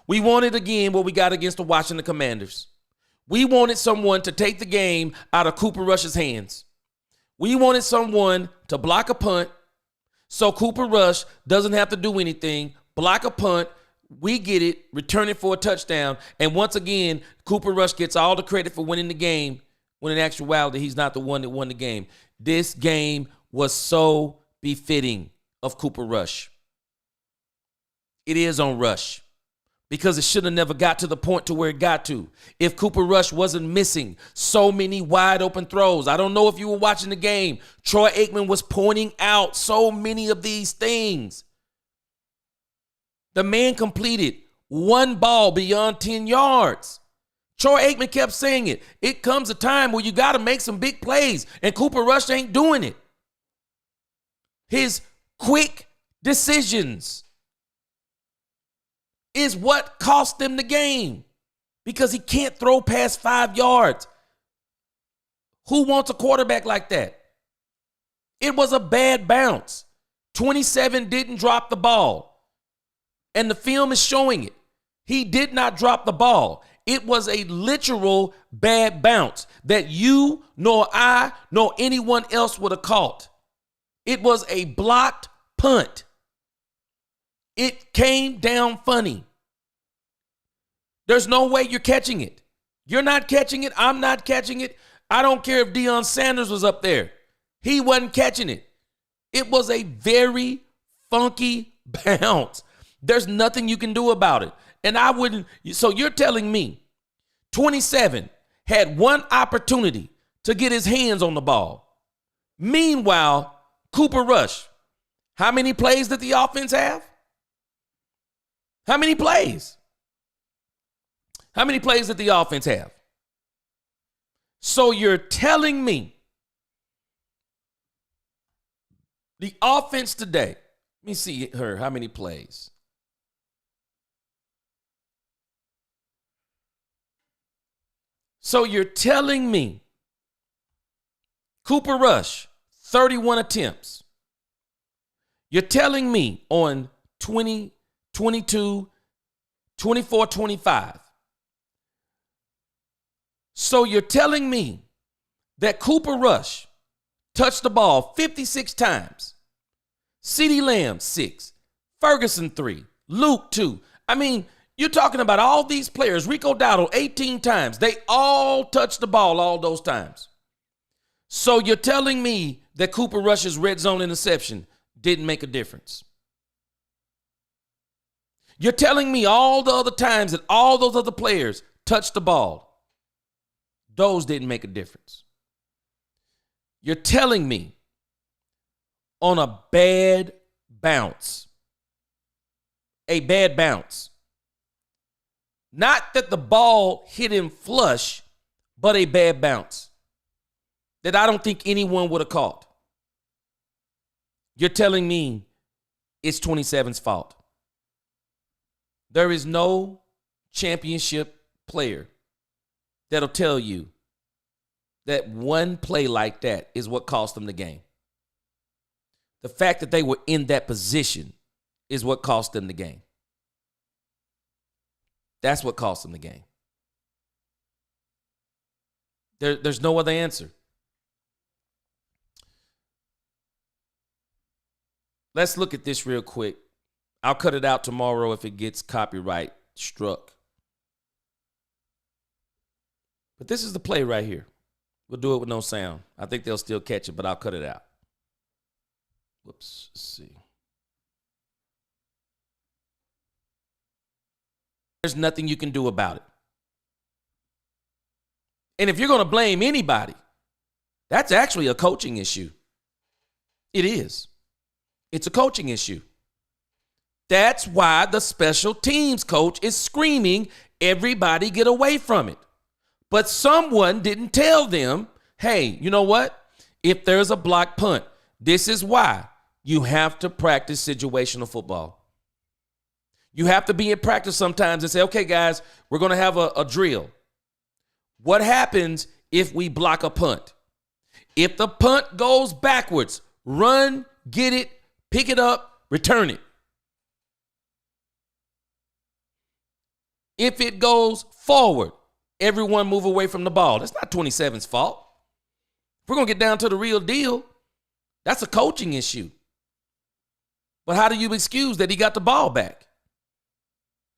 We wanted again what we got against the Washington Commanders. We wanted someone to take the game out of Cooper Rush's hands. We wanted someone to block a punt so Cooper Rush doesn't have to do anything, block a punt, We get it, return it for a touchdown, and once again, Cooper Rush gets all the credit for winning the game, when in actuality, he's not the one that won the game. This game was so befitting of Cooper Rush. It is on Rush, because it should have never got to the point to where it got to. If Cooper Rush wasn't missing so many wide open throws. I don't know if you were watching the game. Troy Aikman was pointing out so many of these things. The man completed one ball beyond 10 yards. Troy Aikman kept saying it. It comes a time where you got to make some big plays, and Cooper Rush ain't doing it. His quick decisions is what cost them the game, because he can't throw past 5 yards. Who wants a quarterback like that? It was a bad bounce. 27 didn't drop the ball, and the film is showing it. He did not drop the ball. It was a literal bad bounce that you, nor I, nor anyone else would have caught. It was a blocked punt. It came down funny. There's no way you're catching it. You're not catching it. I'm not catching it. I don't care if Deion Sanders was up there. He wasn't catching it. It was a very funky bounce. There's nothing you can do about it. And I wouldn't. So you're telling me 27 had one opportunity to get his hands on the ball. Meanwhile, Cooper Rush, how many plays did the offense have? How many plays? How many plays did the offense have? So you're telling me the offense today, let me see her, how many plays? So you're telling me Cooper Rush, 31 attempts. You're telling me on 20, 22, 24, 25. So you're telling me that Cooper Rush touched the ball 56 times. CeeDee Lamb, 6. Ferguson, 3. Luke, 2. I mean, you're talking about all these players. Rico Dowdle, 18 times. They all touched the ball all those times. So you're telling me that Cooper Rush's red zone interception didn't make a difference. You're telling me all the other times that all those other players touched the ball, those didn't make a difference. You're telling me on a bad bounce, not that the ball hit him flush, but a bad bounce that I don't think anyone would have caught. You're telling me it's 27's fault. There is no championship player that'll tell you that one play like that is what cost them the game. The fact that they were in that position is what cost them the game. That's what cost them the game. There's no other answer. Let's look at this real quick. I'll cut it out tomorrow if it gets copyright struck. But this is the play right here. We'll do it with no sound. I think they'll still catch it, but I'll cut it out. Whoops, let's see. There's nothing you can do about it. And if you're going to blame anybody, that's actually a coaching issue. It is. It's a coaching issue. That's why the special teams coach is screaming, everybody get away from it. But someone didn't tell them, hey, you know what? If there's a block punt, this is why you have to practice situational football. You have to be in practice sometimes and say, okay, guys, we're going to have a drill. What happens if we block a punt? If the punt goes backwards, run, get it, pick it up, return it. If it goes forward, everyone move away from the ball. That's not 27's fault. If we're going to get down to the real deal, that's a coaching issue. But how do you excuse that he got the ball back?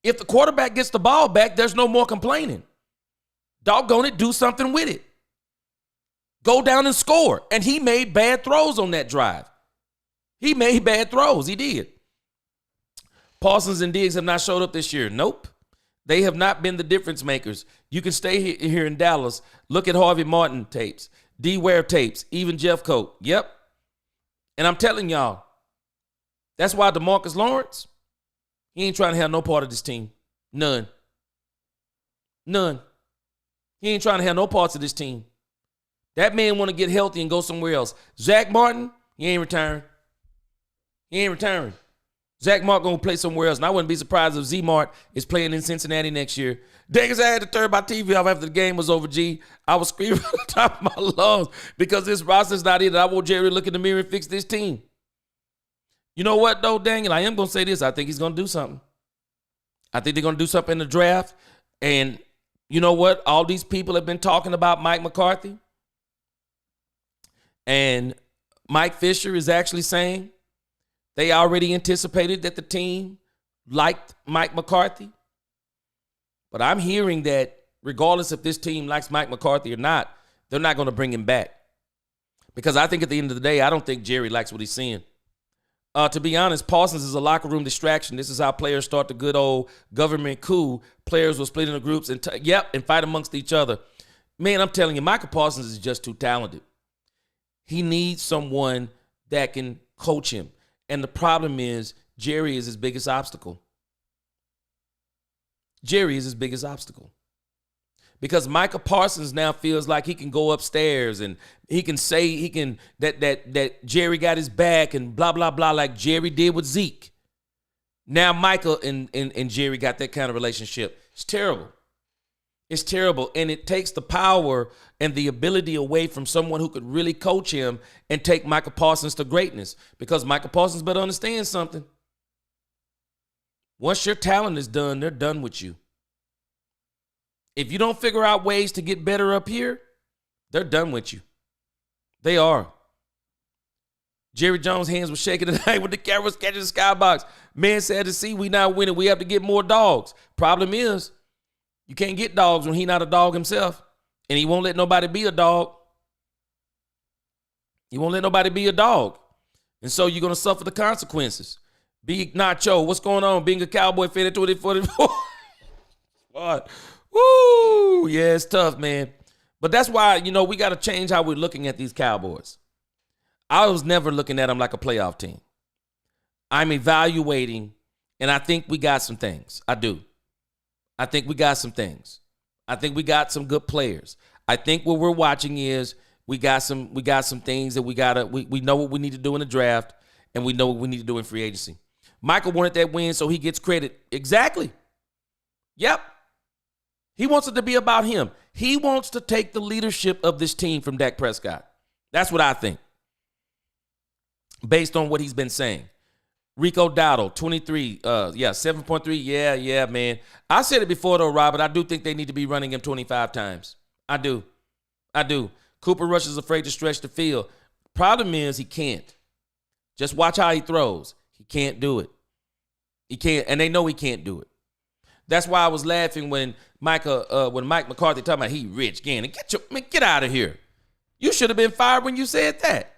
If the quarterback gets the ball back, there's no more complaining. Doggone it, do something with it. Go down and score. And he made bad throws on that drive. He made bad throws. He did. Parsons and Diggs have not showed up this year. Nope. They have not been the difference makers. You can stay here in Dallas. Look at Harvey Martin tapes, D. Ware tapes, even Jeff Coat. Yep. And I'm telling y'all, that's why DeMarcus Lawrence, he ain't trying to have no part of this team. None. He ain't trying to have no parts of this team. That man want to get healthy and go somewhere else. Zach Martin, he ain't retiring. Zach Martin going to play somewhere else. And I wouldn't be surprised if Z Mart is playing in Cincinnati next year. Dang, I had to turn my TV off after the game was over, G. I was screaming at the top of my lungs because this roster's not in. I want Jerry to look in the mirror and fix this team. You know what, though, Daniel? I am going to say this. I think he's going to do something. I think they're going to do something in the draft. And you know what? All these people have been talking about Mike McCarthy. And Mike Fisher is actually saying they already anticipated that the team liked Mike McCarthy. But I'm hearing that regardless if this team likes Mike McCarthy or not, they're not going to bring him back. Because I think at the end of the day, I don't think Jerry likes what he's seeing. To be honest, Parsons is a locker room distraction. This is how players start the good old government coup. Players will split into groups and fight amongst each other. Man, I'm telling you, Michael Parsons is just too talented. He needs someone that can coach him. And the problem is, Jerry is his biggest obstacle. Because Michael Parsons now feels like he can go upstairs and he can say that Jerry got his back and blah, blah, blah, like Jerry did with Zeke. Now Michael and Jerry got that kind of relationship. It's terrible. And it takes the power and the ability away from someone who could really coach him and take Michael Parsons to greatness. Because Michael Parsons better understand something. Once your talent is done, they're done with you. If you don't figure out ways to get better up here, they're done with you. They are. Jerry Jones' hands were shaking tonight with the cameras catching the skybox. Man said to see we not winning. We have to get more dogs. Problem is, you can't get dogs when he's not a dog himself. And he won't let nobody be a dog. And so you're going to suffer the consequences. Big Nacho, what's going on? Being a Cowboy fan at 2044. What? Woo! Yeah, it's tough, man. But that's why, we got to change how we're looking at these Cowboys. I was never looking at them like a playoff team. I'm evaluating, and I think we got some things. I do. I think we got some things. I think we got some good players. I think what we're watching is we got some things that we know what we need to do in the draft, and we know what we need to do in free agency. Michael wanted that win, so he gets credit. Exactly. Yep. He wants it to be about him. He wants to take the leadership of this team from Dak Prescott. That's what I think, based on what he's been saying. Rico Dowdle, 23, 7.3. Yeah, man. I said it before, though, Robert. I do think they need to be running him 25 times. I do. Cooper Rush is afraid to stretch the field. Problem is he can't. Just watch how he throws. He can't do it. He can't, and they know he can't do it. That's why I was laughing when Mike McCarthy talking about he rich Gannon. Get out of here. You should have been fired when you said that.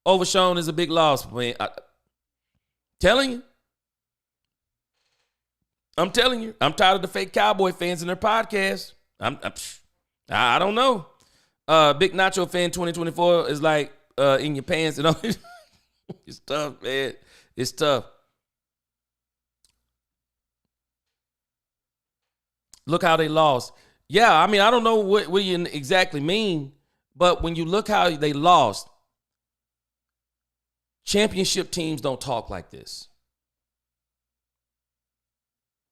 Overshown is a big loss, man. Telling you. I'm telling you. I'm tired of the fake Cowboy fans and their podcasts. I don't know. Big Nacho fan 2024 is like in your pants. It's tough, man. It's tough. Look how they lost. Yeah, I mean, I don't know what you exactly mean, but when you look how they lost, championship teams don't talk like this.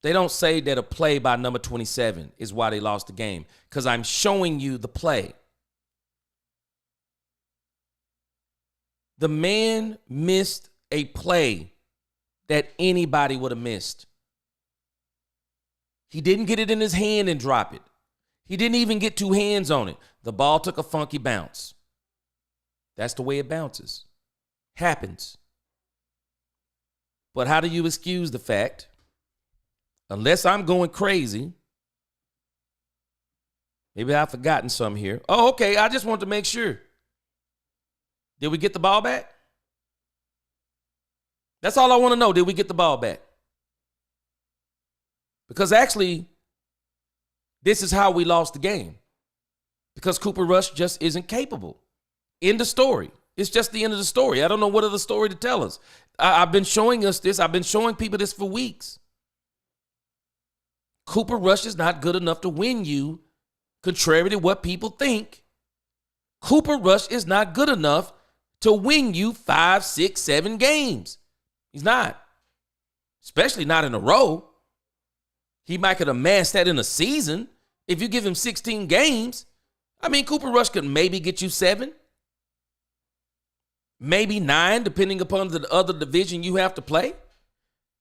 They don't say that a play by number 27 is why they lost the game, because I'm showing you the play. The man missed a play that anybody would have missed. He didn't get it in his hand and drop it. He didn't even get two hands on it. The ball took a funky bounce. That's the way it bounces. Happens. But how do you excuse the fact unless I'm going crazy. Maybe I've forgotten some here. Oh, okay. I just want to make sure. Did we get the ball back? That's all I want to know. Did we get the ball back? Because actually, this is how we lost the game. Because Cooper Rush just isn't capable. End of story. It's just the end of the story. I don't know what other story to tell us. I've been showing us this. I've been showing people this for weeks. Cooper Rush is not good enough to win you, contrary to what people think. Cooper Rush is not good enough to win you 5, 6, 7 games. He's not. Especially not in a row. He might could amass that in a season. If you give him 16 games, I mean, Cooper Rush could maybe get you 7. Maybe 9, depending upon the other division you have to play.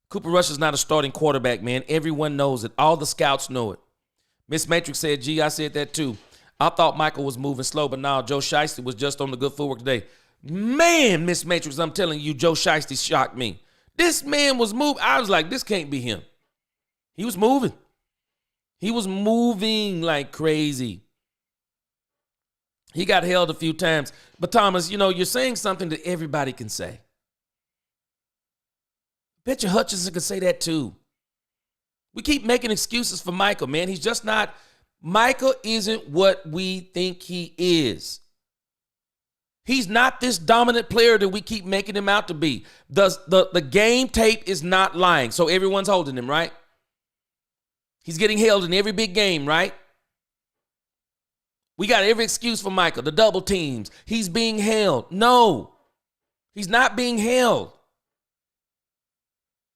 Cooper Rush is not a starting quarterback, man. Everyone knows it. All the scouts know it. Miss Matrix said, gee, I said that too. I thought Michael was moving slow, but now Joe Shiesty was just on the good footwork today. Man, Miss Matrix, I'm telling you, Joe Shiesty shocked me. This man was moving. I was like, this can't be him. He was moving. He was moving like crazy. He got held a few times. But Thomas, you know, you're saying something that everybody can say. Bet you Hutchinson could say that too. We keep making excuses for Michael, man. He's just not. Michael isn't what we think he is. He's not this dominant player that we keep making him out to be. The game tape is not lying. So everyone's holding him, right? He's getting held in every big game, right? We got every excuse for Michael. The double teams. He's being held. No, he's not being held.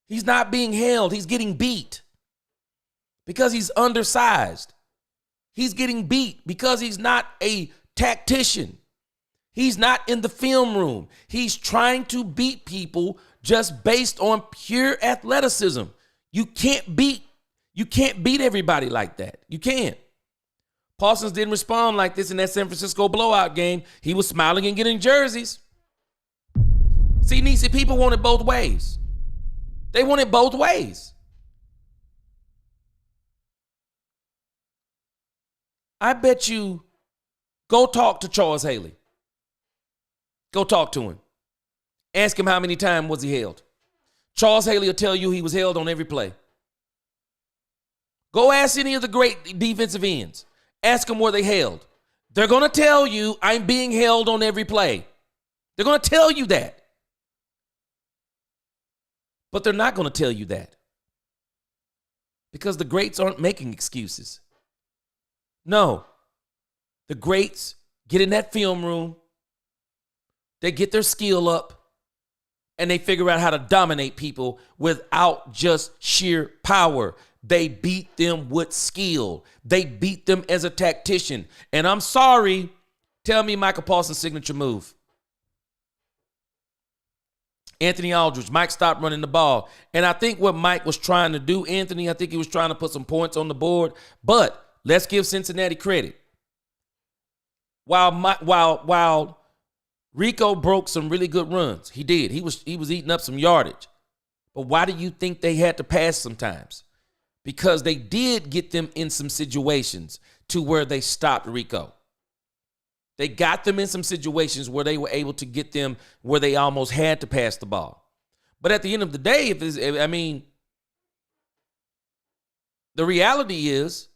He's not being held. He's getting beat because he's undersized. He's getting beat because he's not a tactician. He's not in the film room. He's trying to beat people just based on pure athleticism. You can't beat everybody like that. You can't. Parsons didn't respond like this in that San Francisco blowout game. He was smiling and getting jerseys. See, Niecy, people want it both ways. They want it both ways. I bet you go talk to Charles Haley. Go talk to him. Ask him how many times was he held. Charles Haley will tell you he was held on every play. Go ask any of the great defensive ends. Ask them where they held. They're going to tell you I'm being held on every play. They're going to tell you that. But they're not going to tell you that. Because the greats aren't making excuses. No. The greats get in that film room. They get their skill up. And they figure out how to dominate people without just sheer power. They beat them with skill. They beat them as a tactician. And I'm sorry, tell me Michael Parsons' signature move. Anthony Aldridge, Mike stopped running the ball. And I think what Mike was trying to do, Anthony, I think he was trying to put some points on the board. But let's give Cincinnati credit. While Rico broke some really good runs, he did. He was eating up some yardage. But why do you think they had to pass sometimes? Because they did get them in some situations to where they stopped Rico. They got them in some situations where they were able to get them where they almost had to pass the ball. But at the end of the day, the reality is,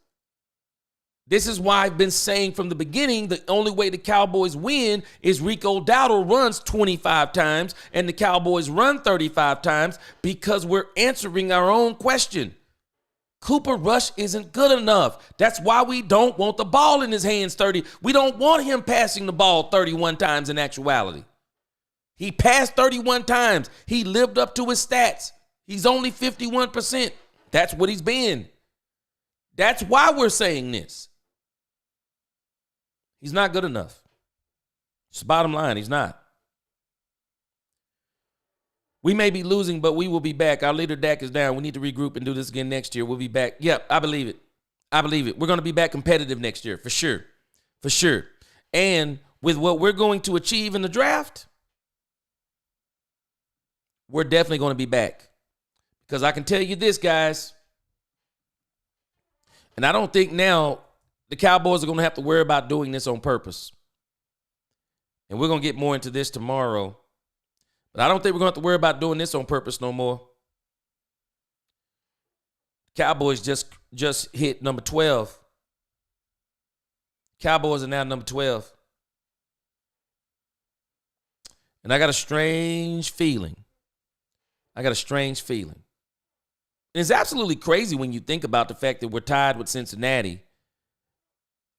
this is why I've been saying from the beginning, the only way the Cowboys win is Rico Dowdle runs 25 times and the Cowboys run 35 times because we're answering our own question. Cooper Rush isn't good enough. That's why we don't want the ball in his hands 30. We don't want him passing the ball 31 times in actuality. He passed 31 times. He lived up to his stats. He's only 51%. That's what he's been. That's why we're saying this. He's not good enough. It's the bottom line. He's not. We may be losing, but we will be back. Our leader, Dak, is down. We need to regroup and do this again next year. We'll be back. Yep, I believe it. I believe it. We're going to be back competitive next year, for sure. For sure. And with what we're going to achieve in the draft, we're definitely going to be back. Because I can tell you this, guys. And I don't think now the Cowboys are going to have to worry about doing this on purpose. And we're going to get more into this tomorrow. But I don't think we're going to have to worry about doing this on purpose no more. Cowboys just hit number 12. Cowboys are now number 12. And I got a strange feeling. And it's absolutely crazy when you think about the fact that we're tied with Cincinnati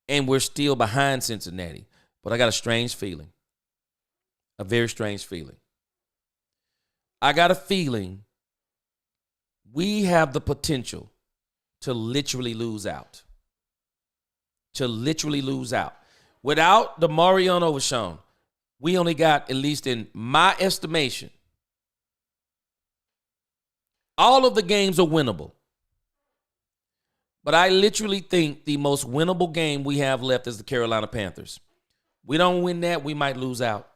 and we're still behind Cincinnati. But I got a strange feeling. A very strange feeling. I got a feeling we have the potential to literally lose out. Without the Marion Overshown, we only got, at least in my estimation, all of the games are winnable. But I literally think the most winnable game we have left is the Carolina Panthers. We don't win that, we might lose out.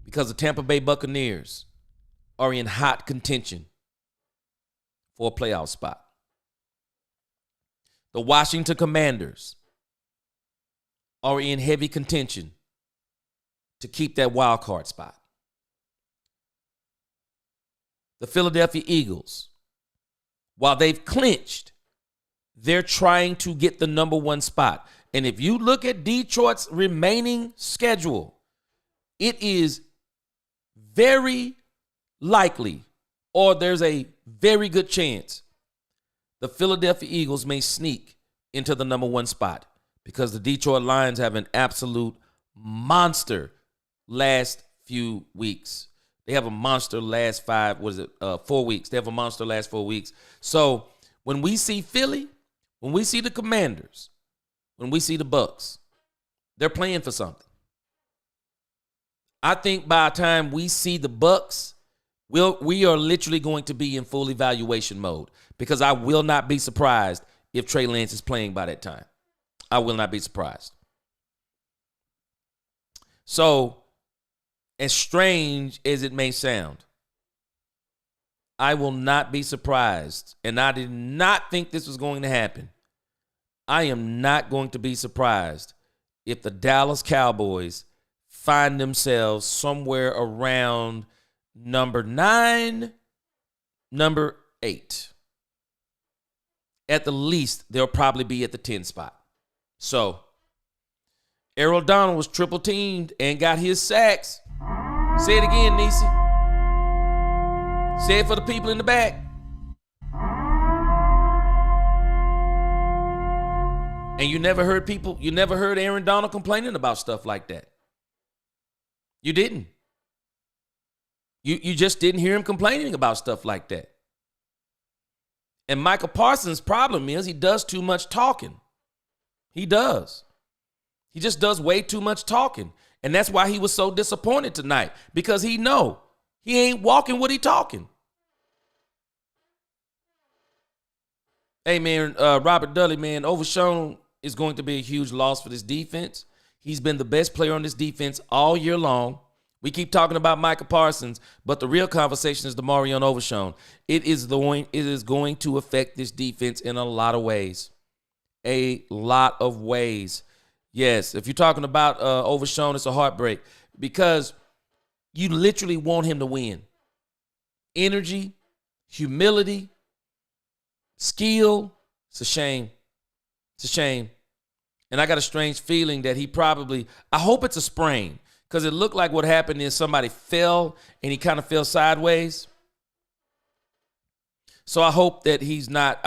Because the Tampa Bay Buccaneers are in hot contention for a playoff spot. The Washington Commanders are in heavy contention to keep that wild card spot. The Philadelphia Eagles, while they've clinched, they're trying to get the number one spot. And if you look at Detroit's remaining schedule, it is very likely, or there's a very good chance, the Philadelphia Eagles may sneak into the number one spot because the Detroit Lions have an absolute monster last few weeks. They have a monster last 4 weeks. They have a monster last 4 weeks. So when we see Philly, when we see the Commanders, when we see the Bucs, they're playing for something. I think by the time we see the Bucs, we are literally going to be in full evaluation mode because I will not be surprised if Trey Lance is playing by that time. I will not be surprised. So, as strange as it may sound, I will not be surprised, and I did not think this was going to happen. I am not going to be surprised if the Dallas Cowboys find themselves somewhere around number 9, number 8. At the least, they'll probably be at the 10 spot. So, Errol Donald was triple teamed and got his sacks. Say it again, Nisi. Say it for the people in the back. And you never heard Aaron Donald complaining about stuff like that. You didn't. You just didn't hear him complaining about stuff like that. And Michael Parsons' problem is he does too much talking. He does. He just does way too much talking. And that's why he was so disappointed tonight, because he ain't walking what he talking. Hey, man, Robert Dudley, man, Overshown is going to be a huge loss for this defense. He's been the best player on this defense all year long. We keep talking about Micah Parsons, but the real conversation is the Marion Overshown. It is going to affect this defense in a lot of ways. A lot of ways. Yes, if you're talking about Overshown, it's a heartbreak because you literally want him to win. Energy, humility, skill. It's a shame. It's a shame. And I got a strange feeling that I hope it's a sprain, because it looked like what happened is somebody fell and he kind of fell sideways. So I hope he's not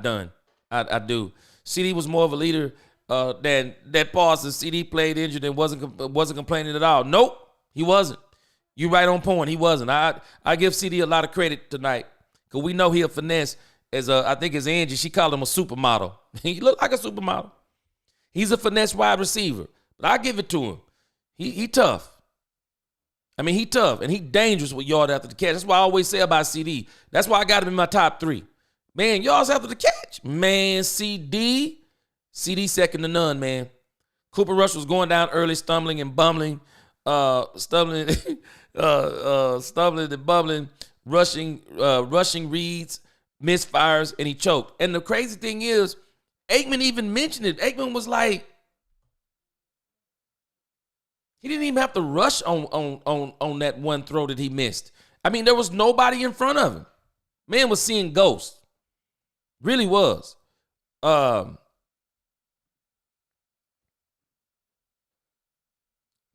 done. I do. CD was more of a leader than that Parsons. CD played injured and wasn't complaining at all. Nope, he wasn't. You right on point. He wasn't. I give CD a lot of credit tonight, because we know he'll finesse. I think as Angie, she called him a supermodel. He looked like a supermodel. He's a finesse wide receiver, but I give it to him. He tough. I mean, he tough, and he dangerous with yard after the catch. That's why I always say about CD. That's why I got him in my top 3. Man, yards after the catch. Man, CD second to none, man. Cooper Rush was going down early, stumbling and bumbling, stumbling and bumbling, rushing reads. misfires, and he choked. And the crazy thing is, Aikman even mentioned it. Aikman was like, he didn't even have to rush on that one throw that he missed. I mean, there was nobody in front of him. Man was seeing ghosts. Really was.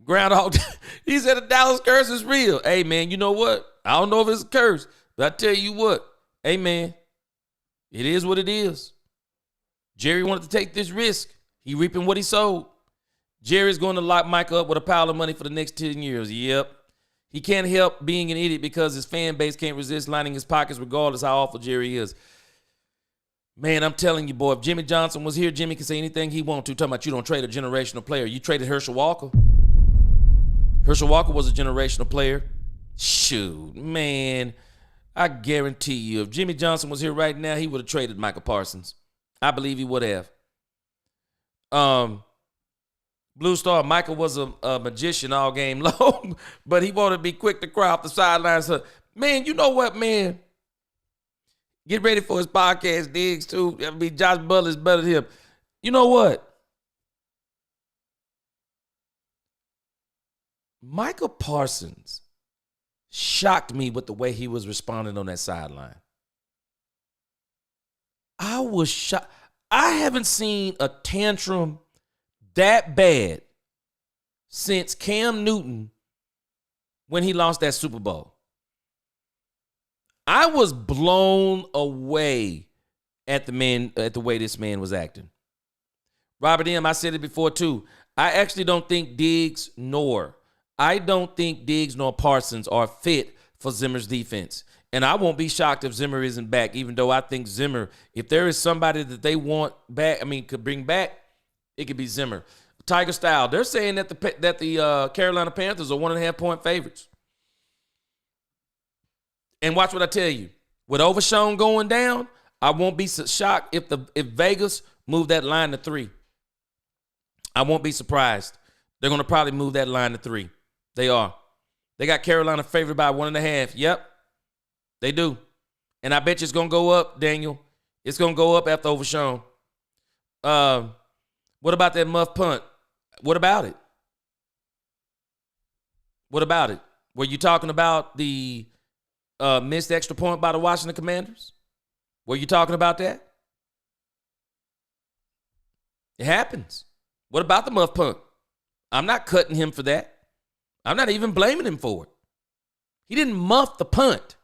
Groundhog, he said the Dallas curse is real. Hey, man, you know what? I don't know if it's a curse, but I tell you what. Hey, man, it is what it is. Jerry wanted to take this risk. He reaping what he sowed. Jerry's going to lock Mike up with a pile of money for the next 10 years. Yep. He can't help being an idiot because his fan base can't resist lining his pockets regardless how awful Jerry is. Man, I'm telling you, boy, if Jimmy Johnson was here, Jimmy could say anything he wants to. Talking about you don't trade a generational player. You traded Herschel Walker. Herschel Walker was a generational player. Shoot, man, I guarantee you, if Jimmy Johnson was here right now, he would have traded Michael Parsons. I believe he would have. Blue Star, Michael was a magician all game long, but he wanted to be quick to cry off the sidelines. So, man, you know what, man? Get ready for his podcast, Diggs, too. I mean, Josh Butler's better than him. You know what? Michael Parsons shocked me with the way he was responding on that sideline. I was shocked. I haven't seen a tantrum that bad since Cam Newton when he lost that Super Bowl. I was blown away at the way this man was acting. Robert M., I said it before too. I actually don't think Diggs nor Parsons are fit for Zimmer's defense. And I won't be shocked if Zimmer isn't back, even though I think Zimmer, if there is somebody that they want back, could bring back, it could be Zimmer. Tiger Style, they're saying that the Carolina Panthers are 1.5-point favorites. And watch what I tell you. With Overshown going down, I won't be shocked if Vegas move that line to 3. I won't be surprised. They're going to probably move that line to 3. They are. They got Carolina favored by 1.5. Yep, they do. And I bet you it's going to go up, Daniel. It's going to go up after Overshown. What about that muff punt? What about it? What about it? Were you talking about the missed extra point by the Washington Commanders? Were you talking about that? It happens. What about the muff punt? I'm not cutting him for that. I'm not even blaming him for it. He didn't muff the punt.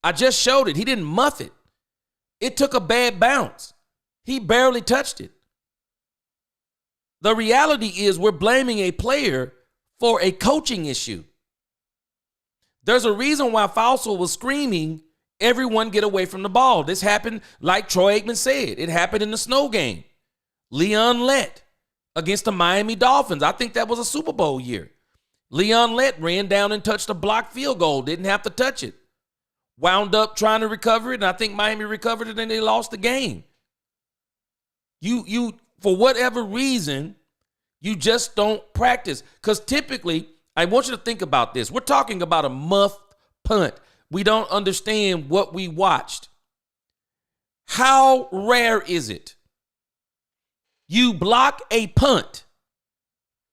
I just showed it. He didn't muff it. It took a bad bounce. He barely touched it. The reality is we're blaming a player for a coaching issue. There's a reason why Fausel was screaming, everyone get away from the ball. This happened, like Troy Aikman said, it happened in the snow game. Leon Lett against the Miami Dolphins. I think that was a Super Bowl year. Leon Lett ran down and touched a blocked field goal, didn't have to touch it. Wound up trying to recover it, and I think Miami recovered it, and they lost the game. You for whatever reason, you just don't practice. Because typically, I want you to think about this. We're talking about a muffed punt. We don't understand what we watched. How rare is it? You block a punt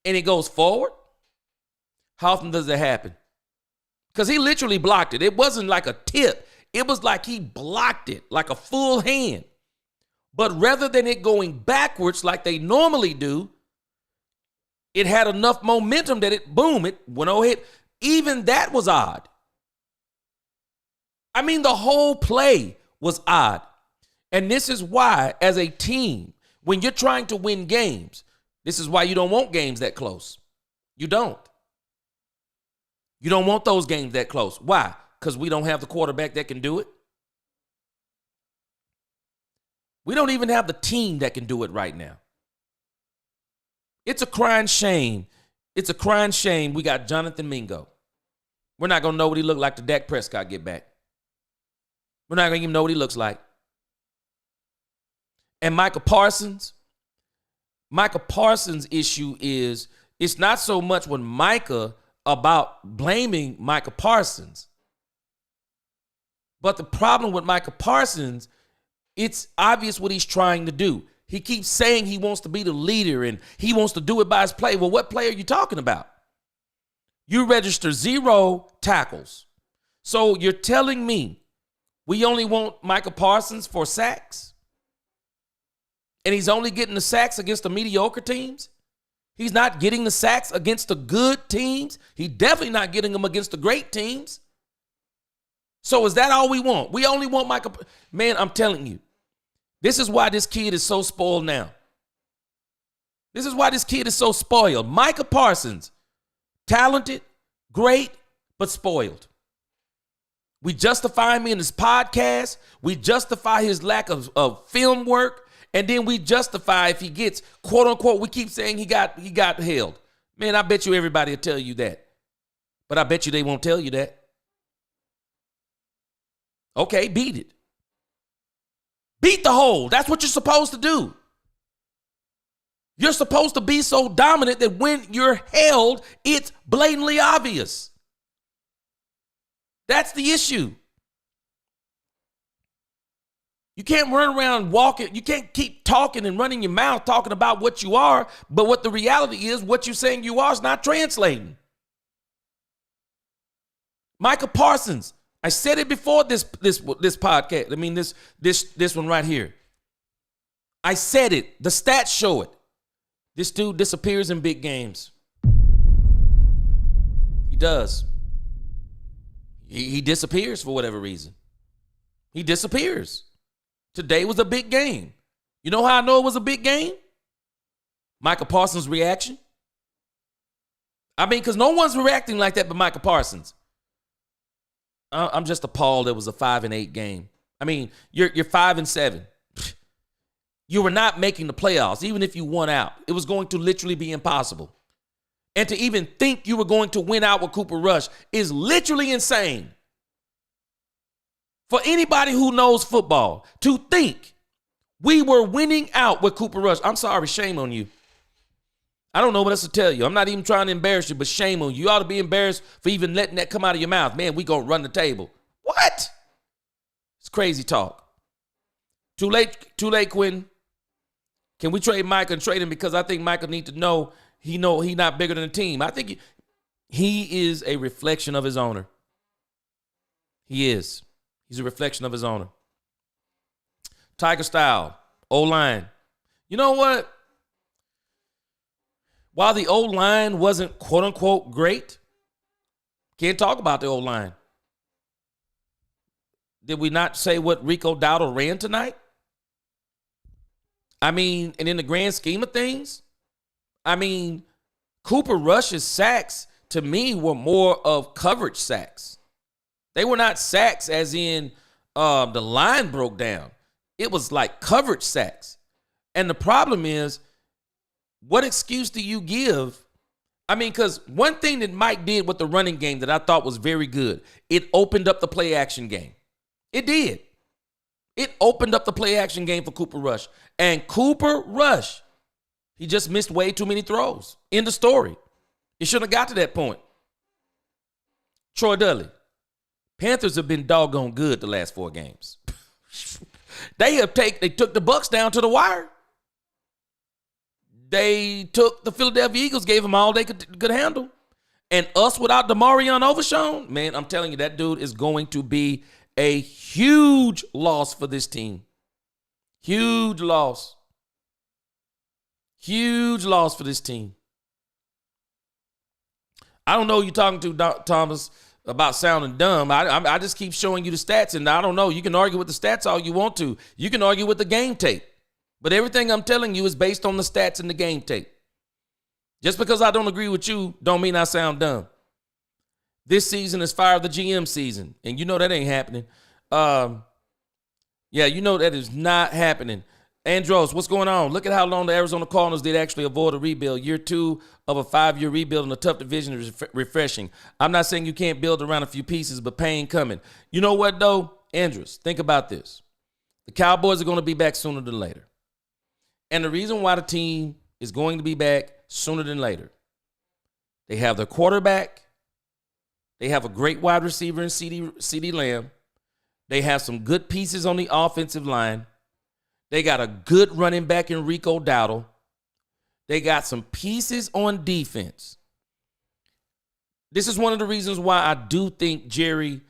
and it goes forward? How often does that happen? Because he literally blocked it. It wasn't like a tip. It was like he blocked it, like a full hand. But rather than it going backwards like they normally do, it had enough momentum that it went over hit. Even that was odd. I mean, the whole play was odd. And this is why, as a team, when you're trying to win games, this is why you don't want games that close. You don't. You don't want those games that close. Why? Because we don't have the quarterback that can do it. We don't even have the team that can do it right now. It's a crying shame. It's a crying shame we got Jonathan Mingo. We're not going to know what he looked like till Dak Prescott get back. We're not going to even know what he looks like. And Michael Parsons' issue is it's not so much with Micah about blaming Michael Parsons. But the problem with Michael Parsons It's obvious what he's trying to do. He keeps saying he wants to be the leader and he wants to do it by his play. Well, what play are you talking about? You register 0 tackles. So you're telling me we only want Micah Parsons for sacks? And he's only getting the sacks against the mediocre teams? He's not getting the sacks against the good teams? He's definitely not getting them against the great teams. So is that all we want? We only want Micah. Man, I'm telling you, this is why this kid is so spoiled now. This is why this kid is so spoiled. Micah Parsons, talented, great, but spoiled. We justify him in his podcast. We justify his lack of film work. And then we justify if he gets, quote unquote, we keep saying he got held. Man, I bet you everybody will tell you that. But I bet you they won't tell you that. Okay, beat it. Beat the hole. That's what you're supposed to do. You're supposed to be so dominant that when you're held, it's blatantly obvious. That's the issue. You can't run around walking. You can't keep talking and running your mouth talking about what you are, but what the reality is, what you're saying you are is not translating. Micah Parsons, I said it before this podcast. I mean, this one right here. I said it. The stats show it. This dude disappears in big games. He does. He disappears for whatever reason. He disappears. Today was a big game. You know how I know it was a big game? Micah Parsons' reaction. I mean, because no one's reacting like that but Micah Parsons. I'm just appalled it was a 5-8 game. I mean, you're 5-7. You were not making the playoffs, even if you won out. It was going to literally be impossible. And to even think you were going to win out with Cooper Rush is literally insane. For anybody who knows football, to think we were winning out with Cooper Rush. I'm sorry, shame on you. I don't know what else to tell you. I'm not even trying to embarrass you, but shame on you. You ought to be embarrassed for even letting that come out of your mouth. Man, we going to run the table. What? It's crazy talk. Too late, Quentin. Can we trade Micah and trade him? Because I think Micah needs to know he not bigger than the team. I think he is a reflection of his owner. He is. He's a reflection of his owner. Tiger style, O-line. You know what? While the O-line wasn't quote-unquote great, can't talk about the O-line. Did we not say what Rico Dowdle ran tonight? I mean, and in the grand scheme of things, I mean, Cooper Rush's sacks, to me, were more of coverage sacks. They were not sacks as in the line broke down. It was like coverage sacks. And the problem is, what excuse do you give? I mean, because one thing that Mike did with the running game that I thought was very good, it opened up the play action game. It did. It opened up the play action game for Cooper Rush. And Cooper Rush, he just missed way too many throws. End of story. It shouldn't have got to that point. Troy Dudley. Panthers have been doggone good the last 4 games. They took the Bucs down to the wire. They took the Philadelphia Eagles, gave them all they could handle. And us without DeMarion Overshown, man, I'm telling you, that dude is going to be a huge loss for this team. Huge loss. Huge loss for this team. I don't know who you're talking to, Thomas, about sounding dumb. I just keep showing you the stats, and I don't know. You can argue with the stats all you want to. You can argue with the game tape. But everything I'm telling you is based on the stats and the game tape. Just because I don't agree with you don't mean I sound dumb. This season is fire the GM season, and you know that ain't happening. Yeah, you know that is not happening. Andros, what's going on? Look at how long the Arizona Cardinals did actually avoid a rebuild. Year 2 of a 5-year rebuild in a tough division is refreshing. I'm not saying you can't build around a few pieces, but pain coming. You know what, though? Andros, think about this. The Cowboys are going to be back sooner than later. And the reason why the team is going to be back sooner than later, they have their quarterback. They have a great wide receiver in CeeDee Lamb. They have some good pieces on the offensive line. They got a good running back in Rico Dowdle. They got some pieces on defense. This is one of the reasons why I do think Jerry,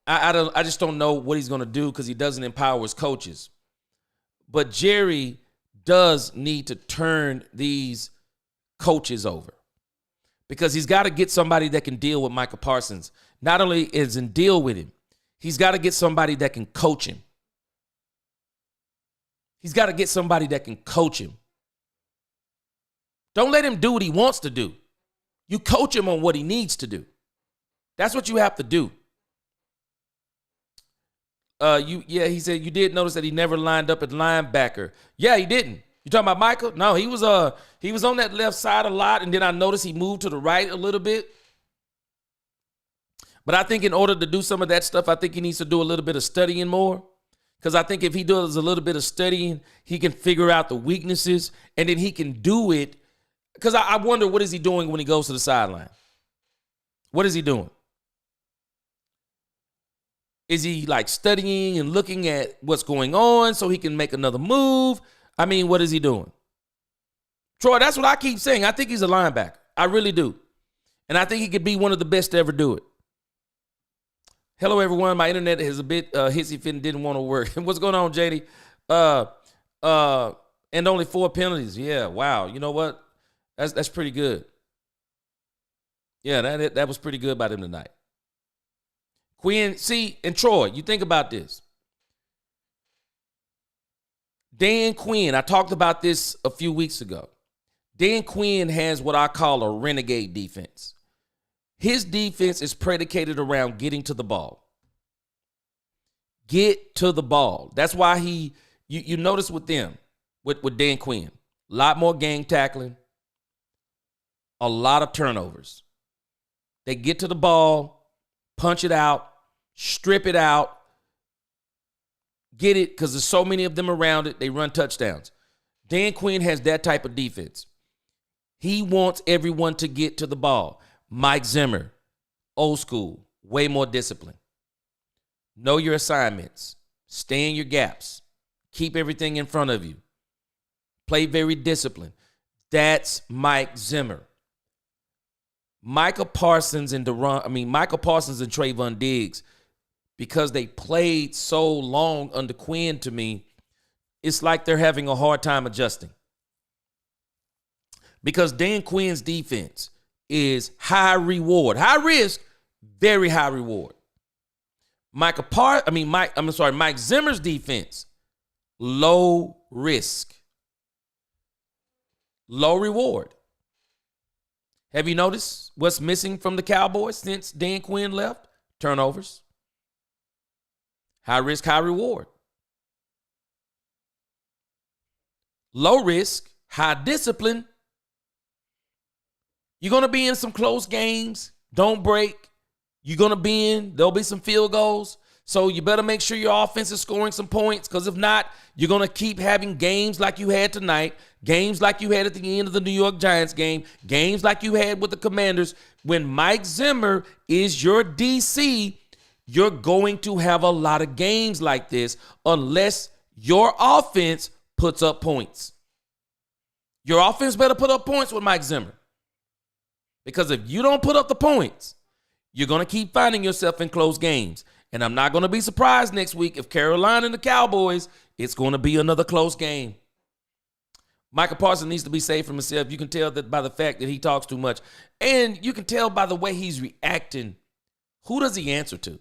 I just don't know what he's going to do because he doesn't empower his coaches. But Jerry does need to turn these coaches over because he's got to get somebody that can deal with Micah Parsons. Not only is in deal with him, he's got to get somebody that can coach him. He's got to get somebody that can coach him. Don't let him do what he wants to do. You coach him on what he needs to do. That's what you have to do. He said you did notice that he never lined up at linebacker. Yeah, he didn't. You talking about Michael? No, he was on that left side a lot, and then I noticed he moved to the right a little bit. But I think in order to do some of that stuff, I think he needs to do a little bit of studying more. Because I think if he does a little bit of studying, he can figure out the weaknesses, and then he can do it. Because I wonder, what is he doing when he goes to the sideline? What is he doing? Is he like studying and looking at what's going on so he can make another move? I mean, what is he doing? Troy, that's what I keep saying. I think he's a linebacker. I really do. And I think he could be one of the best to ever do it. Hello, everyone. My internet is a bit hissy fit and didn't want to work. What's going on, JD? And only 4 penalties. Yeah, wow. You know what? That's pretty good. Yeah, that was pretty good by them tonight. Quinn, see, and Troy, you think about this. Dan Quinn, I talked about this a few weeks ago. Dan Quinn has what I call a renegade defense. His defense is predicated around getting to the ball. Get to the ball. That's why you notice with them, with Dan Quinn, a lot more gang tackling, a lot of turnovers. They get to the ball, punch it out, strip it out, get it, because there's so many of them around it, they run touchdowns. Dan Quinn has that type of defense. He wants everyone to get to the ball. Mike Zimmer, old school, way more discipline. Know your assignments. Stay in your gaps. Keep everything in front of you. Play very disciplined. That's Mike Zimmer. Michael Parsons and Trayvon Diggs, because they played so long under Quinn, to me, it's like they're having a hard time adjusting. Because Dan Quinn's defense is high reward, high risk, very high reward. Mike Zimmer's defense, low risk, low reward. Have you noticed what's missing from the Cowboys since Dan Quinn left? Turnovers. High risk, high reward. Low risk, high discipline. You're going to be in some close games. Don't break. You're going to be in. There'll be some field goals. So you better make sure your offense is scoring some points, because if not, you're going to keep having games like you had tonight, games like you had at the end of the New York Giants game, games like you had with the Commanders. When Mike Zimmer is your DC, you're going to have a lot of games like this unless your offense puts up points. Your offense better put up points with Mike Zimmer. Because if you don't put up the points, you're going to keep finding yourself in close games. And I'm not going to be surprised next week if Carolina and the Cowboys, it's going to be another close game. Michael Parsons needs to be safe from himself. You can tell that by the fact that he talks too much. And you can tell by the way he's reacting. Who does he answer to?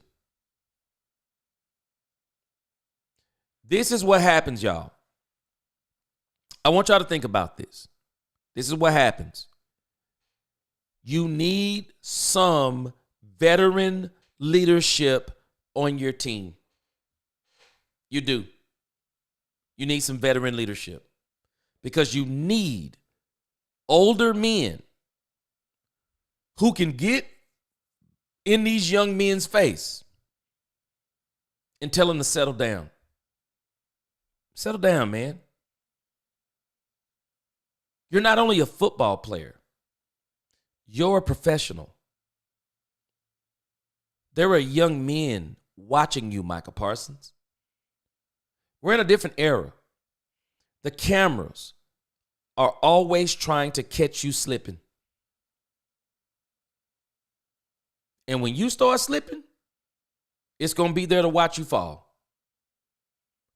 This is what happens, y'all. I want y'all to think about this. This is what happens. You need some veteran leadership on your team. You do. You need some veteran leadership, because you need older men who can get in these young men's face and tell them to settle down. Settle down, man. You're not only a football player, you're a professional. There are young men watching you, Michael Parsons. We're in a different era. The cameras are always trying to catch you slipping. And when you start slipping, it's going to be there to watch you fall.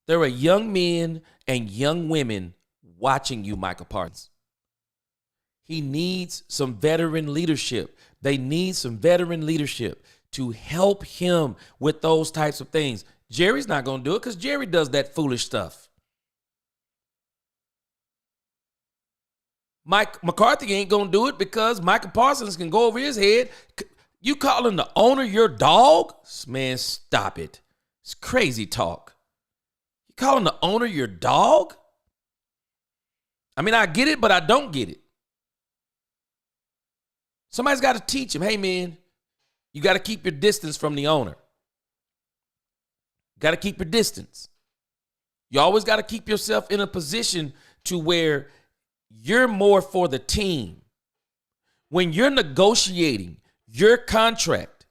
There are young men and young women watching you, Michael Parsons. He needs some veteran leadership. They need some veteran leadership to help him with those types of things. Jerry's not going to do it because Jerry does that foolish stuff. Mike McCarthy ain't going to do it because Michael Parsons can go over his head. You calling the owner your dog? Man, stop it. It's crazy talk. You calling the owner your dog? I mean, I get it, but I don't get it. Somebody's got to teach him, hey, man, you got to keep your distance from the owner. Got to keep your distance. You always got to keep yourself in a position to where you're more for the team. When you're negotiating your contract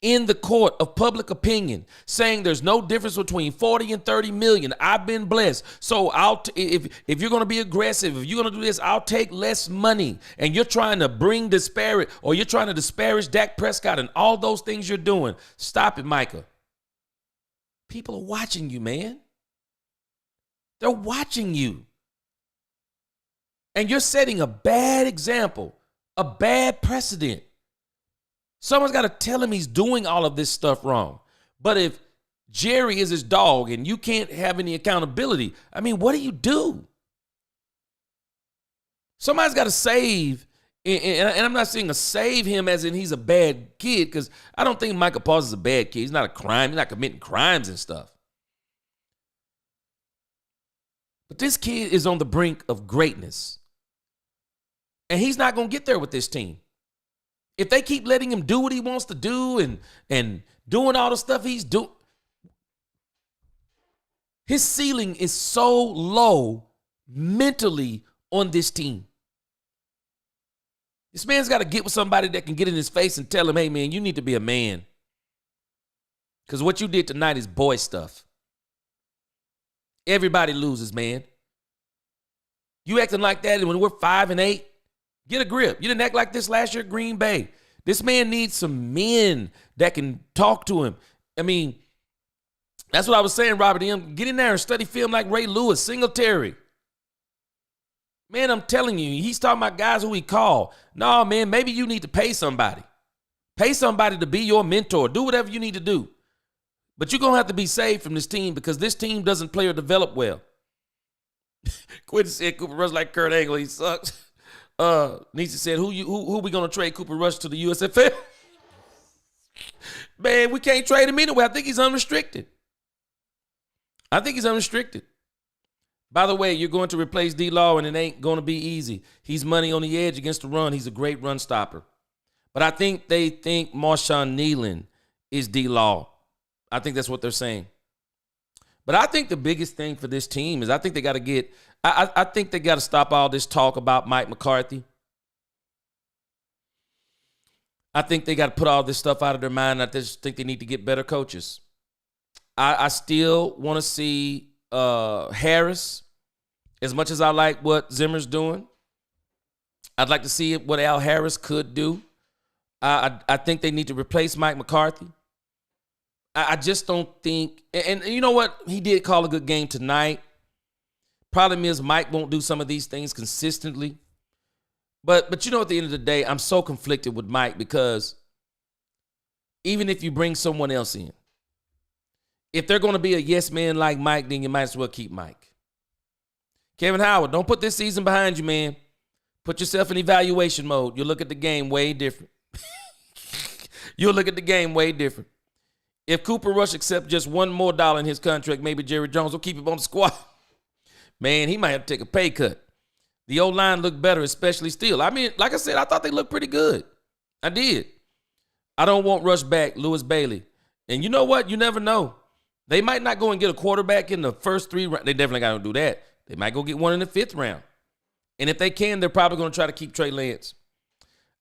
in the court of public opinion, saying there's no difference between 40 and 30 million, I've been blessed. So if you're going to be aggressive, if you're going to do this, I'll take less money. And you're trying to bring disparate, or you're trying to disparage Dak Prescott and all those things you're doing. Stop it, Micah. People are watching you, man. They're watching you. And you're setting a bad example, a bad precedent. Someone's got to tell him he's doing all of this stuff wrong. But if Jerry is his dog and you can't have any accountability, I mean, what do you do? Somebody's got to save, and I'm not saying save him as in he's a bad kid, because I don't think Michael Parsons is a bad kid. He's not a crime. He's not committing crimes and stuff. But this kid is on the brink of greatness. And he's not going to get there with this team. If they keep letting him do what he wants to do and doing all the stuff he's doing, his ceiling is so low mentally on this team. This man's got to get with somebody that can get in his face and tell him, hey, man, you need to be a man. Because what you did tonight is boy stuff. Everybody loses, man. You acting like that when we're 5-8, get a grip. You didn't act like this last year at Green Bay. This man needs some men that can talk to him. I mean, that's what I was saying, Robert M. Get in there and study film like Ray Lewis, Singletary. Man, I'm telling you, he's talking about guys who he called. No, man, maybe you need to pay somebody. Pay somebody to be your mentor. Do whatever you need to do. But you're going to have to be saved from this team because this team doesn't play or develop well. Quentin said Cooper Rush like Kurt Angle. He sucks. Nietzsche said, who we going to trade Cooper Rush to the USFL? Man, we can't trade him anyway. I think he's unrestricted. By the way, you're going to replace D-Law, and it ain't going to be easy. He's money on the edge against the run. He's a great run stopper. But I think they think Marshawn Nealon is D-Law. I think that's what they're saying. But I think the biggest thing for this team is I think they got to get – I think they got to stop all this talk about Mike McCarthy. I think they got to put all this stuff out of their mind. I just think they need to get better coaches. I still want to see Harris, as much as I like what Zimmer's doing. I'd like to see what Al Harris could do. I think they need to replace Mike McCarthy. I just don't think, and you know what? He did call a good game tonight. Problem is Mike won't do some of these things consistently. But you know, at the end of the day, I'm so conflicted with Mike because even if you bring someone else in, if they're going to be a yes man like Mike, then you might as well keep Mike. Kevin Howard, don't put this season behind you, man. Put yourself in evaluation mode. You'll look at the game way different. You'll look at the game way different. If Cooper Rush accepts just $1 more in his contract, maybe Jerry Jones will keep him on the squad. Man, he might have to take a pay cut. The O-line looked better, especially still. I mean, like I said, I thought they looked pretty good. I did. I don't want Rush back, Lewis Bailey. And you know what? You never know. They might not go and get a quarterback in the first 3 rounds. They definitely got to do that. They might go get one in the 5th round. And if they can, they're probably going to try to keep Trey Lance.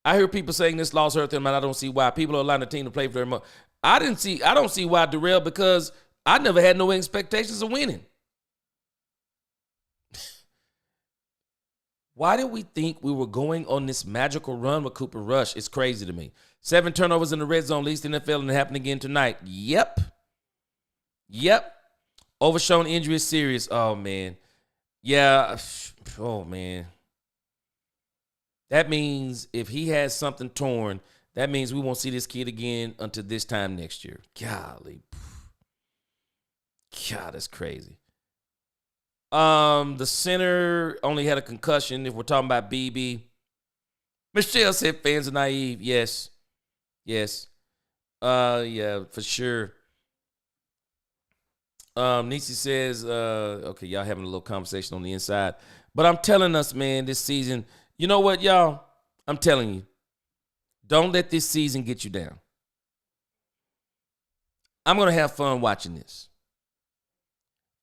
I hear people saying this loss hurt them, and I don't see why. People are allowing the team to play for their money. I don't see why, Darrell, because I never had no expectations of winning. Why did we think we were going on this magical run with Cooper Rush? It's crazy to me. 7 turnovers in the red zone leads the NFL, and it happened again tonight. Yep. Overshown injury is serious. Oh, man. Yeah. Oh, man. That means if he has something torn, that means we won't see this kid again until this time next year. Golly. God, that's crazy. The center only had a concussion. If we're talking about BB, Michelle said fans are naive. Yes. Yeah, for sure. Nisi says, okay, y'all having a little conversation on the inside, but I'm telling us, man, this season. You know what, y'all? I'm telling you, don't let this season get you down. I'm gonna have fun watching this.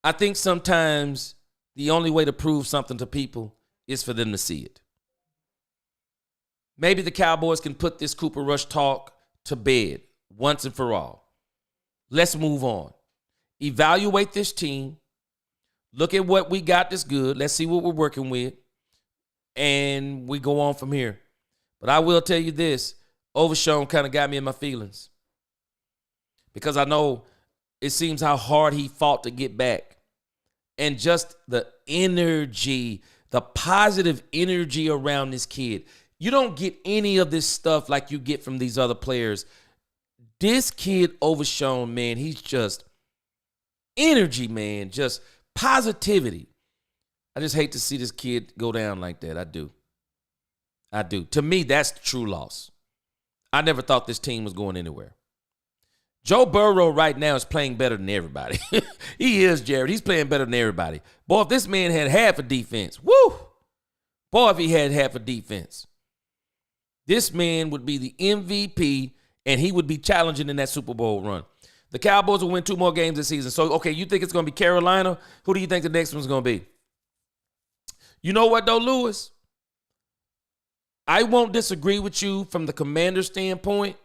I think sometimes the only way to prove something to people is for them to see it. Maybe the Cowboys can put this Cooper Rush talk to bed once and for all. Let's move on. Evaluate this team. Look at what we got that's good. Let's see what we're working with. And we go on from here. But I will tell you this. Overshown kind of got me in my feelings. Because I know it seems how hard he fought to get back. And just the energy, the positive energy around this kid. You don't get any of this stuff like you get from these other players. This kid, Overshown, man, he's just energy, man. Just positivity. I just hate to see this kid go down like that. I do. To me, that's the true loss. I never thought this team was going anywhere. Joe Burrow right now is playing better than everybody. He is, Jared. He's playing better than everybody. Boy, if this man had half a defense, woo! Boy, if he had half a defense, this man would be the MVP, and he would be challenging in that Super Bowl run. The Cowboys will win 2 more games this season. So, okay, you think it's going to be Carolina? Who do you think the next one's going to be? You know what, though, Lewis? I won't disagree with you from the Commander standpoint.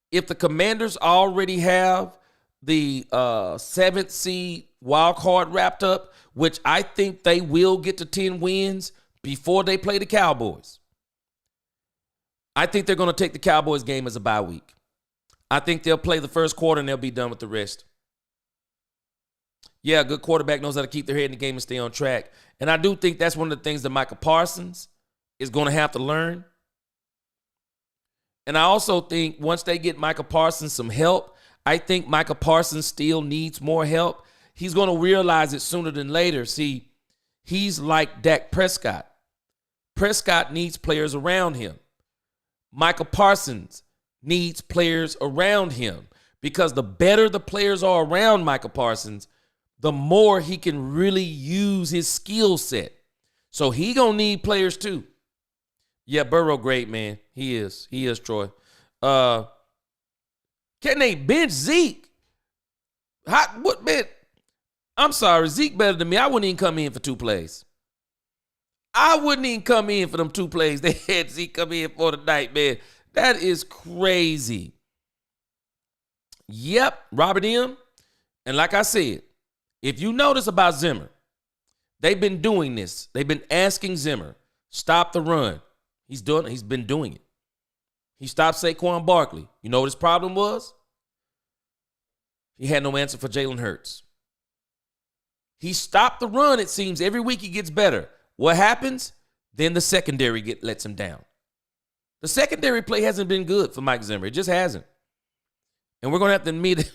If the Commanders already have the 7th seed wild card wrapped up, which I think they will get to 10 wins before they play the Cowboys, I think they're going to take the Cowboys game as a bye week. I think they'll play the first quarter and they'll be done with the rest. Yeah, a good quarterback knows how to keep their head in the game and stay on track. And I do think that's one of the things that Micah Parsons is going to have to learn. And I also think once they get Micah Parsons some help, I think Micah Parsons still needs more help. He's going to realize it sooner than later. See, he's like Dak Prescott. Prescott needs players around him. Micah Parsons needs players around him because the better the players are around Micah Parsons, the more he can really use his skill set. So he going to need players too. Yeah, Burrow, great, man. He is, Troy. Can they bench Zeke? What, man? I'm sorry, Zeke better than me. I wouldn't even come in for 2 plays. I wouldn't even come in for them 2 plays they had Zeke come in for tonight, man. That is crazy. Yep, Robert M. And like I said, if you notice about Zimmer, they've been doing this. They've been asking Zimmer, stop the run. He's been doing it. He stopped Saquon Barkley. You know what his problem was? He had no answer for Jalen Hurts. He stopped the run, it seems. Every week he gets better. What happens? Then the secondary lets him down. The secondary play hasn't been good for Mike Zimmer. It just hasn't. And we're going to have to meet.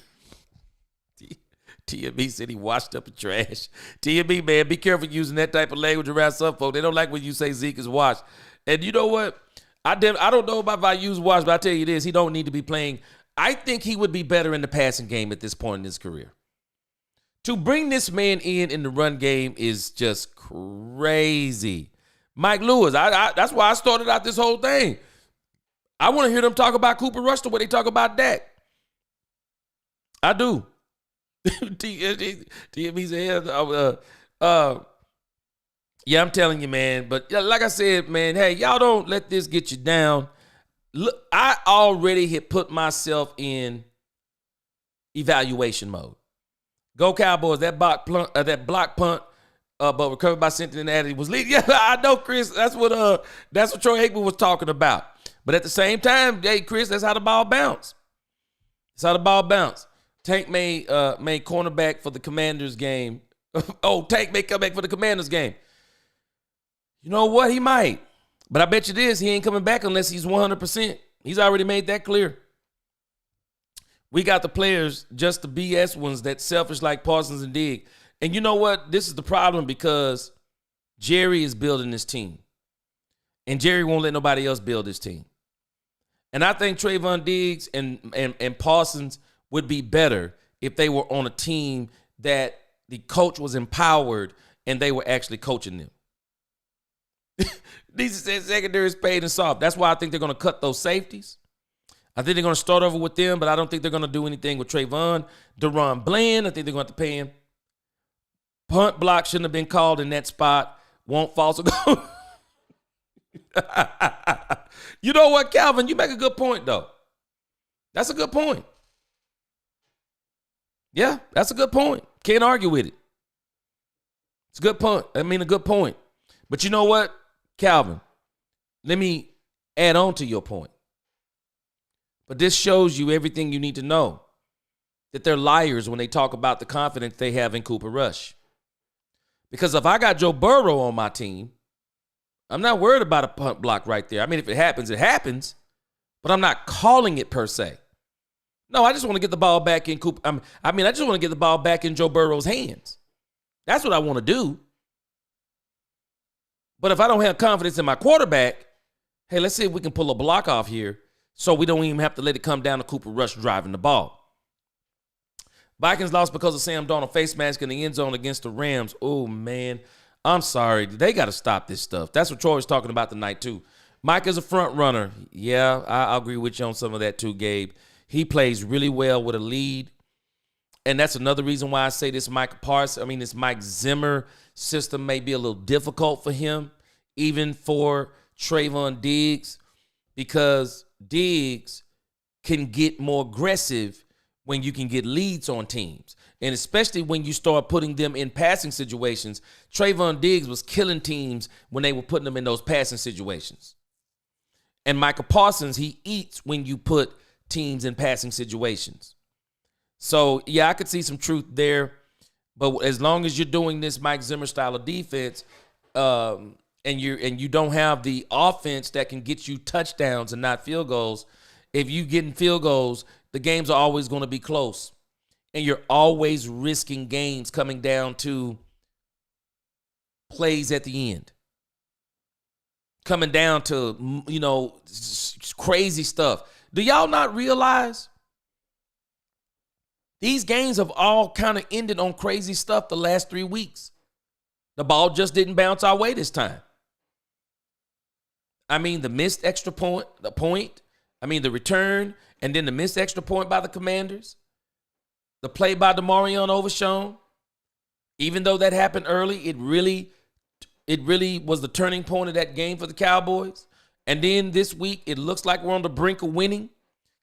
TMB said he washed up the trash. TMB, man, be careful using that type of language around some folks. They don't like when you say Zeke is washed. And you know what? I don't know about if I use washed, but I tell you this, he don't need to be playing. I think he would be better in the passing game at this point in his career. To bring this man in the run game is just crazy. Mike Lewis, that's why I started out this whole thing. I want to hear them talk about Cooper Rush the way they talk about Dak. I do. TME said, yeah, I'm telling you, man. But like I said, man, hey, y'all don't let this get you down. Look, I already had put myself in evaluation mode. Go Cowboys. That block punt but recovered by Cincinnati was leading. Yeah, I know, Chris. That's what Troy Aikman was talking about. But at the same time, hey, Chris, that's how the ball bounced. That's how the ball bounced. Tank made cornerback for the Commanders game. Tank may come back for the Commanders game. You know what? He might. But I bet you this, he ain't coming back unless he's 100%. He's already made that clear. We got the players, just the BS ones, that selfish like Parsons and Diggs. And you know what? This is the problem because Jerry is building this team. And Jerry won't let nobody else build this team. And I think Trayvon Diggs and Parsons would be better if they were on a team that the coach was empowered and they were actually coaching them. These secondaries paid and soft. That's why I think they're going to cut those safeties. I think they're going to start over with them, but I don't think they're going to do anything with Trayvon. Deron Bland, I think they're going to have to pay him. Punt block shouldn't have been called in that spot. Won't false a goal. You know what, Calvin? You make a good point, though. That's a good point. Yeah, that's a good point. Can't argue with it. It's a good point. A good point. But you know what, Calvin? Let me add on to your point. But this shows you everything you need to know. That they're liars when they talk about the confidence they have in Cooper Rush. Because if I got Joe Burrow on my team, I'm not worried about a punt block right there. I mean, if it happens, it happens. But I'm not calling it per se. No, I just want to get the ball back in Cooper. I just want to get the ball back in Joe Burrow's hands. That's what I want to do. But if I don't have confidence in my quarterback, hey, let's see if we can pull a block off here so we don't even have to let it come down to Cooper Rush driving the ball. Vikings lost because of Sam Darnold face mask in the end zone against the Rams. Oh, man. I'm sorry. They got to stop this stuff. That's what Troy was talking about tonight, too. Mike is a front runner. Yeah, I agree with you on some of that, too, Gabe. He plays really well with a lead. And that's another reason why I say this this Mike Zimmer system may be a little difficult for him, even for Trayvon Diggs, because Diggs can get more aggressive when you can get leads on teams. And especially when you start putting them in passing situations. Trayvon Diggs was killing teams when they were putting them in those passing situations. And Micah Parsons, he eats when you put teams in passing situations. So, yeah, I could see some truth there. But as long as you're doing this Mike Zimmer style of defense, and you don't have the offense that can get you touchdowns and not field goals, if you getting field goals, the games are always going to be close. And you're always risking games coming down to plays at the end. Coming down to, crazy stuff. Do y'all not realize these games have all kind of ended on crazy stuff the last 3 weeks? The ball just didn't bounce our way this time. The missed extra point, the return, and then the missed extra point by the Commanders. The play by DeMarion Overshown, even though that happened early, it really was the turning point of that game for the Cowboys. And then this week, it looks like we're on the brink of winning.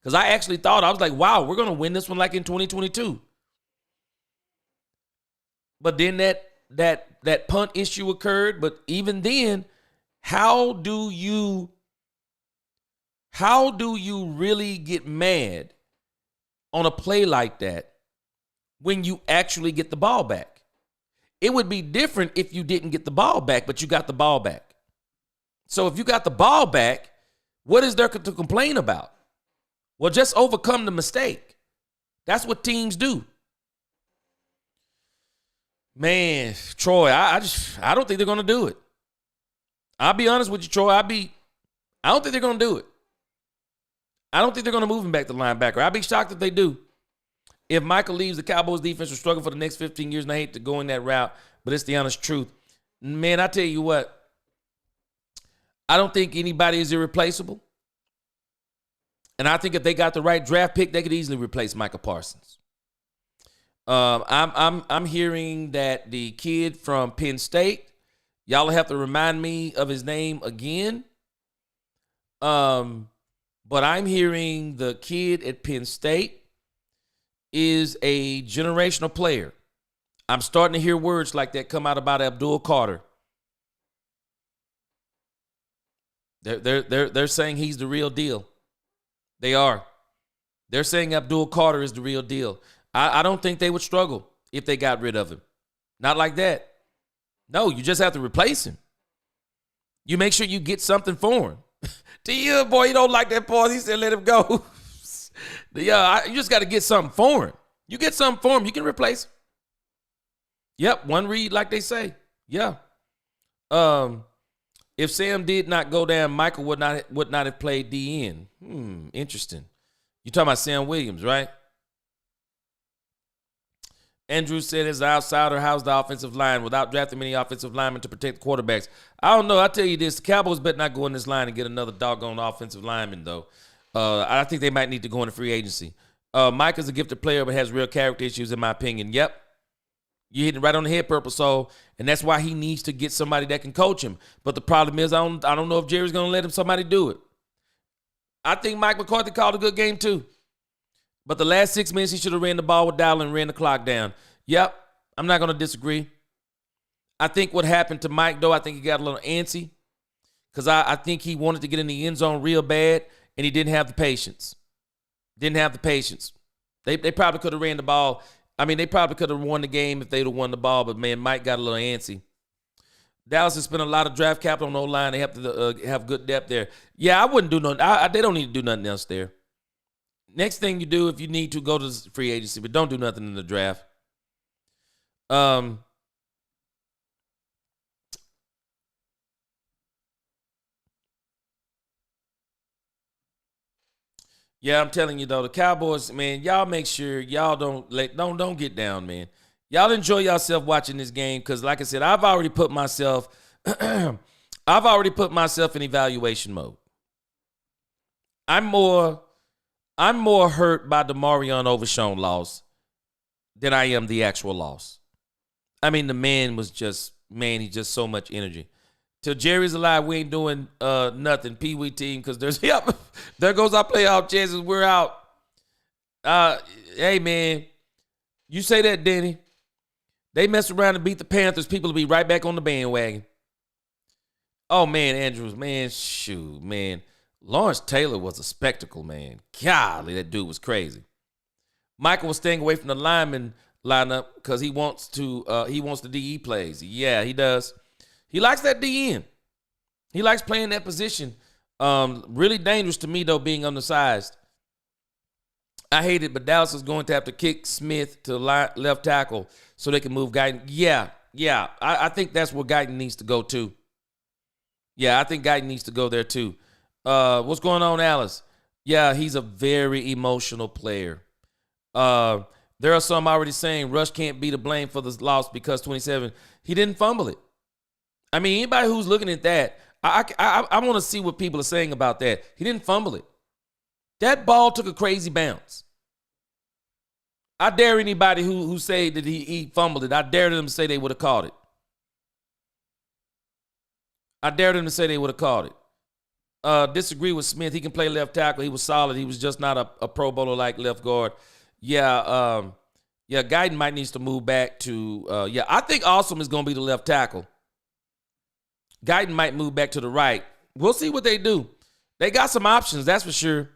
Because I actually thought, I was like, wow, we're going to win this one like in 2022. But then that punt issue occurred. But even then, how do you really get mad on a play like that when you actually get the ball back? It would be different if you didn't get the ball back, but you got the ball back. So if you got the ball back, what is there to complain about? Well, just overcome the mistake. That's what teams do. Man, Troy, I don't think they're going to do it. I'll be honest with you, Troy. I don't think they're going to do it. I don't think they're going to move him back to linebacker. I'd be shocked if they do. If Michael leaves, the Cowboys defense will struggle for the next 15 years, and I hate to go in that route, but it's the honest truth. Man, I tell you what, I don't think anybody is irreplaceable. And I think if they got the right draft pick, they could easily replace Micah Parsons. I'm hearing that the kid from Penn State, y'all will have to remind me of his name again. But I'm hearing the kid at Penn State is a generational player. I'm starting to hear words like that come out about Abdul Carter. They're saying he's the real deal. They are. They're saying Abdul Carter is the real deal. I don't think they would struggle if they got rid of him. Not like that. No, you just have to replace him. You make sure you get something for him. To you, boy, you don't like that pause. He said, let him go. You just got to get something for him. You get something for him, you can replace him. Yep, one read like they say. Yeah. If Sam did not go down, Michael would not have played DN. Interesting. You're talking about Sam Williams, right? Andrew said as an outsider, how's the offensive line without drafting many offensive linemen to protect the quarterbacks? I don't know. I'll tell you this. The Cowboys better not go in this line and get another doggone offensive lineman, though. I think they might need to go into free agency. Mike is a gifted player but has real character issues, in my opinion. Yep. You hit it right on the head, Purple Soul, and that's why he needs to get somebody that can coach him. But the problem is I don't know if Jerry's going to let somebody do it. I think Mike McCarthy called a good game, too. But the last 6 minutes, he should have ran the ball with Dowling and ran the clock down. Yep, I'm not going to disagree. I think what happened to Mike, though, I think he got a little antsy because I think he wanted to get in the end zone real bad, and he didn't have the patience. They probably could have ran the ball. I mean, they probably could have won the game if they'd have won the ball, but, man, Mike got a little antsy. Dallas has spent a lot of draft capital on the O-line. They have to have good depth there. Yeah, I wouldn't do nothing. They don't need to do nothing else there. Next thing you do, if you need to, go to free agency, but don't do nothing in the draft. Yeah, I'm telling you though, the Cowboys, man, y'all make sure y'all don't get down, man. Y'all enjoy yourself watching this game because, like I said, I've already put myself in evaluation mode. I'm more hurt by the Marion Overshown loss than I am the actual loss. I mean, the man was just, he's just so much energy. Till Jerry's alive, we ain't doing nothing. Pee Wee team, because there goes our playoff chances. We're out. Hey, man, you say that, Denny. They mess around and beat the Panthers, people will be right back on the bandwagon. Oh, man, Andrews, man, shoot, man. Lawrence Taylor was a spectacle, man. Golly, that dude was crazy. Michael was staying away from the lineman lineup because he wants the DE plays. Yeah, he does. He likes that DN. He likes playing that position. Really dangerous to me, though, being undersized. I hate it, but Dallas is going to have to kick Smith to left tackle so they can move Guyton. Yeah. I think that's where Guyton needs to go, too. Yeah, I think Guyton needs to go there, too. What's going on, Alice? Yeah, he's a very emotional player. There are some already saying Rush can't be to blame for the loss because 27, he didn't fumble it. I mean, anybody who's looking at that, I want to see what people are saying about that. He didn't fumble it. That ball took a crazy bounce. I dare anybody who say that he fumbled it, I dare them to say they would have caught it. I dare them to say they would have caught it. Disagree with Smith. He can play left tackle. He was solid. He was just not a Pro Bowler like left guard. Yeah, Guyton might needs to move back to, I think Awesome is going to be the left tackle. Guyton might move back to the right. We'll see what they do. They got some options, that's for sure.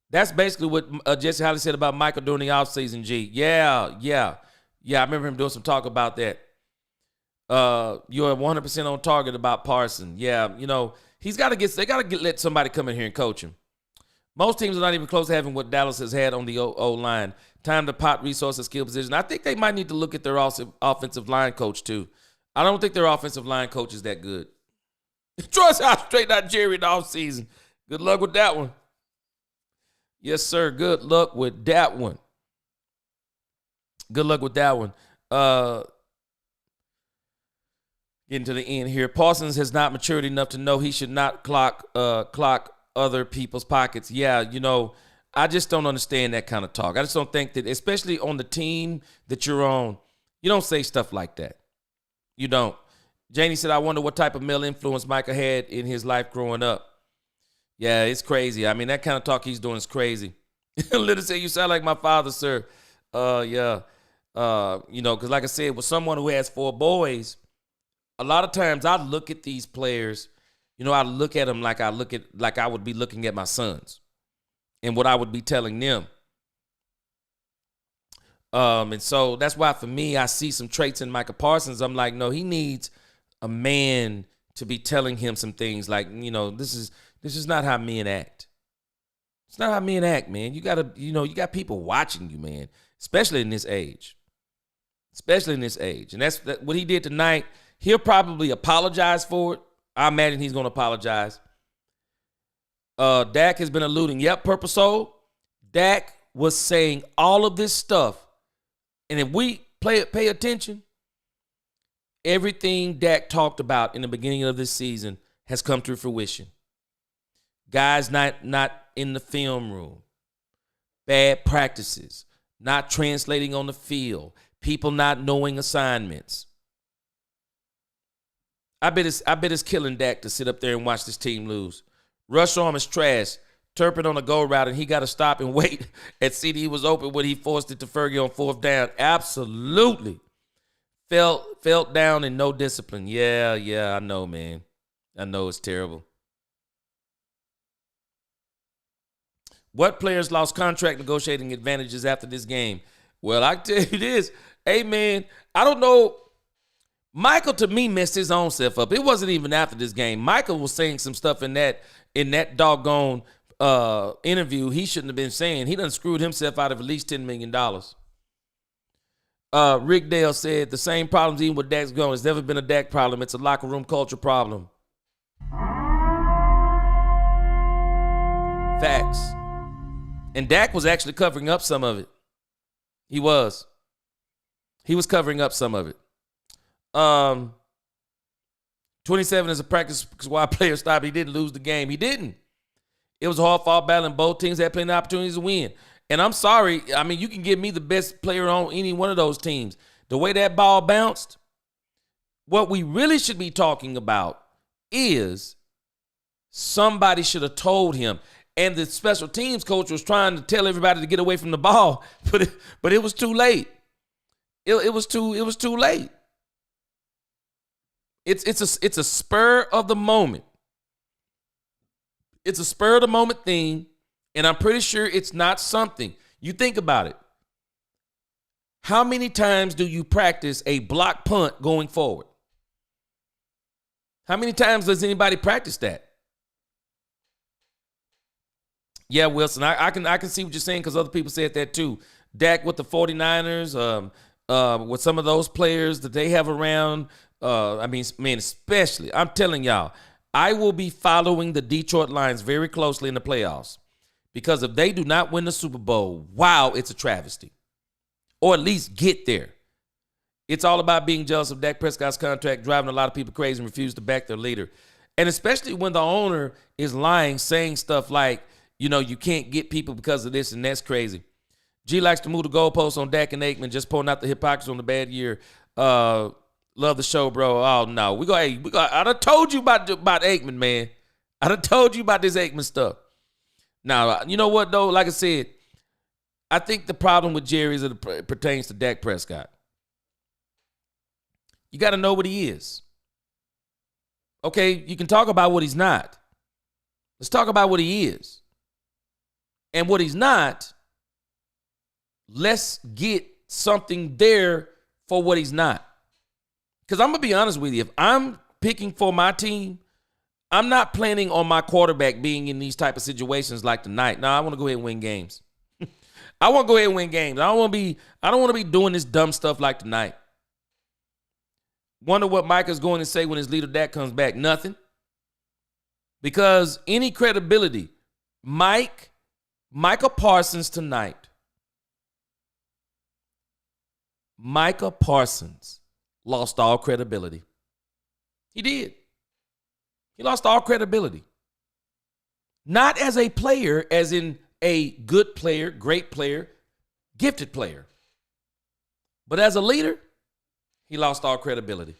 That's basically what Jesse Holly said about Michael during the offseason, G. Yeah, I remember him doing some talk about that. You're 100% on target about Parson. Yeah, they got to let somebody come in here and coach him. Most teams are not even close to having what Dallas has had on the O-line. Time to pot resources, skill position. I think they might need to look at their offensive line coach, too. I don't think their offensive line coach is that good. Trust how straight out Jerry in the offseason. Good luck with that one. Yes, sir. Good luck with that one. Good luck with that one. Getting to the end here. Parsons has not matured enough to know he should not clock other people's pockets. Yeah, I just don't understand that kind of talk. I just don't think that, especially on the team that you're on, you don't say stuff like that. You don't. Janie said, I wonder what type of male influence Micah had in his life growing up. Yeah, it's crazy. I mean, that kind of talk he's doing is crazy. Little say, you sound like my father, sir. Yeah. Because like I said, with someone who has 4 boys, a lot of times I look at these players, I look at them like I would be looking at my sons and what I would be telling them. And so that's why for me, I see some traits in Micah Parsons. I'm like, no, he needs a man to be telling him some things like, this is not how men act. It's not how men act, man. You gotta, you got people watching you, man, especially in this age. And that's what he did tonight. He'll probably apologize for it. I imagine he's going to apologize. Dak has been alluding. Yep, Purple Soul. Dak was saying all of this stuff. And if we pay attention, everything Dak talked about in the beginning of this season has come to fruition. Guys not in the film room. Bad practices. Not translating on the field. People not knowing assignments. I bet it's killing Dak to sit up there and watch this team lose. Rush arm is trash. Turpin on a go route, and he got to stop and wait. At CD was open when he forced it to Fergie on 4th down. Absolutely. Felt down and no discipline. Yeah, I know, man. I know it's terrible. What players lost contract negotiating advantages after this game? Well, I tell you this. Hey, man, I don't know. Michael, to me, messed his own self up. It wasn't even after this game. Michael was saying some stuff in that doggone interview he shouldn't have been saying. He done screwed himself out of at least $10 million. Rick Dale said the same problems even with Dak's going. It's never been a Dak problem. It's a locker room culture problem. Facts. And Dak was actually covering up some of it. He was covering up some of it. 27 is a practice squad player stop. He didn't lose the game. He didn't. It was a hard-fought battle, and both teams had plenty of opportunities to win. And I'm sorry. I mean, you can give me the best player on any one of those teams. The way that ball bounced, what we really should be talking about is somebody should have told him. And the special teams coach was trying to tell everybody to get away from the ball, but it was too late. It was too late. It's a spur of the moment. It's a spur of the moment thing, and I'm pretty sure it's not something. You think about it. How many times do you practice a block punt going forward? How many times does anybody practice that? Yeah, Wilson, I can see what you're saying because other people said that too. Dak with the 49ers, with some of those players that they have around. Especially, I'm telling y'all, I will be following the Detroit Lions very closely in the playoffs because if they do not win the Super Bowl, wow, it's a travesty. Or at least get there. It's all about being jealous of Dak Prescott's contract, driving a lot of people crazy and refuse to back their leader. And especially when the owner is lying, saying stuff like, you can't get people because of this, and that's crazy. G likes to move the goalposts on Dak and Aikman, just pulling out the hypocrisy on the bad year. Love the show, bro. Oh, no. I done told you about Aikman, man. I done told you about this Aikman stuff. Now, you know what, though? Like I said, I think the problem with Jerry is that it pertains to Dak Prescott. You got to know what he is. Okay, you can talk about what he's not. Let's talk about what he is. And what he's not, let's get something there for what he's not. Because I'm going to be honest with you. If I'm picking for my team, I'm not planning on my quarterback being in these type of situations like tonight. No, I want to go ahead and win games. I want to go ahead and win games. I don't want to be doing this dumb stuff like tonight. Wonder what Mike is going to say when his leader Dak comes back. Nothing. Because any credibility, Micah Parsons tonight. Micah Parsons lost all credibility. He did. He lost all credibility. Not as a player, as in a good player, great player, gifted player. But as a leader, he lost all credibility.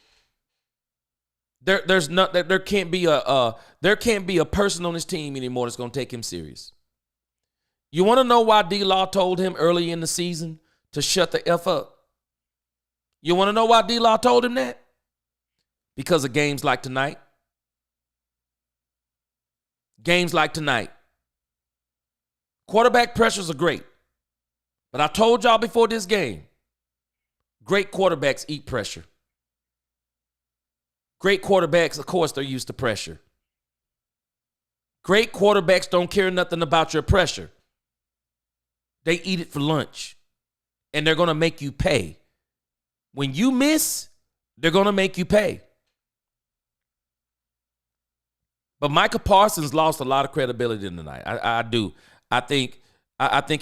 There can't be a person on his team anymore that's going to take him serious. You want to know why D-Law told him early in the season to shut the F up? You want to know why D-Law told him that? Because of games like tonight. Games like tonight. Quarterback pressures are great. But I told y'all before this game, great quarterbacks eat pressure. Great quarterbacks, of course, they're used to pressure. Great quarterbacks don't care nothing about your pressure. They eat it for lunch. And they're going to make you pay. When you miss, they're going to make you pay. But Micah Parsons lost a lot of credibility tonight. I do. I think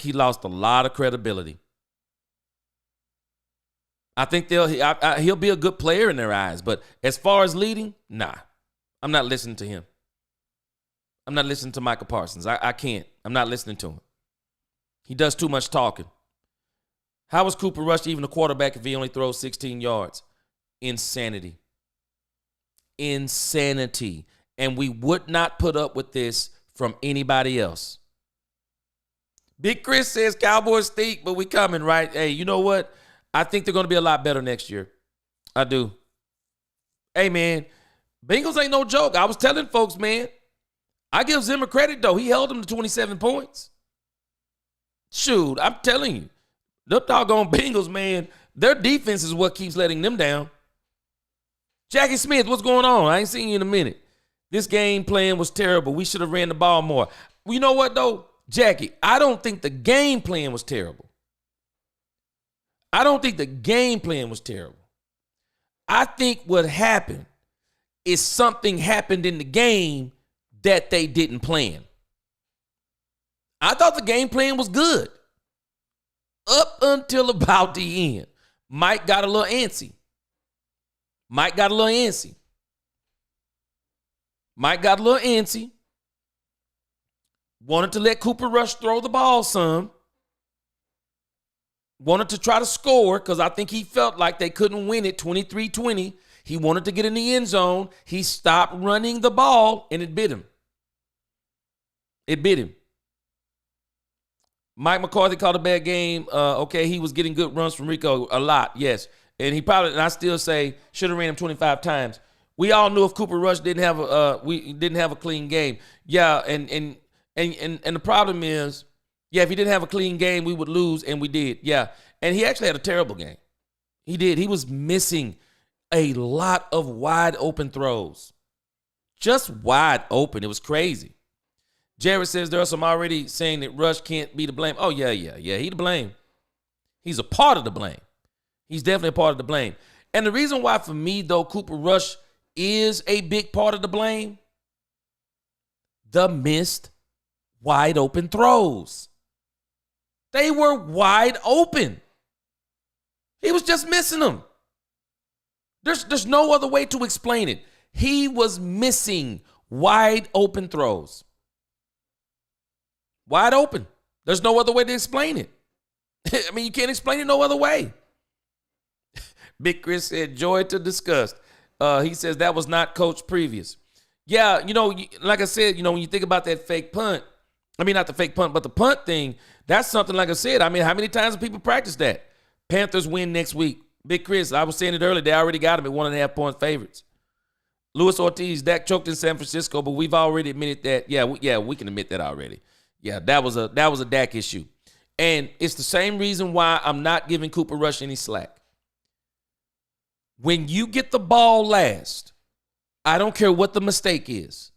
he lost a lot of credibility. I think he'll be a good player in their eyes. But as far as leading, nah. I'm not listening to him. I'm not listening to Micah Parsons. I can't. I'm not listening to him. He does too much talking. How is Cooper Rush even a quarterback if he only throws 16 yards? Insanity. Insanity. And we would not put up with this from anybody else. Big Chris says Cowboys stink, but we coming, right? Hey, you know what? I think they're going to be a lot better next year. I do. Hey, man, Bengals ain't no joke. I was telling folks, man, I give Zimmer credit, though. He held them to 27 points. Shoot, I'm telling you. The doggone Bengals, man, their defense is what keeps letting them down. Jackie Smith, what's going on? I ain't seen you in a minute. This game plan was terrible. We should have ran the ball more. Well, you know what, though? Jackie, I don't think the game plan was terrible. I don't think the game plan was terrible. I think what happened is something happened in the game that they didn't plan. I thought the game plan was good up until about the end. Mike got a little antsy. Mike got a little antsy. Wanted to let Cooper Rush throw the ball some. Wanted to try to score because I think he felt like they couldn't win it 23-20. He wanted to get in the end zone. He stopped running the ball, and it bit him. Mike McCarthy called a bad game. Okay, he was getting good runs from Rico a lot, yes. And he probably, and I still say, should have ran him 25 times. We all knew if Cooper Rush didn't have a clean game. Yeah, and the problem is, yeah, if he didn't have a clean game, we would lose, and we did. Yeah, and he actually had a terrible game. He did. He was missing a lot of wide open throws. Just wide open. It was crazy. Jared says there are some already saying that Rush can't be to blame. Oh, yeah. He to blame. He's a part of the blame. He's definitely a part of the blame. And the reason why, for me, though, Cooper Rush is a big part of the blame, the missed wide open throws. They were wide open. He was just missing them. There's no other way to explain it. He was missing wide open throws. Wide open. There's no other way to explain it. I mean, you can't explain it no other way. Big Chris said, joy to disgust. He says that was not coach previous. Yeah, like I said, when you think about that fake punt, I mean, not the fake punt, but the punt thing, that's something, like I said, I mean, how many times have people practiced that? Panthers win next week. Big Chris, I was saying it earlier, they already got him at 1.5-point favorites. Luis Ortiz, Dak choked in San Francisco, but we've already admitted that. Yeah, we can admit that already. Yeah, that was a Dak issue. And it's the same reason why I'm not giving Cooper Rush any slack. When you get the ball last, I don't care what the mistake is,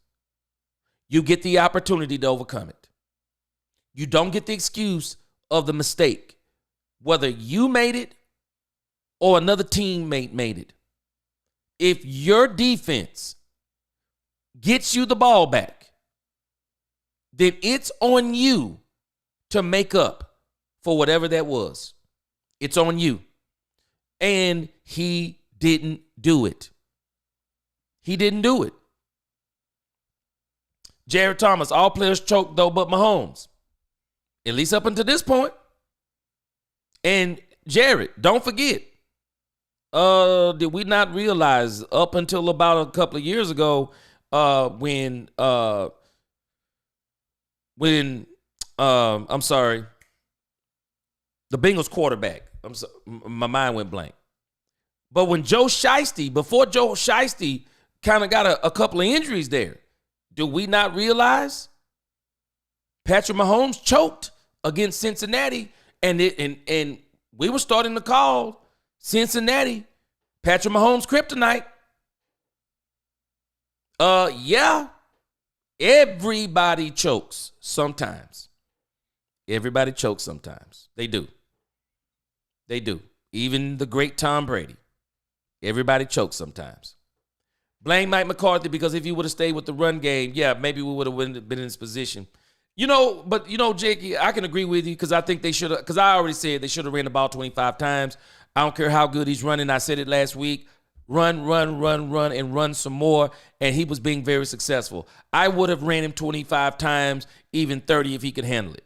you get the opportunity to overcome it. You don't get the excuse of the mistake, whether you made it or another teammate made it. If your defense gets you the ball back, then it's on you to make up for whatever that was. It's on you. And he didn't do it. He didn't do it. Jared Thomas, all players choked though but Mahomes. At least up until this point. And Jared, don't forget, did we not realize up until about a couple of years ago when I'm sorry, the Bengals quarterback, my mind went blank. But when before Joe Shiesty kind of got a couple of injuries there, do we not realize Patrick Mahomes choked against Cincinnati, and we were starting to call Cincinnati Patrick Mahomes kryptonite. Yeah, everybody chokes sometimes. Everybody chokes sometimes. They do. Even the great Tom Brady. Everybody chokes sometimes. Blame Mike McCarthy, because if he would have stayed with the run game, yeah, maybe we would have been in this position. But Jake, I can agree with you, because I think they should have, because I already said they should have ran the ball 25 times. I don't care how good he's running. I said it last week. Run, and run some more, and he was being very successful. I would have ran him 25 times, even 30 if he could handle it.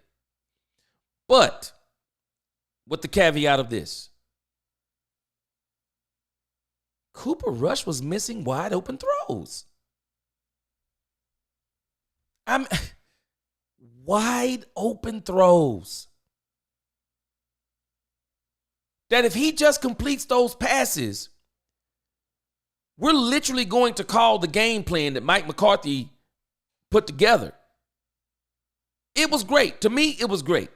But with the caveat of this, Cooper Rush was missing wide open throws. Wide open throws. That if he just completes those passes, we're literally going to call the game plan that Mike McCarthy put together. It was great. To me, it was great.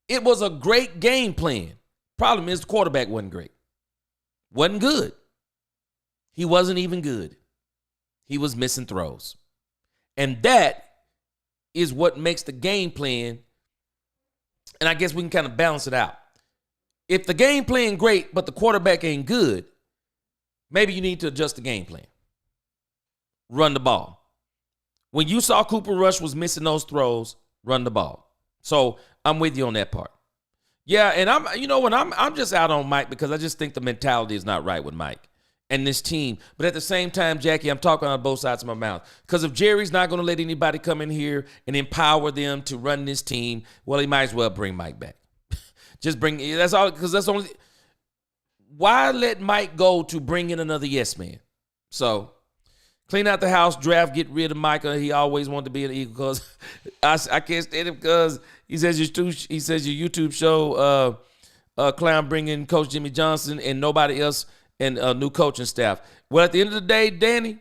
It was a great game plan. Problem is, the quarterback wasn't great. Wasn't good. He wasn't even good. He was missing throws. And that is what makes the game plan, and I guess we can kind of balance it out. If the game plan great, but the quarterback ain't good, maybe you need to adjust the game plan. Run the ball. When you saw Cooper Rush was missing those throws, run the ball. So I'm with you on that part. Yeah, and I'm just out on Mike because I just think the mentality is not right with Mike and this team. But at the same time, Jackie, I'm talking on both sides of my mouth. Because if Jerry's not going to let anybody come in here and empower them to run this team, well, he might as well bring Mike back. That's all, because that's only. Why let Mike go to bring in another yes man? So clean out the house, draft, get rid of Micah. He always wanted to be an Eagle, because I can't stand him, because he says your YouTube show, Clown, bring in Coach Jimmy Johnson and nobody else, and a new coaching staff. Well, at the end of the day, Danny,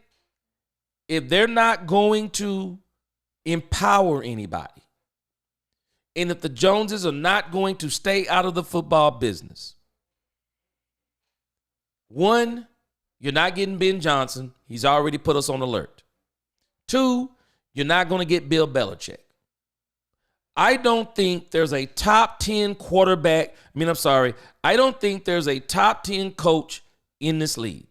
if they're not going to empower anybody, and if the Joneses are not going to stay out of the football business, one, you're not getting Ben Johnson. He's already put us on alert. Two, you're not going to get Bill Belichick. I don't think there's a top 10 quarterback. I don't think there's a top 10 coach in this league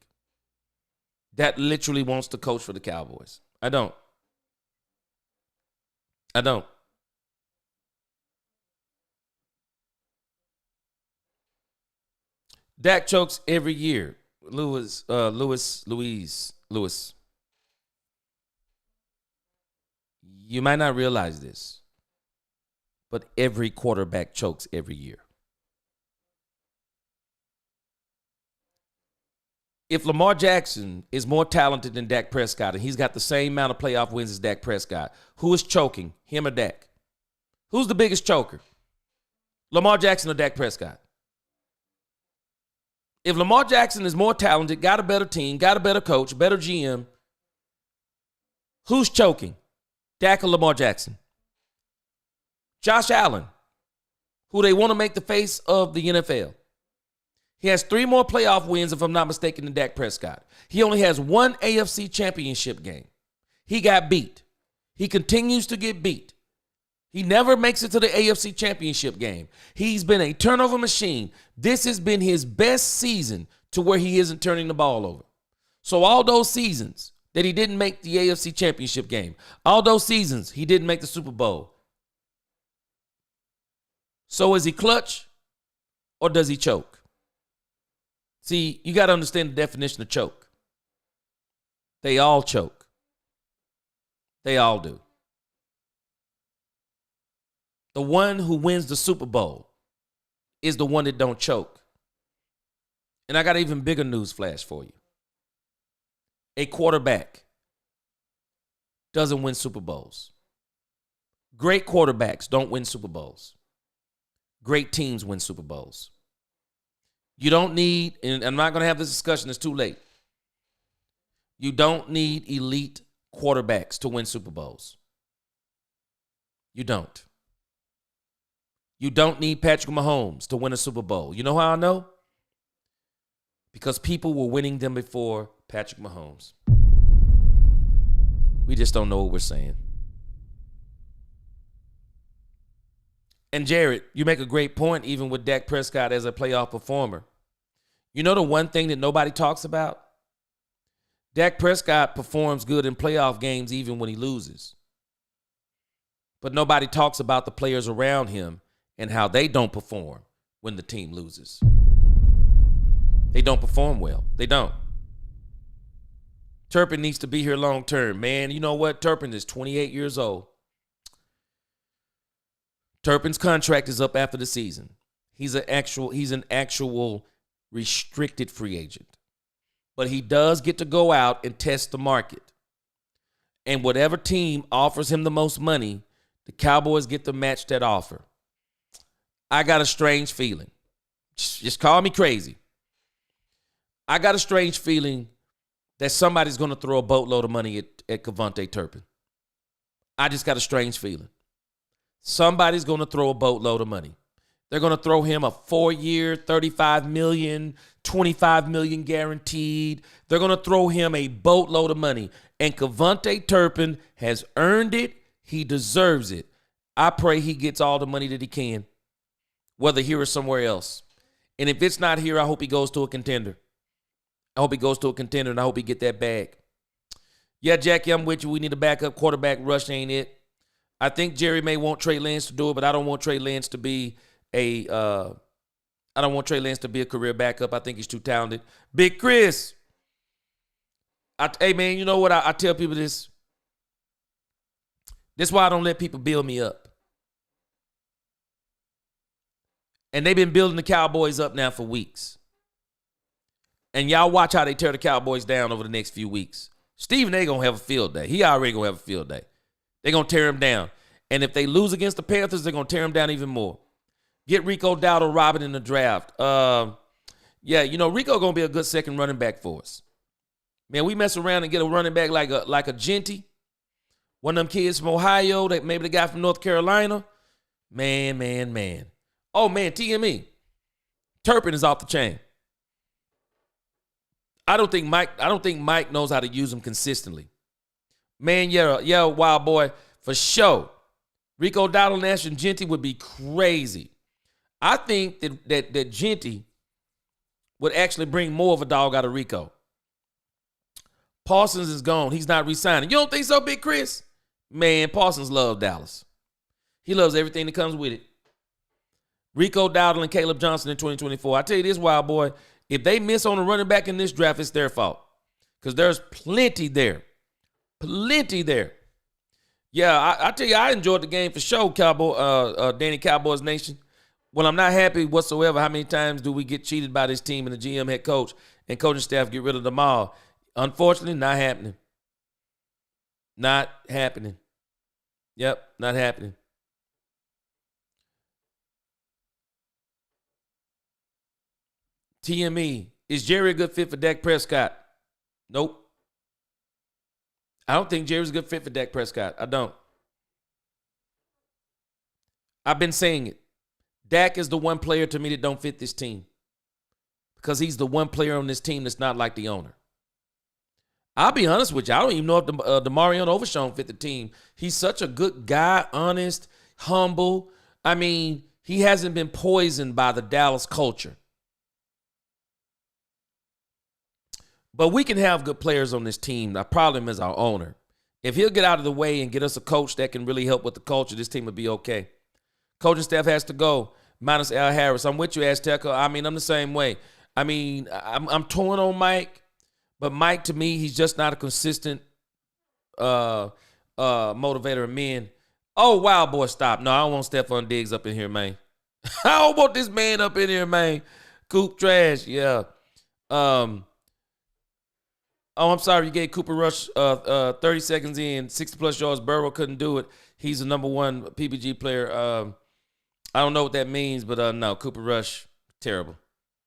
that literally wants to coach for the Cowboys. I don't. Dak chokes every year. Lewis. You might not realize this, but every quarterback chokes every year. If Lamar Jackson is more talented than Dak Prescott, and he's got the same amount of playoff wins as Dak Prescott, who is choking, him or Dak? Who's the biggest choker? Lamar Jackson or Dak Prescott? If Lamar Jackson is more talented, got a better team, got a better coach, better GM, who's choking? Dak or Lamar Jackson? Josh Allen, who they want to make the face of the NFL. He has 3 more playoff wins, if I'm not mistaken, than Dak Prescott. He only has 1 AFC championship game. He got beat. He continues to get beat. He never makes it to the AFC championship game. He's been a turnover machine. This has been his best season to where he isn't turning the ball over. So all those seasons that he didn't make the AFC championship game, all those seasons he didn't make the Super Bowl. So is he clutch or does he choke? See, you got to understand the definition of choke. They all choke. They all do. The one who wins the Super Bowl is the one that don't choke. And I got an even bigger news flash for you. A quarterback doesn't win Super Bowls. Great quarterbacks don't win Super Bowls. Great teams win Super Bowls. You don't need, and I'm not going to have this discussion, it's too late. You don't need elite quarterbacks to win Super Bowls. You don't. You don't need Patrick Mahomes to win a Super Bowl. You know how I know? Because people were winning them before Patrick Mahomes. We just don't know what we're saying. And Jared, you make a great point even with Dak Prescott as a playoff performer. You know the one thing that nobody talks about? Dak Prescott performs good in playoff games even when he loses. But nobody talks about the players around him and how they don't perform when the team loses. They don't perform well. They don't. Turpin needs to be here long term. Man, you know what? Turpin is 28 years old. Turpin's contract is up after the season. He's an actual restricted free agent. But he does get to go out and test the market. And whatever team offers him the most money, the Cowboys get to match that offer. I got a strange feeling. Just call me crazy. I got a strange feeling that somebody's going to throw a boatload of money at Cavante Turpin. I just got a strange feeling. Somebody's going to throw a boatload of money. They're going to throw him a 4-year, $35 million, $25 million guaranteed. They're going to throw him a boatload of money. And Cavante Turpin has earned it. He deserves it. I pray he gets all the money that he can, whether here or somewhere else. And if it's not here, I hope he goes to a contender. I hope he goes to a contender, and I hope he get that bag. Yeah, Jackie, I'm with you. We need a backup quarterback. Rush ain't it. I think Jerry may want Trey Lance to do it, but I don't want Trey Lance to be a career backup. I think he's too talented. Big Chris. Hey, man, you know what? I tell people this. This is why I don't let people build me up. And they've been building the Cowboys up now for weeks. And y'all watch how they tear the Cowboys down over the next few weeks. Stephen A. going to have a field day. He already going to have a field day. They're going to tear him down. And if they lose against the Panthers, they're going to tear him down even more. Get Rico Dowdle Robin in the draft. Rico going to be a good second running back for us. Man, we mess around and get a running back like a Genty. One of them kids from Ohio, that maybe the guy from North Carolina. Man. Oh, man, TME. Turpin is off the chain. I don't think Mike knows how to use him consistently. Man, yeah, wild boy, for sure. Rico Dowdle, Nash, and Genty would be crazy. I think that Genty would actually bring more of a dog out of Rico. Parsons is gone. He's not re-signing. You don't think so, Big Chris? Man, Parsons loves Dallas. He loves everything that comes with it. Rico Dowdle and Caleb Johnson in 2024. I tell you this, wild boy, if they miss on a running back in this draft, it's their fault. Because there's plenty there. Plenty there. Yeah, I tell you, I enjoyed the game for sure, Danny Cowboys Nation. Well, I'm not happy whatsoever. How many times do we get cheated by this team and the GM head coach and coaching staff get rid of them all? Unfortunately, not happening. Not happening. Yep, not happening. TME, is Jerry a good fit for Dak Prescott? Nope. I don't think Jerry's a good fit for Dak Prescott. I don't. I've been saying it. Dak is the one player to me that don't fit this team. Because he's the one player on this team that's not like the owner. I'll be honest with you. I don't even know if DeMarion Overshown fit the team. He's such a good guy, honest, humble. I mean, he hasn't been poisoned by the Dallas culture. But we can have good players on this team. The problem is our owner. If he'll get out of the way and get us a coach that can really help with the culture, this team will be okay. Coaching staff has to go, minus Al Harris. I'm with you, Azteca. I mean, I'm the same way. I mean, I'm torn on Mike, but Mike, to me, he's just not a consistent motivator of men. Oh, wow, boy, stop. No, I don't want Stephon Diggs up in here, man. I don't want this man up in here, man. Coop trash, yeah. Oh, I'm sorry. You gave Cooper Rush 30 seconds in, 60-plus yards. Burrow couldn't do it. He's the number one PPG player. I don't know what that means, but no, Cooper Rush, terrible.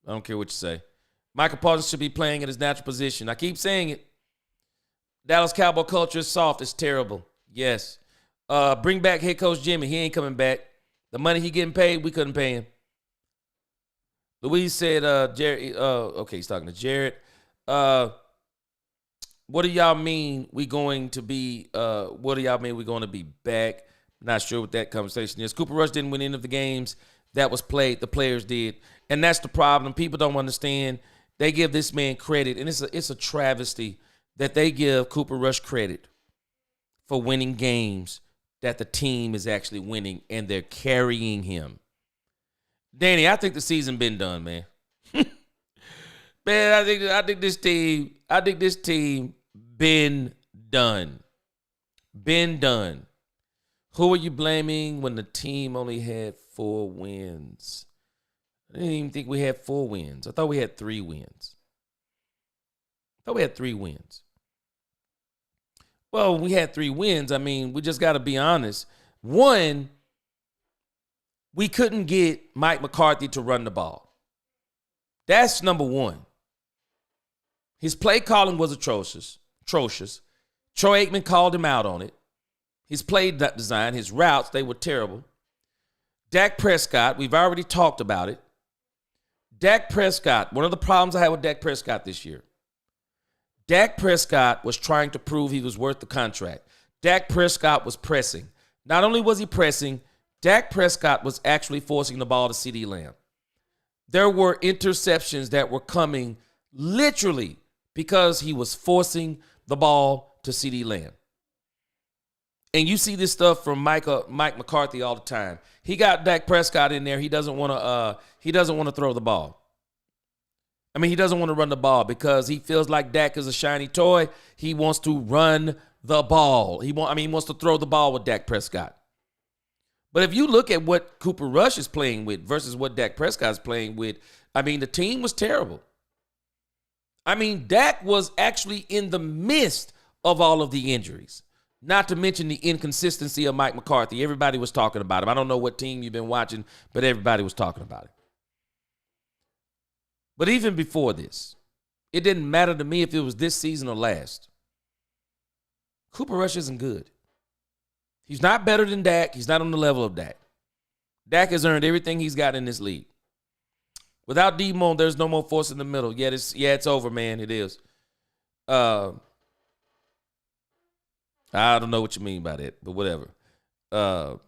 I don't care what you say. Michael Parsons should be playing in his natural position. I keep saying it. Dallas Cowboy culture is soft. It's terrible. Yes. Bring back head coach Jimmy. He ain't coming back. The money he getting paid, we couldn't pay him. Louise said, Jared, okay, he's talking to Jared. What do y'all mean we going to be, what do y'all mean we're going to be back? Not sure what that conversation is. Cooper Rush didn't win any of the games that was played. The players did. And that's the problem. People don't understand. They give this man credit, and it's a travesty that they give Cooper Rush credit for winning games that the team is actually winning, and they're carrying him. Danny, I think the season been done, man. Man, I think this team been done. Been done. Who are you blaming when the team only had 4 wins? I didn't even think we had 4 wins. I thought we had 3 wins. Well, we had 3 wins. I mean, we just got to be honest. One, we couldn't get Mike McCarthy to run the ball. That's number one. His play calling was atrocious. Troy Aikman called him out on it. His play design, his routes, they were terrible. Dak Prescott, we've already talked about it. Dak Prescott, one of the problems I had with Dak Prescott this year, Dak Prescott was trying to prove he was worth the contract. Dak Prescott was pressing. Not only was he pressing, Dak Prescott was actually forcing the ball to CeeDee Lamb. There were interceptions that were coming literally because he was forcing the ball to CeeDee Lamb. And you see this stuff from Mike McCarthy all the time. He got Dak Prescott in there. He doesn't want to throw the ball. I mean, he doesn't want to run the ball because he feels like Dak is a shiny toy. He wants to run the ball. He wants to throw the ball with Dak Prescott. But if you look at what Cooper Rush is playing with versus what Dak Prescott is playing with, I mean, the team was terrible. I mean, Dak was actually in the midst of all of the injuries. Not to mention the inconsistency of Mike McCarthy. Everybody was talking about him. I don't know what team you've been watching, but everybody was talking about it. But even before this, it didn't matter to me if it was this season or last. Cooper Rush isn't good. He's not better than Dak. He's not on the level of Dak. Dak has earned everything he's got in this league. Without Demo, there's no more force in the middle. It's over, man. It is. I don't know what you mean by that, but whatever. No.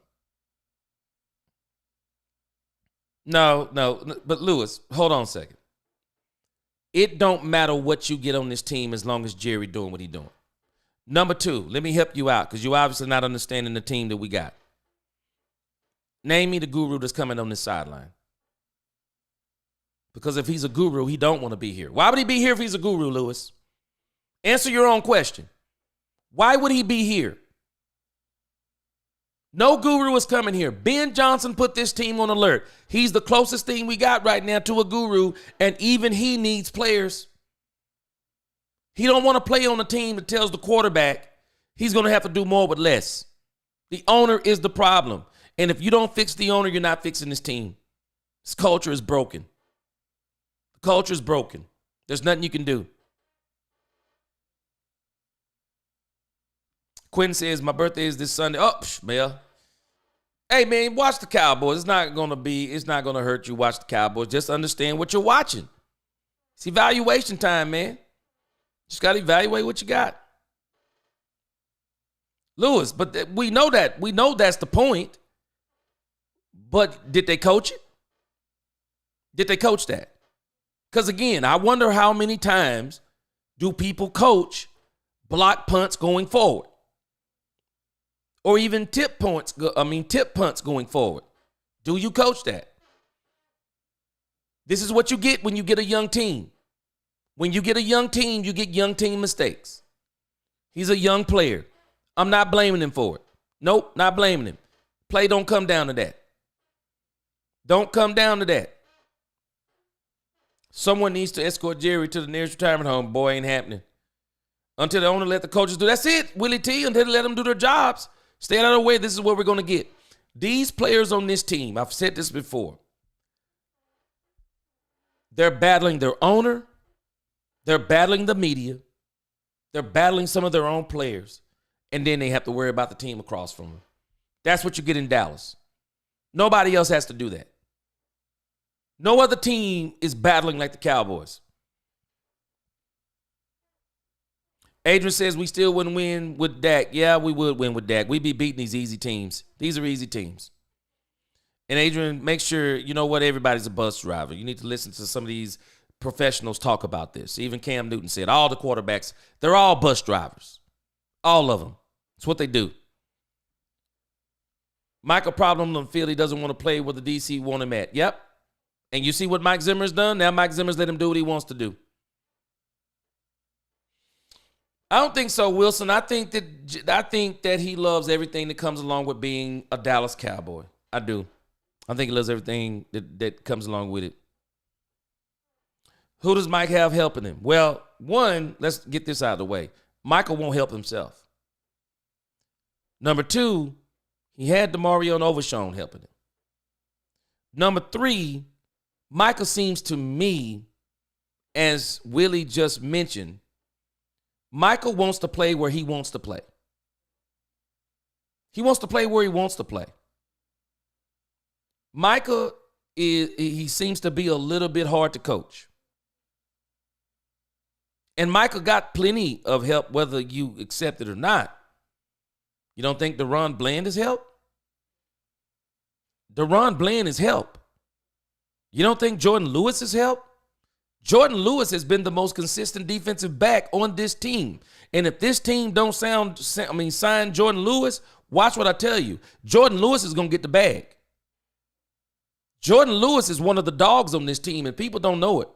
But Lewis, hold on a second. It don't matter what you get on this team as long as Jerry doing what he doing. Number 2, let me help you out because you obviously not understanding the team that we got. Name me the guru that's coming on this sideline. Because if he's a guru, he don't want to be here. Why would he be here if he's a guru, Lewis? Answer your own question. Why would he be here? No guru is coming here. Ben Johnson put this team on alert. He's the closest thing we got right now to a guru, and even he needs players. He don't want to play on a team that tells the quarterback he's going to have to do more with less. The owner is the problem. And if you don't fix the owner, you're not fixing this team. This culture is broken. The culture is broken. There's nothing you can do. Quinn says, my birthday is this Sunday. Oh, Mel. Hey, man, watch the Cowboys. It's not going to hurt you. Watch the Cowboys. Just understand what you're watching. It's evaluation time, man. Just got to evaluate what you got. Lewis, but we know that. We know that's the point. But did they coach it? Did they coach that? Because, again, I wonder how many times do people coach block punts going forward? Or even tip punts going forward. Do you coach that? This is what you get when you get a young team. When you get a young team, you get young team mistakes. He's a young player. I'm not blaming him for it. Nope, not blaming him. Play don't come down to that. Don't come down to that. Someone needs to escort Jerry to the nearest retirement home. Boy, ain't happening. Until the owner let the coaches do. That's it, Willie T. Until they let them do their jobs. Stay out of the way. This is what we're going to get. These players on this team, I've said this before. They're battling their owner. They're battling the media. They're battling some of their own players. And then they have to worry about the team across from them. That's what you get in Dallas. Nobody else has to do that. No other team is battling like the Cowboys. Adrian says we still wouldn't win with Dak. Yeah, we would win with Dak. We'd be beating these easy teams. These are easy teams. And Adrian, make sure, you know what, everybody's a bus driver. You need to listen to some of these professionals talk about this. Even Cam Newton said all the quarterbacks, they're all bus drivers. All of them. It's what they do. Michael problem on the field, he doesn't want to play where the DC want him at. Yep. And you see what Mike Zimmer's done? Now Mike Zimmer's let him do what he wants to do. I don't think so, Wilson. I think that he loves everything that comes along with being a Dallas Cowboy. I do. I think he loves everything that comes along with it. Who does Mike have helping him? Well, one, let's get this out of the way. Michael won't help himself. Number two, he had DeMario and Overshown helping him. Number three, Michael seems to me, as Willie just mentioned, Michael wants to play where he wants to play. He wants to play where he wants to play. Michael, he seems to be a little bit hard to coach. And Michael got plenty of help, whether you accept it or not. You don't think Deron Bland is help? Deron Bland is help. You don't think Jordan Lewis is help? Jordan Lewis has been the most consistent defensive back on this team. And if this team don't sign Jordan Lewis, watch what I tell you. Jordan Lewis is going to get the bag. Jordan Lewis is one of the dogs on this team, and people don't know it.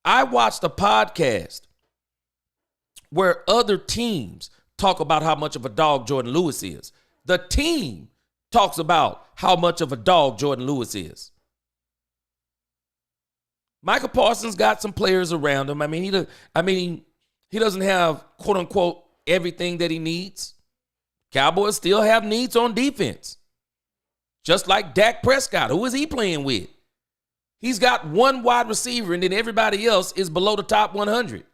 I watched a podcast where other teams talk about how much of a dog Jordan Lewis is. The team talks about how much of a dog Jordan Lewis is. Michael Parsons got some players around him. He doesn't have, quote unquote, everything that he needs. Cowboys still have needs on defense. Just like Dak Prescott. Who is he playing with? He's got one wide receiver, and then everybody else is below the top 100.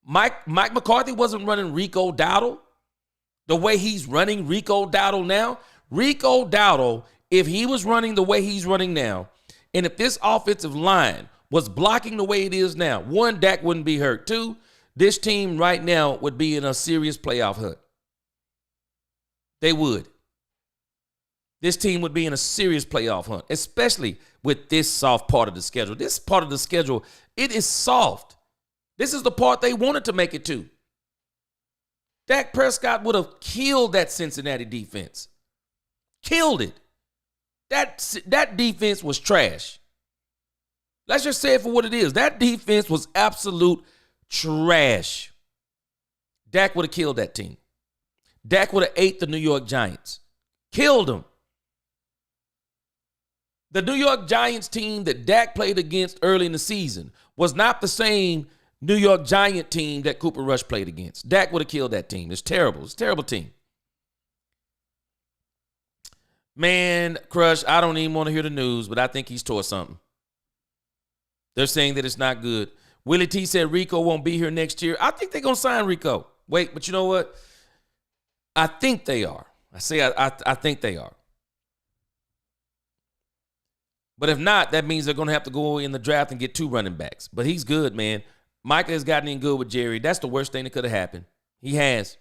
Mike McCarthy wasn't running Rico Dowdle the way he's running Rico Dowdle now. Rico Dowdle, if he was running the way he's running now, and if this offensive line was blocking the way it is now, one, Dak wouldn't be hurt. Two, this team right now would be in a serious playoff hunt. They would. This team would be in a serious playoff hunt, especially with this soft part of the schedule. This part of the schedule, it is soft. This is the part they wanted to make it to. Dak Prescott would have killed that Cincinnati defense. Killed it. That defense was trash. Let's just say it for what it is. That defense was absolute trash. Dak would have killed that team. Dak would have ate the New York Giants. Killed them. The New York Giants team that Dak played against early in the season was not the same New York Giant team that Cooper Rush played against. Dak would have killed that team. It's terrible. It's a terrible team. Man, Crush, I don't even want to hear the news, but I think he's tore something. They're saying that it's not good. Willie T said Rico won't be here next year. I think they're going to sign Rico. Wait, but you know what? I think they are. I think they are. But if not, that means they're going to have to go in the draft and get 2 running backs. But he's good, man. Micah has gotten in good with Jerry. That's the worst thing that could have happened. He has.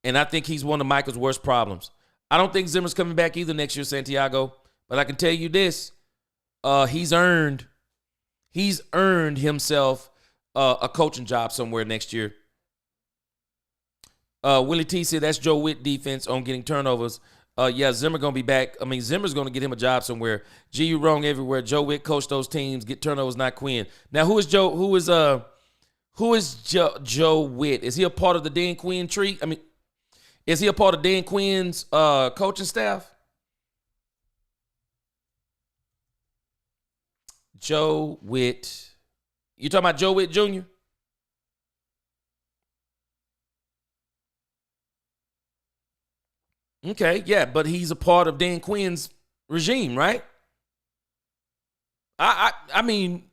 And I think he's one of Micah's worst problems. I don't think Zimmer's coming back either next year, Santiago. But I can tell you this. He's earned himself a coaching job somewhere next year. Willie T said that's Joe Witt defense on getting turnovers. Yeah, Zimmer going to be back. Zimmer's going to get him a job somewhere. G, you wrong everywhere. Joe Witt coached those teams. Get turnovers, not Quinn. Now, who is Joe Witt? Is he a part of the Dan Quinn tree? Is he a part of Dan Quinn's coaching staff? Joe Witt. You talking about Joe Witt Jr.? Okay, yeah, but he's a part of Dan Quinn's regime, right? I mean,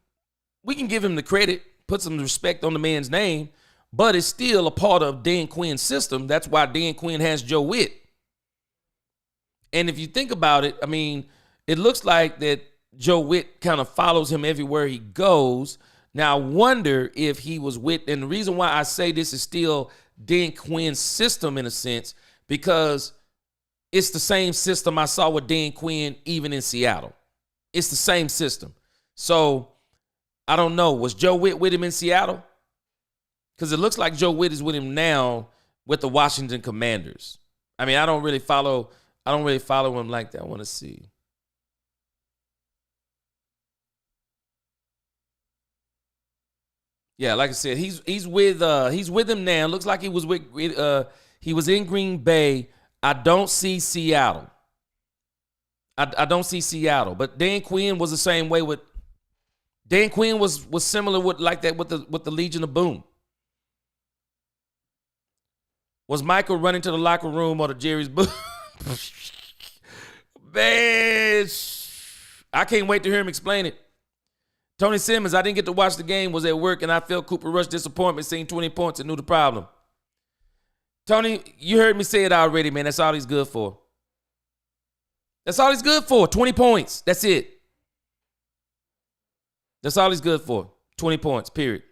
we can give him the credit, put some respect on the man's name, but it's still a part of Dan Quinn's system. That's why Dan Quinn has Joe Witt. And if you think about it, I mean, it looks like that Joe Witt kind of follows him everywhere he goes. Now, I wonder if he was with, and the reason why I say this is still Dan Quinn's system in a sense, because it's the same system I saw with Dan Quinn even in Seattle. It's the same system. So, I don't know. Was Joe Witt with him in Seattle? Because it looks like Joe Witt is with him now with the Washington Commanders. I mean, I don't really follow him like that. I want to see. Yeah, like I said, he's with him now. Looks like he was he was in Green Bay. I don't see Seattle. I don't see Seattle. But Dan Quinn was the same way with Dan Quinn was similar with like that with the Legion of Boom. Was Michael running to the locker room or the Jerry's booth? Man, I can't wait to hear him explain it. Tony Simmons, I didn't get to watch the game, was at work, and I felt Cooper Rush's disappointment seeing 20 points and knew the problem. Tony, you heard me say it already, man. That's all he's good for. That's all he's good for, 20 points. That's it. That's all he's good for, 20 points, period.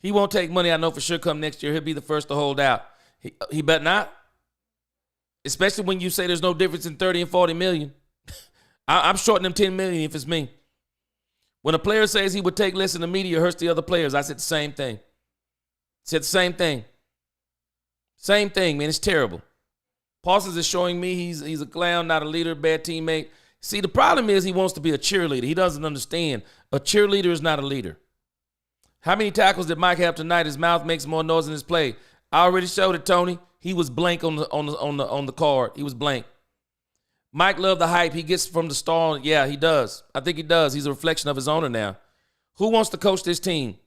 He won't take money, I know for sure, come next year. He'll be the first to hold out. He better not. Especially when you say there's no difference in 30 and 40 million. I'm shorting them 10 million if it's me. When a player says he would take less than the media, hurts the other players, I said the same thing. Said the same thing. Same thing, man. It's terrible. Parsons is showing me he's a clown, not a leader, bad teammate. See, the problem is he wants to be a cheerleader. He doesn't understand. A cheerleader is not a leader. How many tackles did Mike have tonight? His mouth makes more noise than his play. I already showed it, Tony. He was blank on the card. He was blank. Mike loved the hype he gets from the star. Yeah, he does. I think he does. He's a reflection of his owner now. Who wants to coach this team?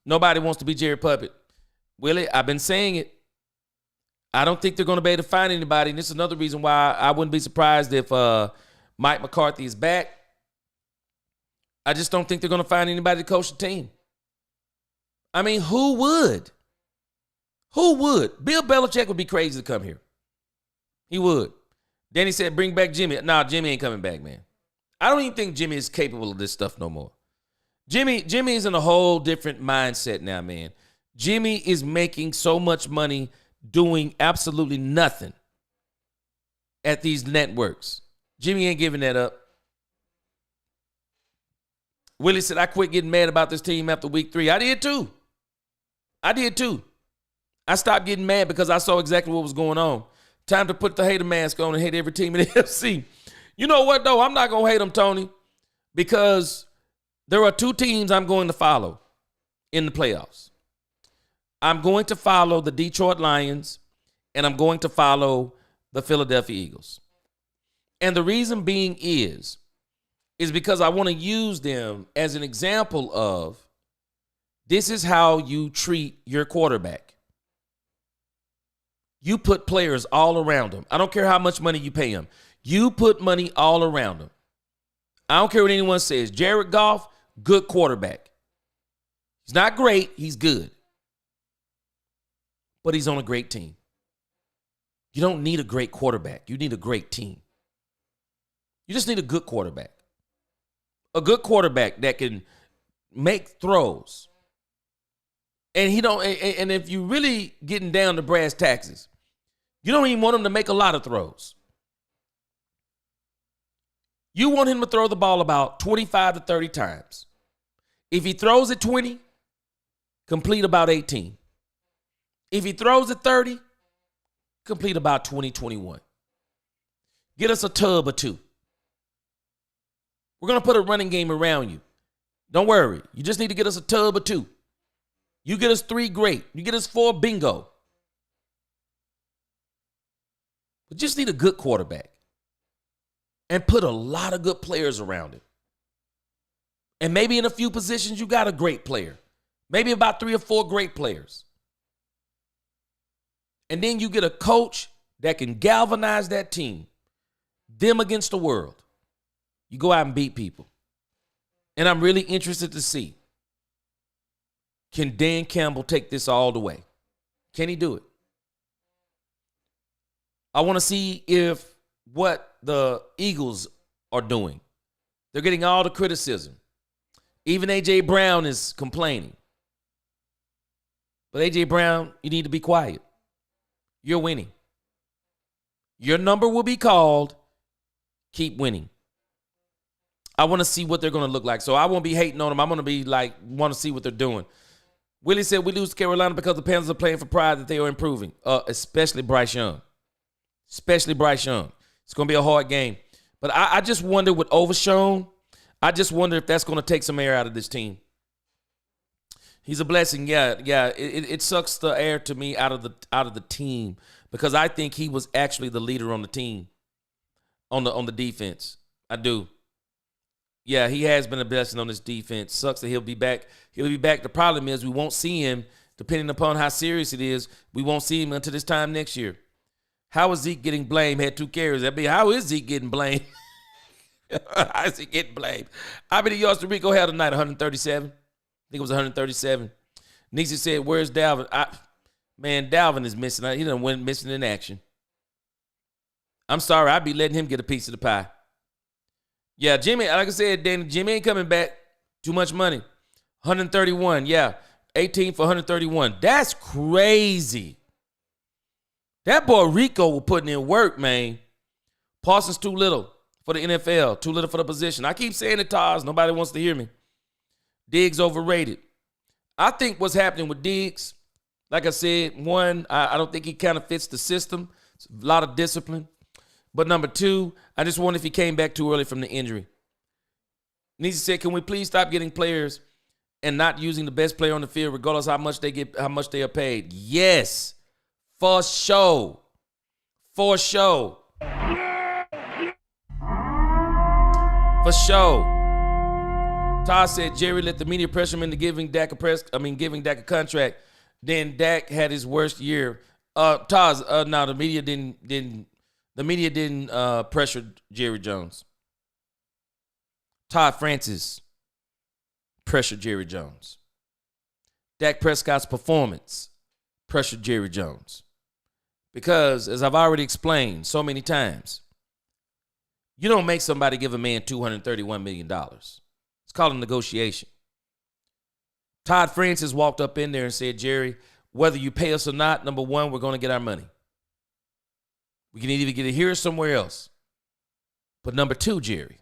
Nobody wants to be Jerry Puppet. Willie, I've been saying it. I don't think they're going to be able to find anybody. And this is another reason why I wouldn't be surprised if Mike McCarthy is back. I just don't think they're going to find anybody to coach the team. I mean, who would? Who would? Bill Belichick would be crazy to come here. He would. Then he said, bring back Jimmy. Nah, Jimmy ain't coming back, man. I don't even think Jimmy is capable of this stuff no more. Jimmy's in a whole different mindset now, man. Jimmy is making so much money doing absolutely nothing at these networks. Jimmy ain't giving that up. Willie said, I quit getting mad about this team after week 3. I did too. I stopped getting mad because I saw exactly what was going on. Time to put the hater mask on and hate every team in the NFC. You know what, though? I'm not going to hate them, Tony, because there are 2 teams I'm going to follow in the playoffs. I'm going to follow the Detroit Lions, and I'm going to follow the Philadelphia Eagles. And the reason being is because I want to use them as an example of this is how you treat your quarterback. You put players all around them. I don't care how much money you pay them. You put money all around them. I don't care what anyone says. Jared Goff, good quarterback. He's not great. He's good. But he's on a great team. You don't need a great quarterback. You need a great team. You just need a good quarterback. A good quarterback that can make throws. And and if you really getting down to brass taxes, you don't even want him to make a lot of throws. You want him to throw the ball about 25 to 30 times. If he throws it 20, complete about 18. If he throws it 30, complete about 20, 21. Get us a tub or 2. We're going to put a running game around you. Don't worry. You just need to get us a tub or 2. You get us 3, great. You get us 4, bingo. We just need a good quarterback. And put a lot of good players around him. And maybe in a few positions, you got a great player. Maybe about 3 or 4 great players. And then you get a coach that can galvanize that team. them against the world. You go out and beat people. And I'm really interested to see, can Dan Campbell take this all the way? Can he do it? I want to see if what the Eagles are doing. They're getting all the criticism. Even A.J. Brown is complaining. But A.J. Brown, you need to be quiet. You're winning. Your number will be called. Keep winning. I want to see what they're going to look like. So I won't be hating on them. I'm going to be like, want to see what they're doing. Willie said we lose to Carolina because the Panthers are playing for pride that they are improving, especially Bryce Young. Especially Bryce Young. It's going to be a hard game. But I just wonder with Overshown, I just wonder if that's going to take some air out of this team. He's a blessing. Yeah. It sucks the air to me out of the team because I think he was actually the leader on the team, on the defense. I do. Yeah, he has been a blessing on this defense. Sucks that he'll be back. He'll be back. The problem is we won't see him, depending upon how serious it is, we won't see him until this time next year. How is Zeke getting blamed? Had 2 carries. How is Zeke getting blamed? How is he getting blamed? How many yards did Rico have tonight? 137? I think it was 137. Nixie said, where's Dalvin? Man, Dalvin is missing. He done went missing in action. I'm sorry. I'd be letting him get a piece of the pie. Yeah, Jimmy, like I said, Danny, Jimmy ain't coming back. Too much money. 131, yeah. 18 for 131. That's crazy. That boy Rico was putting in work, man. Parsons too little for the NFL. Too little for the position. I keep saying it, Taz. Nobody wants to hear me. Diggs overrated. I think what's happening with Diggs, like I said, one, I don't think he kind of fits the system. It's a lot of discipline. But number 2, I just wonder if he came back too early from the injury. Nisi said, can we please stop getting players and not using the best player on the field regardless of how much they are paid? Yes. For sure. For sure. For sure. Todd said Jerry let the media pressure him into giving Dak a contract. Then Dak had his worst year. Taz, no, the media didn't pressure Jerry Jones. Todd Francis pressured Jerry Jones. Dak Prescott's performance pressured Jerry Jones. Because, as I've already explained so many times, you don't make somebody give a man $231 million. It's called a negotiation. Todd Francis walked up in there and said, Jerry, whether you pay us or not, number 1, we're going to get our money. We can either get it here or somewhere else. But number 2, Jerry,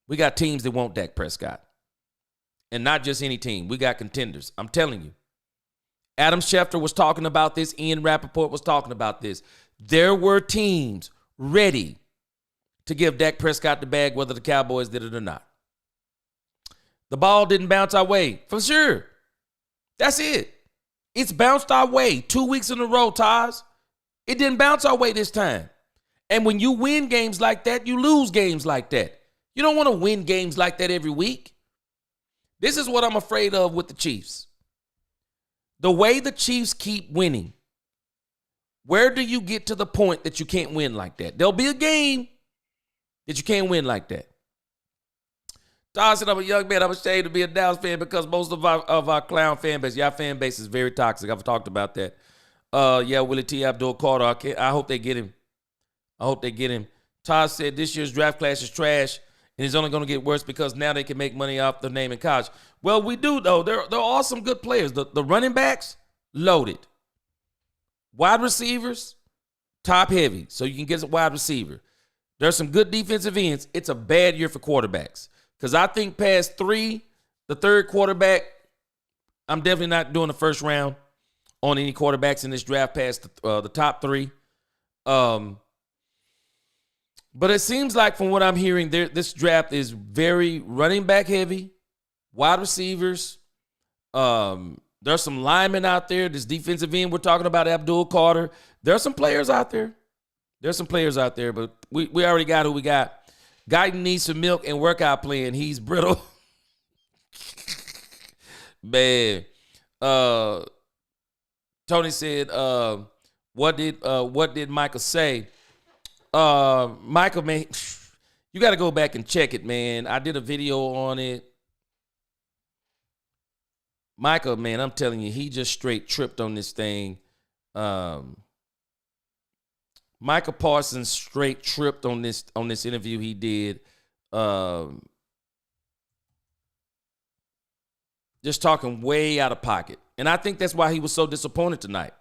we got teams that want Dak Prescott. And not just any team. We got contenders. I'm telling you. Adam Schefter was talking about this. Ian Rappaport was talking about this. There were teams ready to give Dak Prescott the bag, whether the Cowboys did it or not. The ball didn't bounce our way. For sure. That's it. It's bounced our way 2 weeks in a row, Taz. It didn't bounce our way this time. And when you win games like that, you lose games like that. You don't want to win games like that every week. This is what I'm afraid of with the Chiefs. The way the Chiefs keep winning, where do you get to the point that you can't win like that? There'll be a game that you can't win like that. Todd said, I'm a young man. I'm ashamed to be a Dallas fan because most of our clown fan base, our fan base is very toxic. I've talked about that. Willie T. Abdul Carter. I hope they get him. Todd said this year's draft class is trash and it's only going to get worse because now they can make money off the name in college. Well, we do, though. There are some good players. The running backs, loaded. Wide receivers, top heavy, so you can get a wide receiver. There's some good defensive ends. It's a bad year for quarterbacks because I think past 3, the third quarterback, I'm definitely not doing the first round on any quarterbacks in this draft past the top 3. But it seems like from what I'm hearing, this draft is very running back heavy, wide receivers. There's some linemen out there. This defensive end we're talking about, Abdul Carter. There's some players out there. But we already got who we got. Guyton needs some milk and workout plan. He's brittle. Man. Tony said, what did Michael say? Michael, man, you got to go back and check it, man. I did a video on it. Michael, man, I'm telling you, he just straight tripped on this thing. Michael Parsons straight tripped on this interview he did. Just talking way out of pocket. And I think that's why he was so disappointed tonight.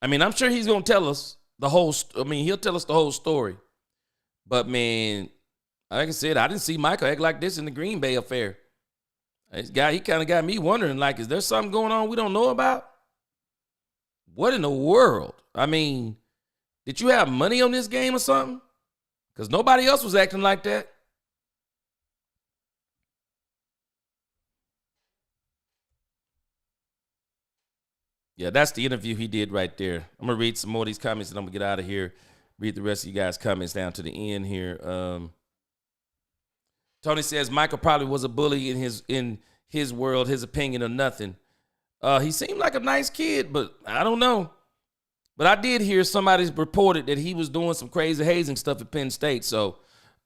I mean, I'm sure he's going to tell us he'll tell us the whole story. But, man, like I said, I didn't see Michael act like this in the Green Bay affair. This guy, he kind of got me wondering, like, is there something going on we don't know about? What in the world? I mean, did you have money on this game or something? Because nobody else was acting like that. Yeah, that's the interview he did right there. I'm going to read some more of these comments and I'm going to get out of here. Read the rest of you guys' comments down to the end here. Tony says Michael probably was a bully in his world, his opinion or nothing. He seemed like a nice kid, but I don't know. But I did hear somebody's reported that he was doing some crazy hazing stuff at Penn State. So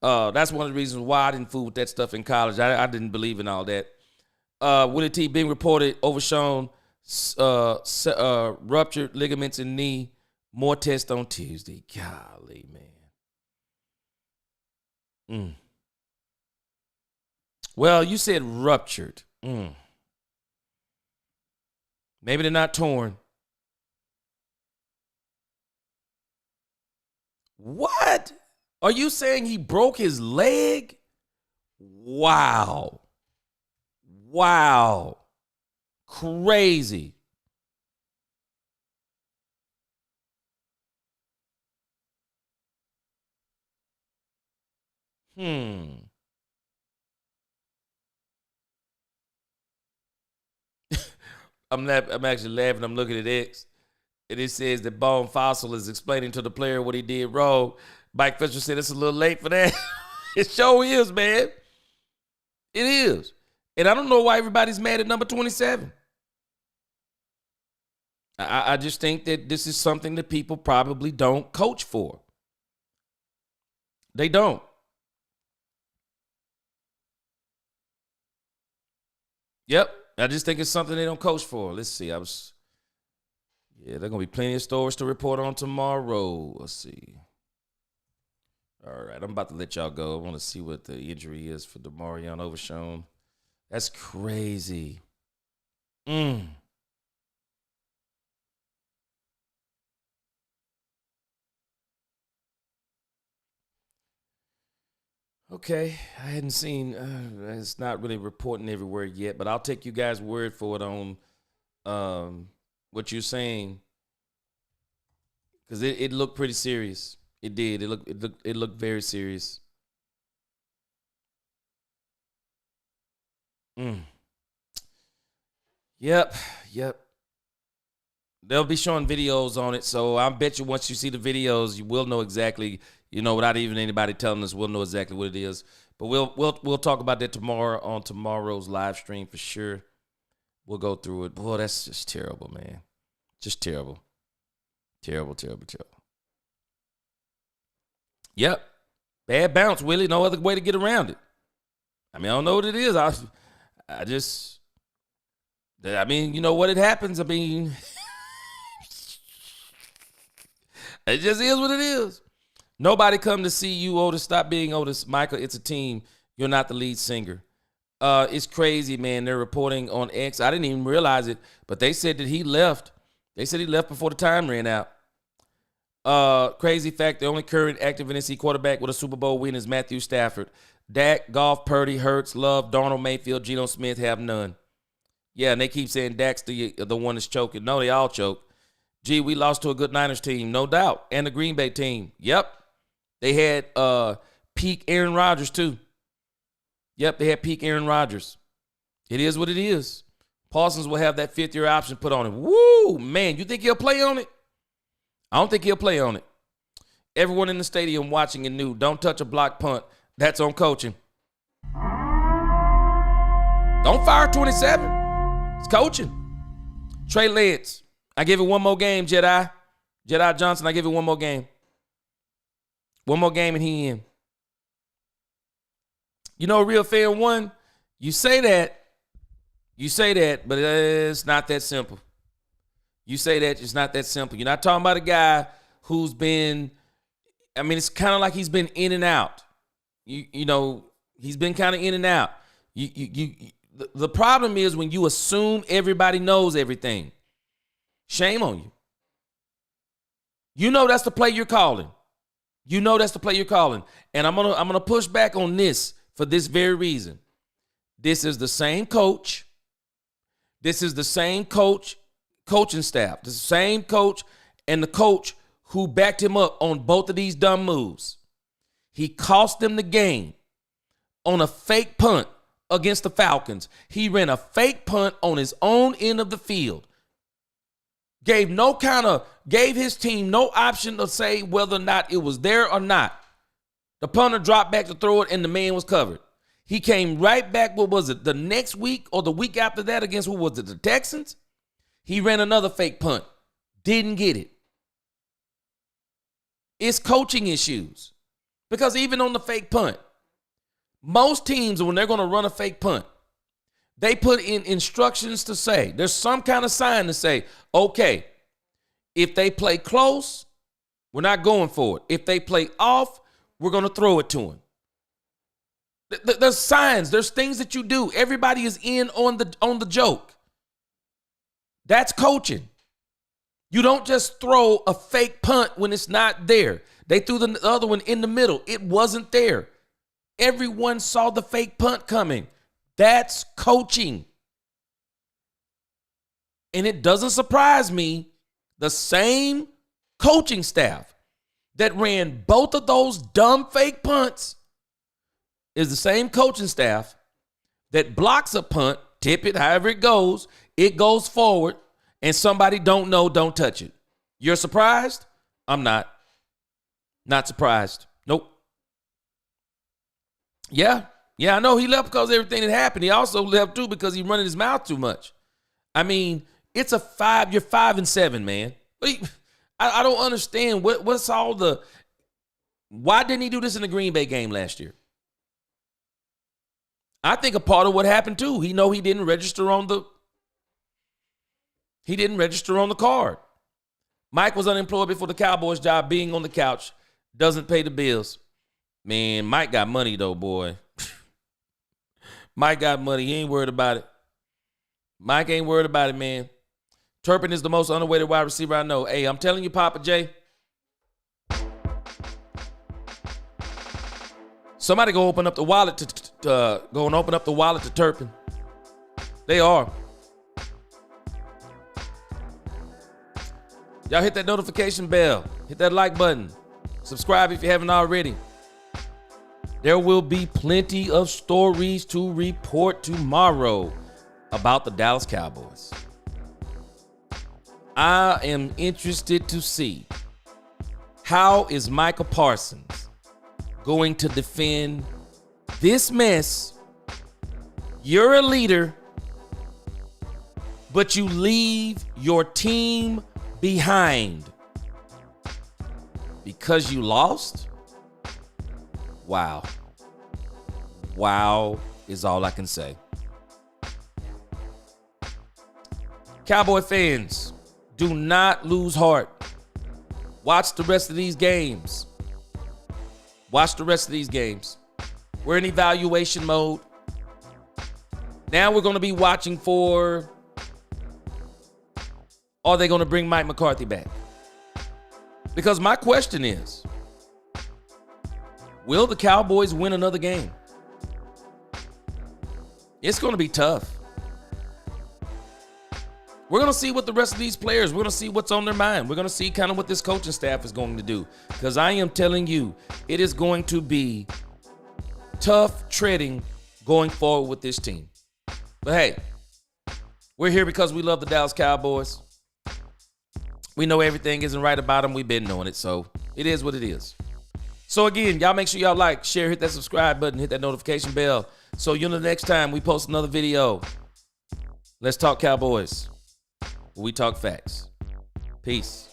that's one of the reasons why I didn't fool with that stuff in college. I didn't believe in all that. Willie T. being reported overshown, ruptured ligaments in knee. More tests on Tuesday. Golly, man. Well, you said ruptured. Maybe they're not torn. What? Are you saying he broke his leg? Wow. Crazy. I'm actually laughing. I'm looking at X. And it says that Bone Fossil is explaining to the player what he did wrong. Mike Fisher said it's a little late for that. It sure is, man. It is. And I don't know why everybody's mad at number 27. I just think that this is something that people probably don't coach for. They don't. Yep. I just think it's something they don't coach for. Let's see. Yeah, there are going to be plenty of stories to report on tomorrow. Let's see. All right. I'm about to let y'all go. I want to see what the injury is for DeMarion Overshown. That's crazy. Okay, I hadn't seen, it's not really reporting everywhere yet, but I'll take you guys' word for it on what you're saying, because it looked pretty serious. It did. It looked very serious. Yep. They'll be showing videos on it, so I bet you once you see the videos, you will know exactly. Without even anybody telling us, we'll know exactly what it is. But we'll talk about that tomorrow on tomorrow's live stream for sure. We'll go through it. Boy, that's just terrible, man. Just terrible. Terrible. Yep. Bad bounce, Willie. No other way to get around it. I mean, I don't know what it is. You know what it happens. I mean, it just is what it is. Nobody come to see you, Otis. Stop being Otis. Michael, it's a team. You're not the lead singer. It's crazy, man. They're reporting on X. I didn't even realize it, but they said that he left. They said he left before the time ran out. Crazy fact, the only current active NC quarterback with a Super Bowl win is Matthew Stafford. Dak, Goff, Purdy, Hurts, Love, Darnold, Mayfield, Geno Smith have none. Yeah, and they keep saying Dak's the one that's choking. No, they all choke. Gee, we lost to a good Niners team, no doubt, and the Green Bay team. Yep. They had peak Aaron Rodgers, too. Yep, they had peak Aaron Rodgers. It is what it is. Parsons will have that fifth-year option put on him. Woo, man, you think he'll play on it? I don't think he'll play on it. Everyone in the stadium watching it knew, don't touch a block punt. That's on coaching. Don't fire 27. It's coaching. Trey Lance, I give it one more game, Jedi. Jedi Johnson, I give it one more game. One more game and he in. You know, Real Fan One, you say that, but it's not that simple. You say that, it's not that simple. You're not talking about a guy who's been, I mean, it's kind of like he's been in and out. You know, he's been kind of in and out. The problem is when you assume everybody knows everything. Shame on you. You know that's the play you're calling. You know that's the play you're calling. And I'm gonna push back on this for this very reason. This is the same coach. This is the same coaching staff. The same coach and the coach who backed him up on both of these dumb moves. He cost them the game on a fake punt against the Falcons. He ran a fake punt on his own end of the field. Gave his team no option to say whether or not it was there or not. The punter dropped back to throw it and the man was covered. He came right back, what was it, the next week or the week after that against, who was it, the Texans? He ran another fake punt. Didn't get it. It's coaching issues. Because even on the fake punt, most teams, when they're going to run a fake punt, they put in instructions to say, there's some kind of sign to say, okay, if they play close, we're not going for it. If they play off, we're going to throw it to them. There's signs. There's things that you do. Everybody is in on the joke. That's coaching. You don't just throw a fake punt when it's not there. They threw the other one in the middle. It wasn't there. Everyone saw the fake punt coming. That's coaching. And it doesn't surprise me, the same coaching staff that ran both of those dumb fake punts is the same coaching staff that blocks a punt, tip it, however it goes forward, and somebody don't touch it. You're surprised? I'm not. Not surprised. Nope. Yeah, I know he left because of everything that happened. He also left too because he running his mouth too much. I mean, it's you're 5-7, man. I don't understand what's all the, why didn't he do this in the Green Bay game last year? I think a part of what happened too, he didn't register on the card. Mike was unemployed before the Cowboys job, being on the couch, doesn't pay the bills. Man, Mike got money though, boy. Mike got money. He ain't worried about it. Mike ain't worried about it, man. Turpin is the most underrated wide receiver I know. Hey, I'm telling you, Papa J. Somebody go open up the wallet to Turpin. They are. Y'all hit that notification bell. Hit that like button. Subscribe if you haven't already. There will be plenty of stories to report tomorrow about the Dallas Cowboys. I am interested to see how is Micah Parsons going to defend this mess. You're a leader, but you leave your team behind because you lost? Wow. Wow is all I can say. Cowboy fans, do not lose heart. Watch the rest of these games. We're in evaluation mode. Now we're going to be watching for, are they going to bring Mike McCarthy back? Because my question is, will the Cowboys win another game? It's going to be tough. We're going to see what the rest of these players, we're going to see what's on their mind. We're going to see kind of what this coaching staff is going to do. Because I am telling you, it is going to be tough treading going forward with this team. But hey, we're here because we love the Dallas Cowboys. We know everything isn't right about them. We've been knowing it, so it is what it is. So again, y'all make sure y'all like, share, hit that subscribe button, hit that notification bell, so you know the next time we post another video. Let's talk Cowboys. We talk facts. Peace.